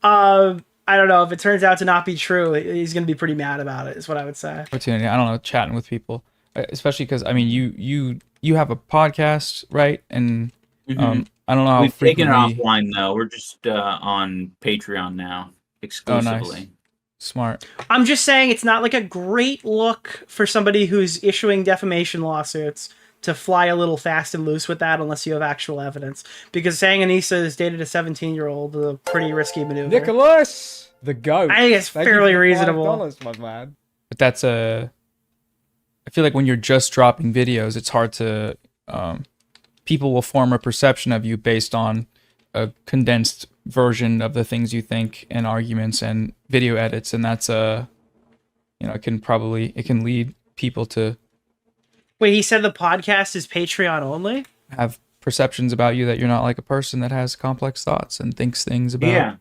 I don't know if it turns out to not be true. He's gonna be pretty mad about it. Is what I would say. Opportunity. I don't know, chatting with people, especially because I mean, you have a podcast, right? And I don't know how we've frequently. taken it offline though. We're just on Patreon now exclusively. Oh, nice. Smart. I'm just saying it's not like a great look for somebody who's issuing defamation lawsuits to fly a little fast and loose with that unless you have actual evidence. Because saying Anissa has dated a 17-year-old is a pretty risky maneuver. Nicholas, the GOAT. I think it's fairly reasonable. $5, my man. But that's I feel like when you're just dropping videos, it's hard to people will form a perception of you based on a condensed version of the things you think and arguments and video edits, and that's it can lead people to Wait, he said the podcast is Patreon only? have perceptions about you that you're not like a person that has complex thoughts and thinks things about. Yeah.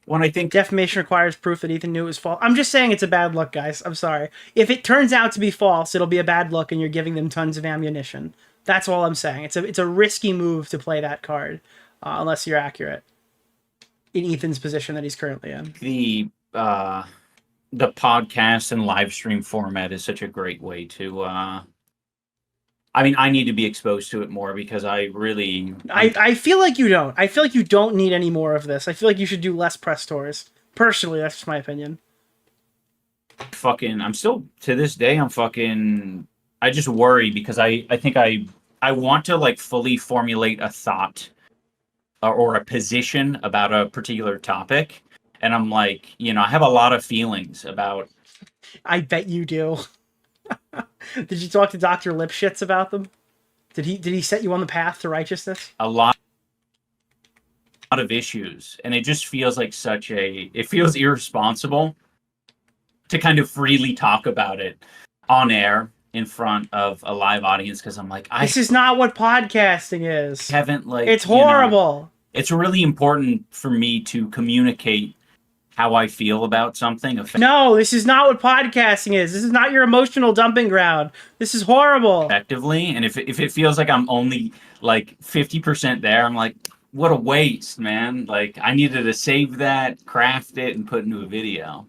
When I think defamation requires proof that Ethan knew it was false. I'm just saying it's a bad look, guys. I'm sorry. If it turns out to be false, it'll be a bad look and you're giving them tons of ammunition. That's all I'm saying. It's a risky move to play that card, unless you're accurate in Ethan's position that he's currently in. The podcast and live stream format is such a great way to I mean, I need to be exposed to it more because I feel like you don't. I feel like you don't need any more of this. I feel like you should do less press tours. Personally, that's just my opinion. I'm still to this day I just worry because I think I want to like fully formulate a thought or a position about a particular topic. And I'm like, I have a lot of feelings about. I bet you do. Did you talk to Dr. Lipschitz about them? Did he set you on the path to righteousness? A lot of issues. And it just feels like it feels irresponsible to kind of freely talk about it on air in front of a live audience. Cause I'm like, this is not what podcasting is. It's horrible. horrible. It's really important for me to communicate how I feel about something. No, this is not what podcasting is. This is not your emotional dumping ground. This is horrible. Effectively, and if it feels like I'm only like 50% there, I'm like, what a waste, man. Like I needed to save that, craft it, and put into a video.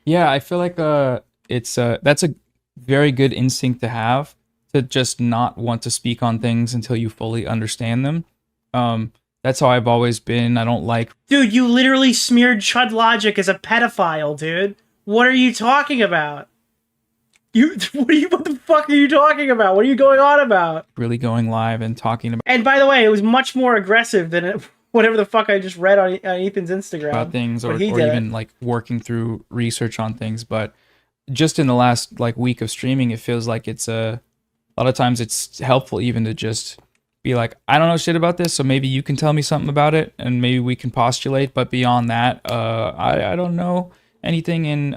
Yeah, I feel like that's a very good instinct to have, to just not want to speak on things until you fully understand them. That's how I've always been. I don't like... Dude, you literally smeared Chud Logic as a pedophile, dude. What are you talking about? What the fuck are you talking about? What are you going on about? Really going live and talking about... And by the way, it was much more aggressive than whatever the fuck I just read on Ethan's Instagram about things, or But he did even it. like working through research on things. But just in the last like week of streaming, it feels like it's a lot of times it's helpful even to just be like, I don't know shit about this, so maybe you can tell me something about it, and maybe we can postulate. But beyond that, I don't know anything, and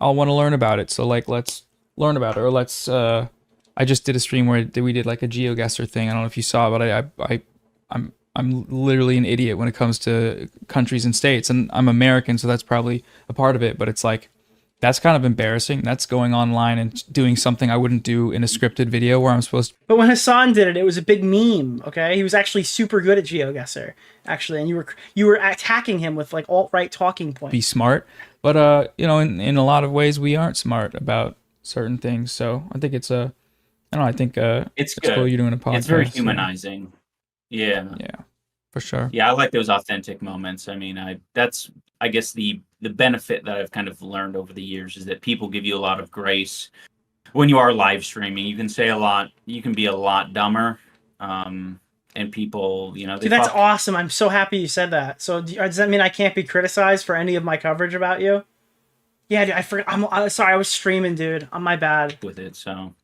I'll want to learn about it. So like, let's learn about it, or let's. I just did a stream where we did like a GeoGuessr thing. I don't know if you saw, but I'm literally an idiot when it comes to countries and states, and I'm American, so that's probably a part of it. But it's like, that's kind of embarrassing. That's going online and doing something I wouldn't do in a scripted video where I'm supposed to. But when Hassan did it, it was a big meme. Okay, he was actually super good at GeoGuessr, actually, and you were attacking him with like alt-right talking points. Be smart, but you know, in a lot of ways we aren't smart about certain things. So I think it's I don't know. I think it's cool good. you're doing a podcast. It's very so- humanizing. Yeah. Yeah, for sure. Yeah, I like those authentic moments. I mean, that's I guess the benefit that I've kind of learned over the years is that people give you a lot of grace when you are live streaming. You can say a lot. You can be a lot dumber, and people, you know, they Dude, that's fuck- awesome. I'm so happy you said that. So does that mean I can't be criticized for any of my coverage about you? Yeah, dude, I forgot. I'm sorry. I was streaming, dude. My bad. with it. So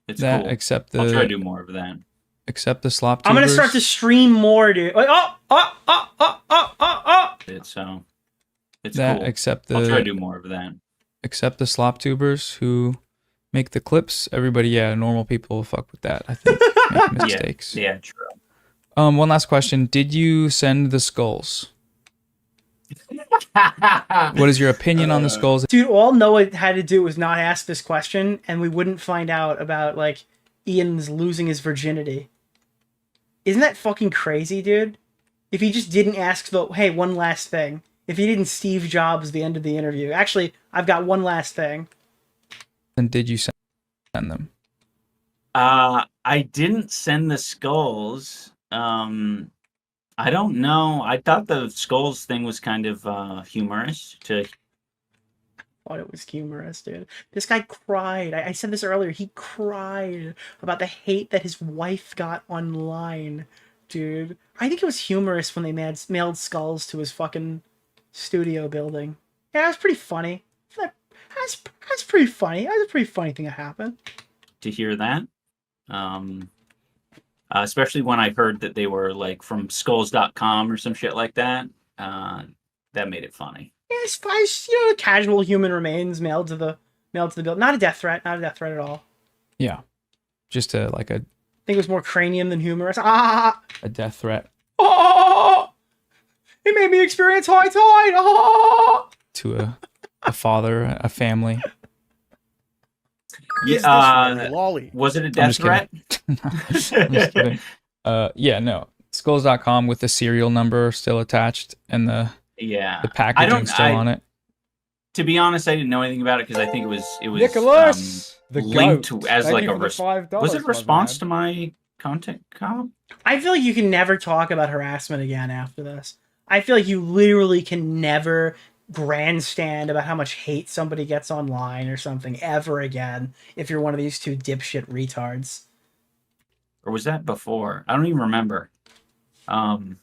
it's That cool. except I'll try to the do more of that. except the slop. I'm gonna tubers. start to stream more, dude. Like, So it's that cool. except I'll try to the do more of that. except the slop tubers who make the clips. Everybody, yeah, normal people will fuck with that. I think make mistakes. Yeah, true. One last question: did you send the skulls? What is your opinion on the skulls? Dude, all Noah had to do was not ask this question, and we wouldn't find out about like Ian's losing his virginity. Isn't that fucking crazy, dude? If he just didn't ask the hey, one last thing. If he didn't Steve Jobs the end of the interview. Actually, I've got one last thing. And did you send them? I didn't send the skulls. I don't know. I thought the skulls thing was kind of humorous. Thought it was humorous, dude. This guy cried. I said this earlier. He cried about the hate that his wife got online, dude. I think it was humorous when they mailed skulls to his fucking studio building. Yeah, it was pretty funny. That's pretty funny. That was a pretty funny thing that happened. To hear that. Especially when I heard that they were like from skulls.com or some shit like that. That made it funny. Yeah, it's you know, casual human remains mailed to the building. Not a death threat. Not a death threat at all. Yeah, just a I think it was more cranium than humorous. a death threat It made me experience high tide. to a father, a family. Yeah, Lolly. was it a I'm death just threat? kidding. I'm just kidding. Yeah, no. Skulls.com with the serial number still attached and the packaging still on it. To be honest, I didn't know anything about it because I think it was Nicholas, the linked goat. to as Thank like you a for the $5, was it a my response man. to my content comp? I feel like you can never talk about harassment again after this. I feel like you literally can never grandstand about how much hate somebody gets online or something ever again if you're one of these two dipshit retards. Or was that before? I don't even remember. Do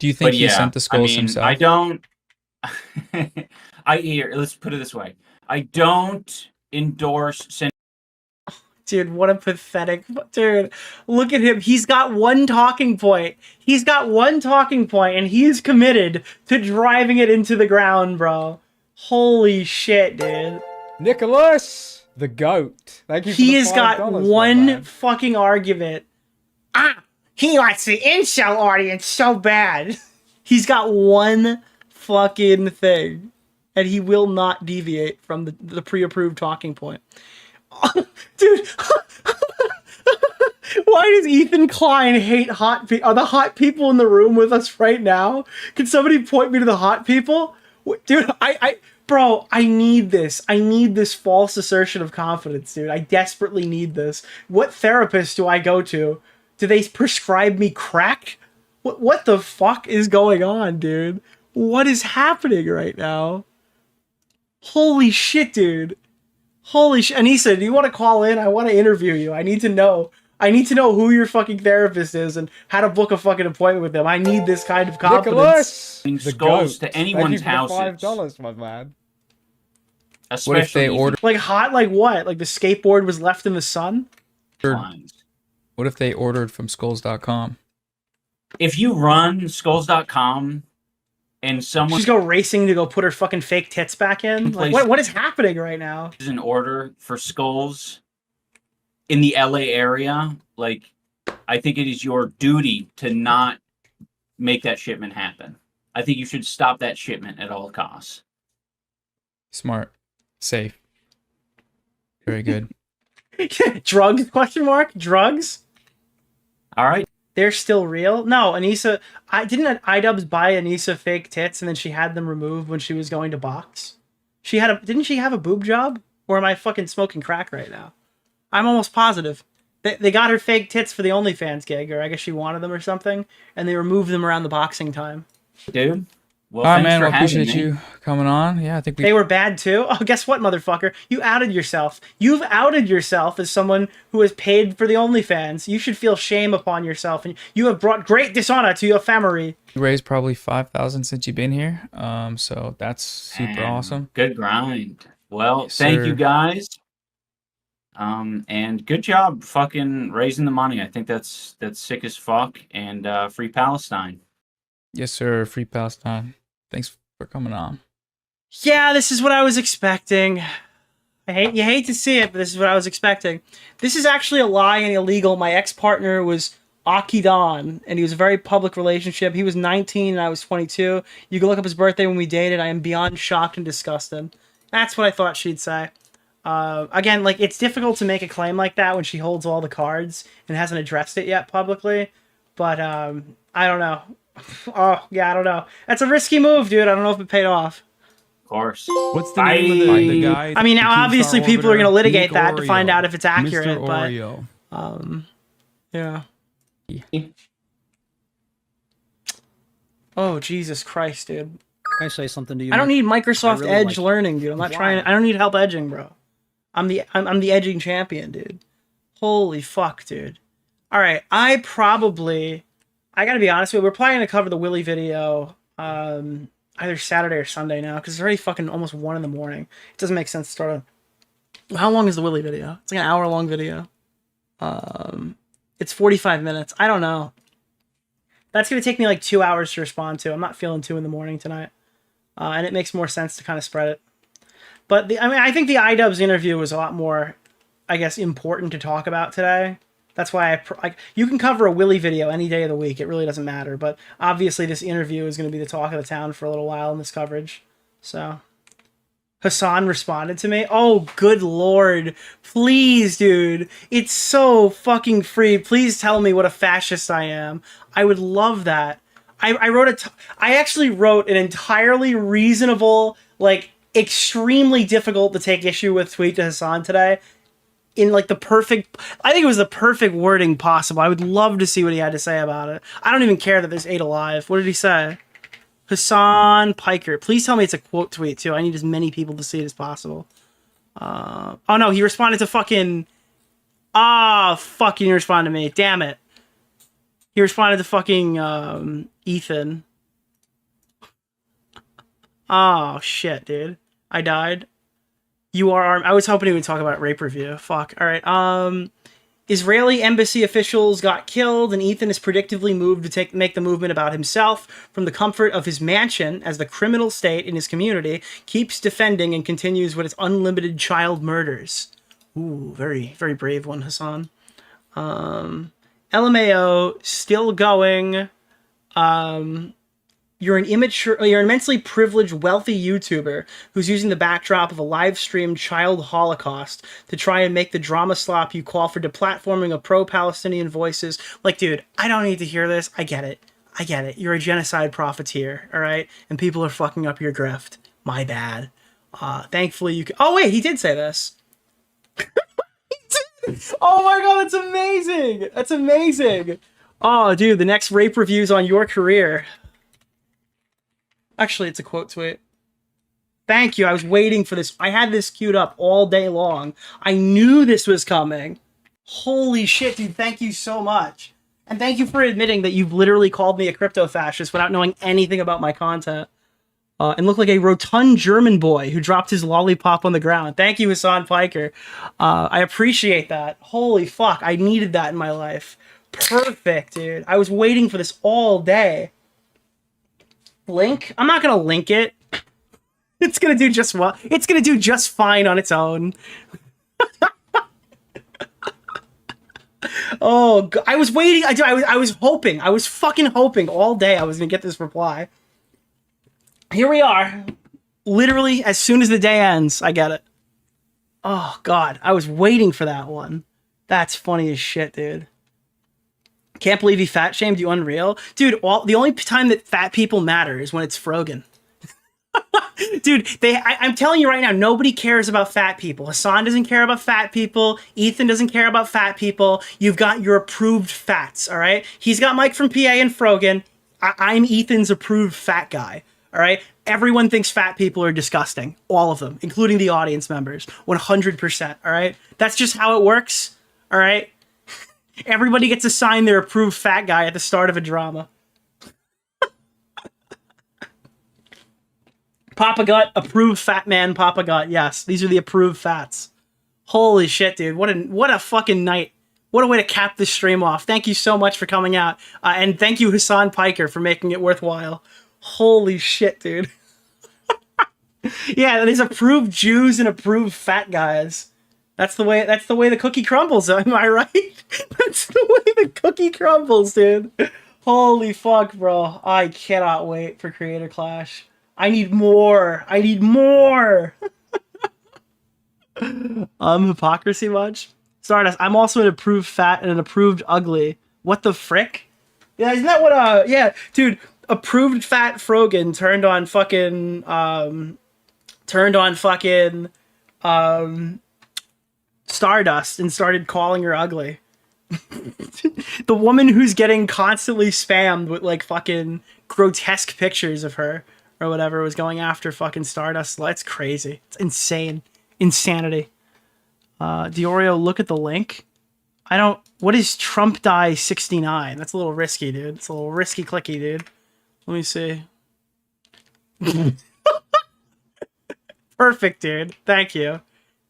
you think he sent the skulls himself? I don't. Let's put it this way. I don't endorse sending. Dude, what a pathetic... Dude, look at him. He's got one talking point. He's got one talking point, and he's committed to driving it into the ground, bro. Holy shit, dude. Nicholas, the goat. Thank you for He the has got $5, my one man. fucking argument. He likes the incel audience so bad. He's got one fucking thing, and he will not deviate from the pre-approved talking point. Dude, why does Ethan Klein hate hot people? Are the hot people in the room with us right now? Can somebody point me to the hot people? Dude, bro, I need this. I need this false assertion of confidence, dude. I desperately need this. What therapist do I go to? Do they prescribe me crack? What the fuck is going on, dude? What is happening right now? Holy shit, dude. Holy shit. Anissa, do you want to call in? I want to interview you. I need to know. I need to know who your fucking therapist is and how to book a fucking appointment with them. I need this kind of confidence. Nicholas, the Skulls goat. to anyone's Thank you for the houses. $5, my man. What if they order? Like hot, like what? Like the skateboard was left in the sun? What if they ordered from skulls.com? If you run skulls.com and someone She's go racing to go put her fucking fake tits back in? Like, what is happening right now? is an order for skulls in the LA area, like, I think it is your duty to not make that shipment happen. I think you should stop that shipment at all costs. Smart. Safe. Very good. Drugs? Question mark? Drugs? All right. They're still real? No, Anissa. Didn't iDubbbz buy Anissa fake tits and then she had them removed when she was going to box? Didn't she have a boob job? Or am I fucking smoking crack right now? I'm almost positive. They got her fake tits for the OnlyFans gig, or I guess she wanted them or something, and they removed them around the boxing time. Dude. Well, all right, thanks man. for Well, having appreciate me. you coming on. Yeah, I think They were bad too? Oh, guess what, motherfucker? You outed yourself. You've outed yourself as someone who has paid for the OnlyFans. You should feel shame upon yourself, and you have brought great dishonor to your family. you raised probably 5,000 since you've been here. So that's super Man, awesome. Good grind. Well, Yes, thank sir. you guys. And good job fucking raising the money. I think that's sick as fuck. And free Palestine. Yes, sir. Free Palestine. Thanks for coming on. Yeah, this is what I was expecting. You hate to see it, but this is what I was expecting. This is actually a lie and illegal. My ex-partner was Akidan, and he was a very public relationship. He was 19 and I was 22. You can look up his birthday when we dated. I am beyond shocked and disgusted. That's what I thought she'd say. Again, like, it's difficult to make a claim like that when she holds all the cards and hasn't addressed it yet publicly. But, I don't know. Oh, yeah, I don't know. That's a risky move, dude. I don't know if it paid off. Of course. What's the name of the guy? I mean, now the obviously Keemstar people are going to orbiter? litigate Nick that to find Oreo. out if it's accurate, Mr. but Oreo. yeah. Oh, Jesus Christ, dude. Can I say something to you? I don't Nick? need Microsoft really Edge like- learning, dude. I'm not trying. I don't need help edging, bro. I'm the edging champion, dude. Holy fuck, dude. All right, I gotta be honest with you. We're planning to cover the Willy video either Saturday or Sunday now because it's already fucking almost 1 in the morning. It doesn't make sense to start on. How long is the Willy video? It's like an hour-long video. It's 45 minutes. I don't know. That's gonna take me like 2 hours to respond to. I'm not feeling 2 in the morning tonight, and it makes more sense to kind of spread it. But I think the iDubbbz interview was a lot more, I guess, important to talk about today. That's why you can cover a Willy video any day of the week. It really doesn't matter. But obviously, this interview is going to be the talk of the town for a little while in this coverage. So, Hassan responded to me. Oh, good lord! Please, dude, it's so fucking free. Please tell me what a fascist I am. I would love that. I actually wrote an entirely reasonable, like, extremely difficult to take issue with tweet to Hassan today in like I think it was the perfect wording possible. I would love to see what he had to say about it. I don't even care that there's 8 alive. What did he say? Hassan Piker. Please tell me it's a quote tweet too. I need as many people to see it as possible. Oh no, he responded to fucking fuck, you didn't respond to me. Damn it. He responded to fucking Ethan. Oh shit, dude. I died. You are armed. I was hoping he would talk about rape review. Fuck. All right. Israeli embassy officials got killed, and Ethan is predictably moved to make the movement about himself from the comfort of his mansion as the criminal state in his community keeps defending and continues with its unlimited child murders. Ooh, very, very brave one, Hassan. LMAO, still going. You're an immensely privileged, wealthy YouTuber who's using the backdrop of a live-streamed child holocaust to try and make the drama slop you call for deplatforming of pro-Palestinian voices. Like, dude, I don't need to hear this. I get it. You're a genocide profiteer, all right? And people are fucking up your grift. My bad. Thankfully, you can... Oh, wait, he did say this. Oh my god, that's amazing! That's amazing! Oh, dude, the next rape review's on your career. Actually, it's a quote tweet. Thank you. I was waiting for this. I had this queued up all day long. I knew this was coming. Holy shit, dude. Thank you so much. And thank you for admitting that you've literally called me a crypto fascist without knowing anything about my content. And look like a rotund German boy who dropped his lollipop on the ground. Thank you, Hassan Piker. I appreciate that. Holy fuck, I needed that in my life. Perfect, dude. I was waiting for this all day. Link? I'm not gonna link it. It's gonna do just well. It's gonna do just fine on its own. Oh, God. I was waiting. I was hoping. I was fucking hoping all day I was gonna get this reply. Here we are. Literally, as soon as the day ends, I get it. Oh, God. I was waiting for that one. That's funny as shit, dude. Can't believe he fat shamed you, unreal. Dude, the only time that fat people matter is when it's Frogan. Dude, I'm telling you right now, nobody cares about fat people. Hassan doesn't care about fat people. Ethan doesn't care about fat people. You've got your approved fats, all right? He's got Mike from PA and Frogan. I'm Ethan's approved fat guy, all right? Everyone thinks fat people are disgusting. All of them, including the audience members. 100%, all right? That's just how it works, all right? Everybody gets assigned their approved fat guy at the start of a drama. Papa Gut, approved fat man, Papa Gut. Yes, these are the approved fats. Holy shit, dude. What a fucking night. What a way to cap this stream off. Thank you so much for coming out. And thank you, Hassan Piker, for making it worthwhile. Holy shit, dude. Yeah, there's approved Jews and approved fat guys. That's the way the cookie crumbles, am I right? That's the way the cookie crumbles, dude. Holy fuck, bro. I cannot wait for Creator Clash. I need more. I need more. Hypocrisy much? Stardust, I'm also an approved fat and an approved ugly. What the frick? Yeah, isn't that what, yeah, dude, approved fat Frogan turned on fucking, Stardust and started calling her ugly. The woman who's getting constantly spammed with, like, fucking grotesque pictures of her or whatever was going after fucking Stardust. It's crazy. It's insane. Insanity. DeOrio, look at the link. What is Trump Die 69? That's a little risky, dude. It's a little risky clicky, dude. Let me see. Perfect, dude. Thank you.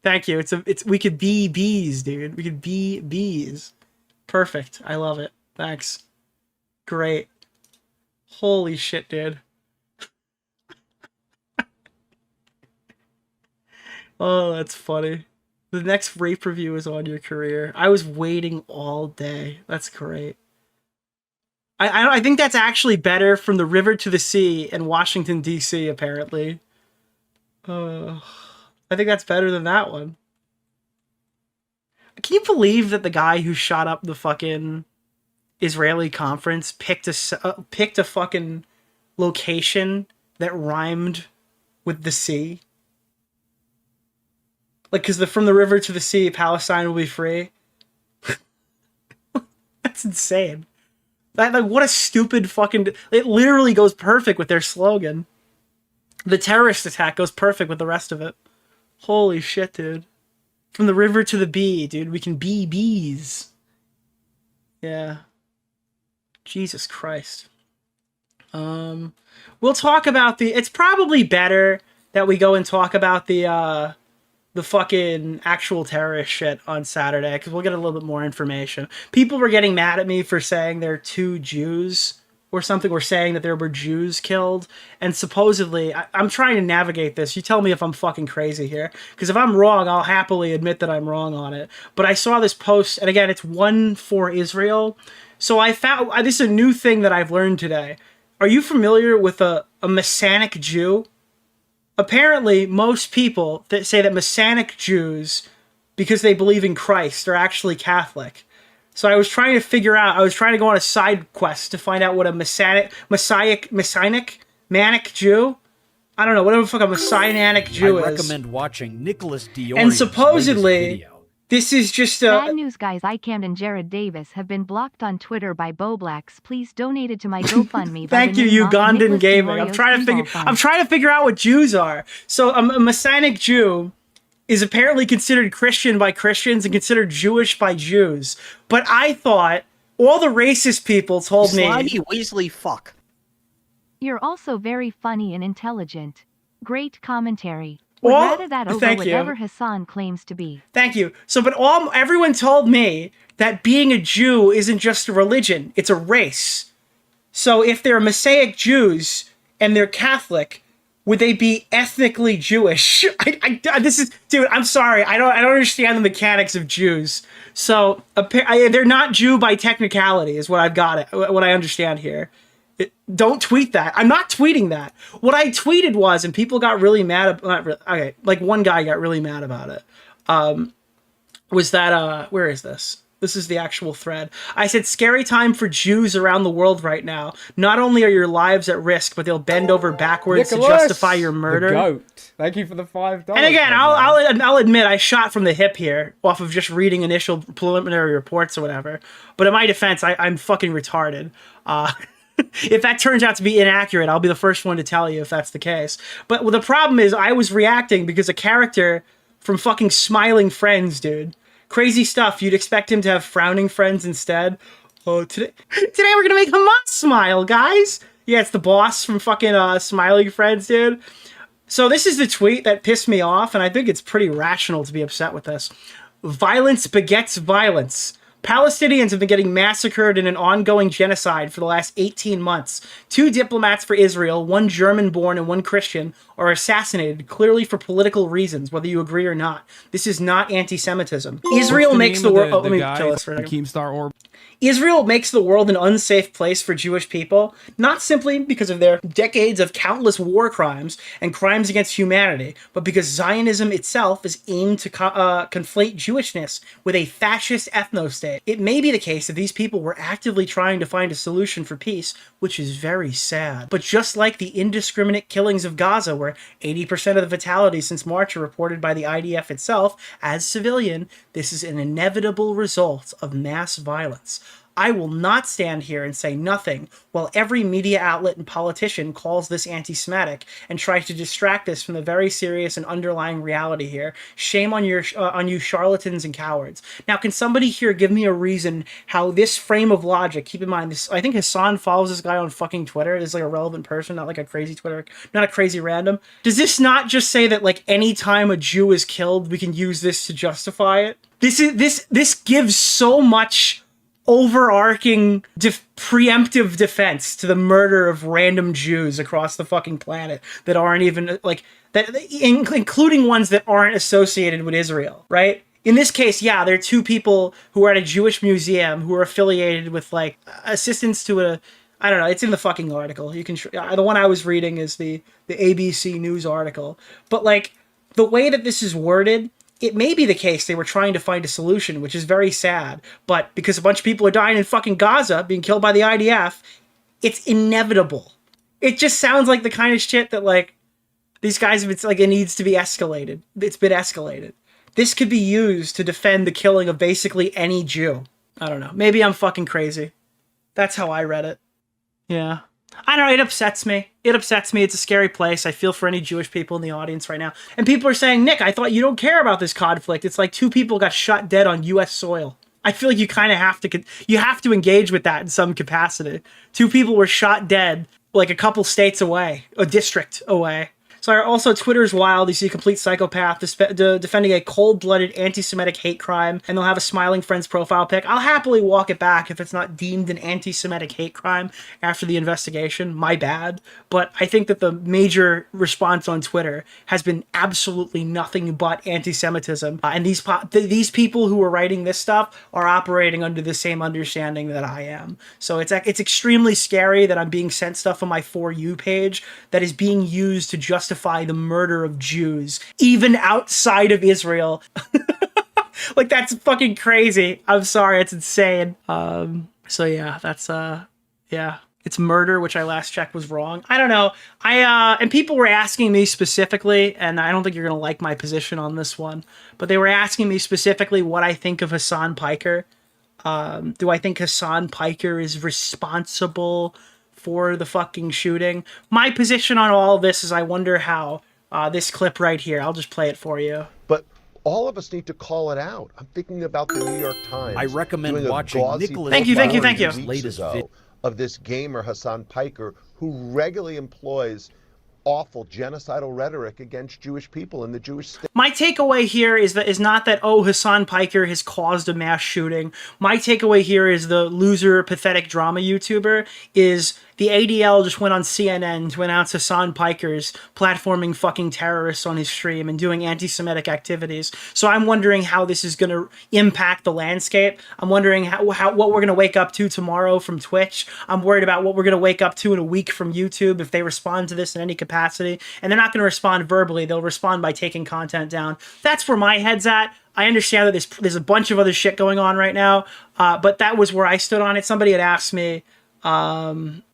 Thank you. We could be bees, dude. We could be bees. Perfect. I love it. Thanks. Great. Holy shit, dude. Oh, that's funny. The next rape review is on your career. I was waiting all day. That's great. I think that's actually better from the river to the sea in Washington, D.C., apparently. I think that's better than that one. Can you believe that the guy who shot up the fucking Israeli conference picked a fucking location that rhymed with the sea? Like, because from the river to the sea, Palestine will be free. That's insane. Like, what a stupid fucking... It literally goes perfect with their slogan. The terrorist attack goes perfect with the rest of it. Holy shit, dude. From the river to the bee, dude. We can be bees. Yeah. Jesus Christ. We'll talk about the... It's probably better that we go and talk about the fucking actual terrorist shit on Saturday, because we'll get a little bit more information. People were getting mad at me for saying there are 2 Jews or something, or saying that there were Jews killed, and supposedly, I'm trying to navigate this. You tell me if I'm fucking crazy here, because if I'm wrong, I'll happily admit that I'm wrong on it. But I saw this post, and again, it's one for Israel. So I found, this is a new thing that I've learned today. Are you familiar with a Messianic Jew? Apparently, most people that say that Messianic Jews, because they believe in Christ, are actually Catholic. So I was trying to figure out, I was trying to go on a side quest to find out what a Messianic Manic Jew? I don't know, whatever the fuck a Messianic Jew is. I recommend watching Nicholas DeOrio. And supposedly, this is just a... Bad news, guys. Camden Jared Davis have been blocked on Twitter by Boblax. Please donate it to my GoFundMe. Thank you, Ugandan Gaming. I'm trying to figure out what Jews are. So a Messianic Jew is apparently considered Christian by Christians and considered Jewish by Jews. But I thought all the racist people told me... Slimy Weasley fuck. You're also very funny and intelligent. Great commentary. Would rather that over whatever Hassan claims to be. Thank you. So, but everyone told me that being a Jew isn't just a religion, it's a race. So if they're Messianic Jews and they're Catholic, would they be ethnically Jewish? This is, dude, I'm sorry. I don't understand the mechanics of Jews. So they're not Jew by technicality is what what I understand here. Don't tweet that. I'm not tweeting that. What I tweeted was, and people got really mad. Like one guy got really mad about it. Was that where is this? This is the actual thread. I said, scary time for Jews around the world right now. Not only are your lives at risk, but they'll bend over backwards Nicholas, to justify your murder. The goat. Thank you for the $5. And again, I'll admit I shot from the hip here, off of just reading initial preliminary reports or whatever. But in my defense, I'm fucking retarded. If that turns out to be inaccurate, I'll be the first one to tell you if that's the case. But the problem is I was reacting because a character from fucking Smiling Friends, dude. Crazy stuff. You'd expect him to have frowning friends instead. Oh, today we're gonna make Hamas smile, guys. Yeah, it's the boss from fucking Smiling Friends, dude. So this is the tweet that pissed me off, and I think it's pretty rational to be upset with this. Violence begets violence. Palestinians have been getting massacred in an ongoing genocide for the last 18 months. 2 diplomats for Israel, one German-born and one Christian, are assassinated, clearly for political reasons, whether you agree or not. This is not anti-Semitism. Israel makes the world... let me kill this for a second. Keemstar Orb. Israel makes the world an unsafe place for Jewish people, not simply because of their decades of countless war crimes and crimes against humanity, but because Zionism itself is aimed to conflate Jewishness with a fascist ethno-state. It may be the case that these people were actively trying to find a solution for peace, which is very sad. But just like the indiscriminate killings of Gaza, where 80% of the fatalities since March are reported by the IDF itself as civilian, this is an inevitable result of mass violence. I will not stand here and say nothing while every media outlet and politician calls this anti-Semitic and tries to distract us from the very serious and underlying reality here. Shame on you charlatans and cowards. Now, can somebody here give me a reason how this frame of logic, keep in mind, this, I think Hassan follows this guy on fucking Twitter. This is like a relevant person, not like a crazy Twitter, not a crazy random. Does this not just say that like any time a Jew is killed, we can use this to justify it? This gives so much overarching preemptive defense to the murder of random Jews across the fucking planet that aren't even like that, including ones that aren't associated with Israel, right? In this case, yeah, there are 2 people who are at a Jewish museum who are affiliated with like assistance to a, I don't know, it's in the fucking article. You can, the one I was reading is the ABC News article, but like the way that this is worded, it may be the case they were trying to find a solution, which is very sad, but because a bunch of people are dying in fucking Gaza, being killed by the IDF, it's inevitable. It just sounds like the kind of shit that, like, these guys, it's like it needs to be escalated. It's been escalated. This could be used to defend the killing of basically any Jew. I don't know. Maybe I'm fucking crazy. That's how I read it. Yeah. I don't know, it upsets me. It upsets me. It's a scary place. I feel for any Jewish people in the audience right now. And people are saying, Nick, I thought you don't care about this conflict. It's like 2 people got shot dead on U.S. soil. I feel like you kind of have to engage with that in some capacity. 2 people were shot dead like a couple states away, a district away. So also, Twitter's wild. You see a complete psychopath defending a cold-blooded anti-Semitic hate crime, and they'll have a Smiling Friends profile pic. I'll happily walk it back if it's not deemed an anti-Semitic hate crime after the investigation. My bad. But I think that the major response on Twitter has been absolutely nothing but anti-Semitism. And these people who are writing this stuff are operating under the same understanding that I am. So it's extremely scary that I'm being sent stuff on my For You page that is being used to justify the murder of Jews, even outside of Israel. Like, that's fucking crazy. I'm sorry, it's insane. So yeah, that's yeah. It's murder, which I last checked was wrong. I don't know. And people were asking me specifically, and I don't think you're gonna like my position on this one, but they were asking me specifically what I think of Hassan Piker. Do I think Hassan Piker is responsible for the fucking shooting? My position on all of this is I wonder how this clip right here, I'll just play it for you. But all of us need to call it out. I'm thinking about the New York Times. I recommend doing a watching gauzy Nicholas Thank you. profile latest ago of this gamer Hassan Piker, who regularly employs awful genocidal rhetoric against Jewish people in the Jewish state. My takeaway here is not that, oh, Hassan Piker has caused a mass shooting. My takeaway here is the loser, pathetic drama YouTuber is the ADL just went on CNN to announce Hassan Piker's platforming fucking terrorists on his stream and doing anti-Semitic activities. So I'm wondering how this is going to impact the landscape. I'm wondering how what we're going to wake up to tomorrow from Twitch. I'm worried about what we're going to wake up to in a week from YouTube if they respond to this in any capacity. And they're not going to respond verbally. They'll respond by taking content down. That's where my head's at. I understand that there's a bunch of other shit going on right now, but that was where I stood on it. Somebody had asked me,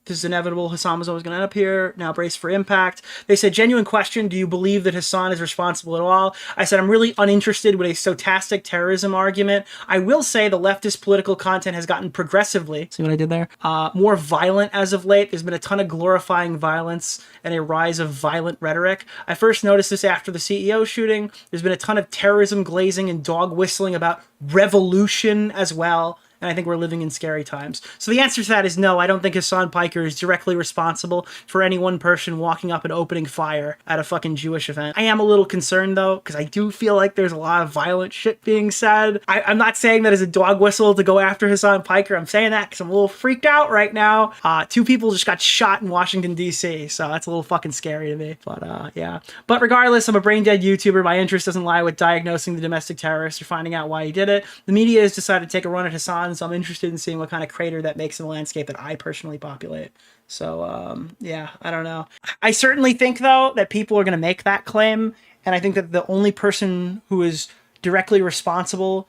this is inevitable. Hassan was always going to end up here. Now brace for impact. They said, genuine question. Do you believe that Hassan is responsible at all? I said, I'm really uninterested with a stochastic terrorism argument. I will say the leftist political content has gotten progressively, see what I did there? More violent as of late. There's been a ton of glorifying violence and a rise of violent rhetoric. I first noticed this after the CEO shooting. There's been a ton of terrorism glazing and dog whistling about revolution as well. And I think we're living in scary times. So the answer to that is no, I don't think Hassan Piker is directly responsible for any one person walking up and opening fire at a fucking Jewish event. I am a little concerned though, because I do feel like there's a lot of violent shit being said. I'm not saying that as a dog whistle to go after Hassan Piker. I'm saying that because I'm a little freaked out right now. 2 people just got shot in Washington, D.C., so that's a little fucking scary to me. But yeah. But regardless, I'm a brain dead YouTuber. My interest doesn't lie with diagnosing the domestic terrorist or finding out why he did it. The media has decided to take a run at Hassan, so I'm interested in seeing what kind of crater that makes in the landscape that I personally populate. So, yeah, I don't know. I certainly think, though, that people are going to make that claim, and I think that the only person who is directly responsible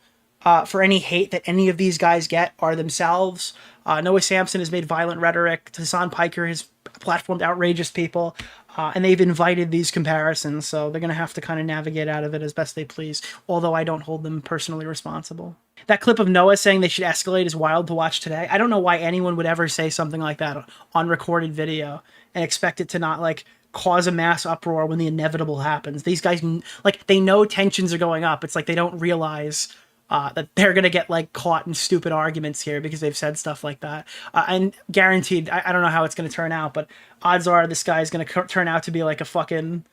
for any hate that any of these guys get are themselves. Noah Samson has made violent rhetoric. Hassan Piker has platformed outrageous people. And they've invited these comparisons, so they're going to have to kind of navigate out of it as best they please, although I don't hold them personally responsible. That clip of Noah saying they should escalate is wild to watch today. I don't know why anyone would ever say something like that on recorded video and expect it to not, like, cause a mass uproar when the inevitable happens. These guys, like, they know tensions are going up. It's like they don't realize that they're going to get, like, caught in stupid arguments here because they've said stuff like that. And guaranteed, I don't know how it's going to turn out, but odds are this guy is going to turn out to be like a fucking...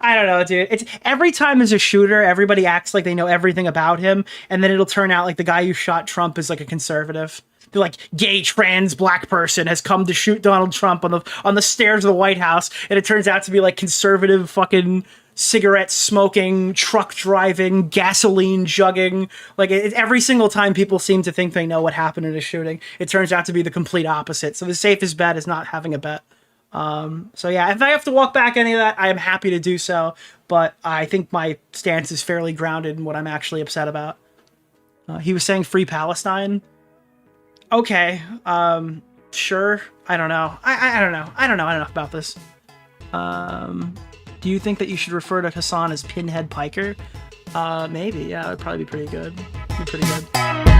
I don't know, dude. It's every time there's a shooter, everybody acts like they know everything about him, and then it'll turn out like the guy who shot Trump is like a conservative. They're like, gay, trans, black person has come to shoot Donald Trump on the stairs of the White House, and it turns out to be like conservative fucking cigarette smoking, truck driving, gasoline jugging. Like every single time people seem to think they know what happened in a shooting, it turns out to be the complete opposite. So the safest bet is not having a bet. So yeah, if I have to walk back any of that, I am happy to do so, but I think my stance is fairly grounded in what I'm actually upset about. He was saying free Palestine. Okay. Sure. I don't know. I don't know. I don't know enough about this. Do you think that you should refer to Hassan as Pinhead Piker? Maybe. Yeah, that'd probably be pretty good. Be pretty good.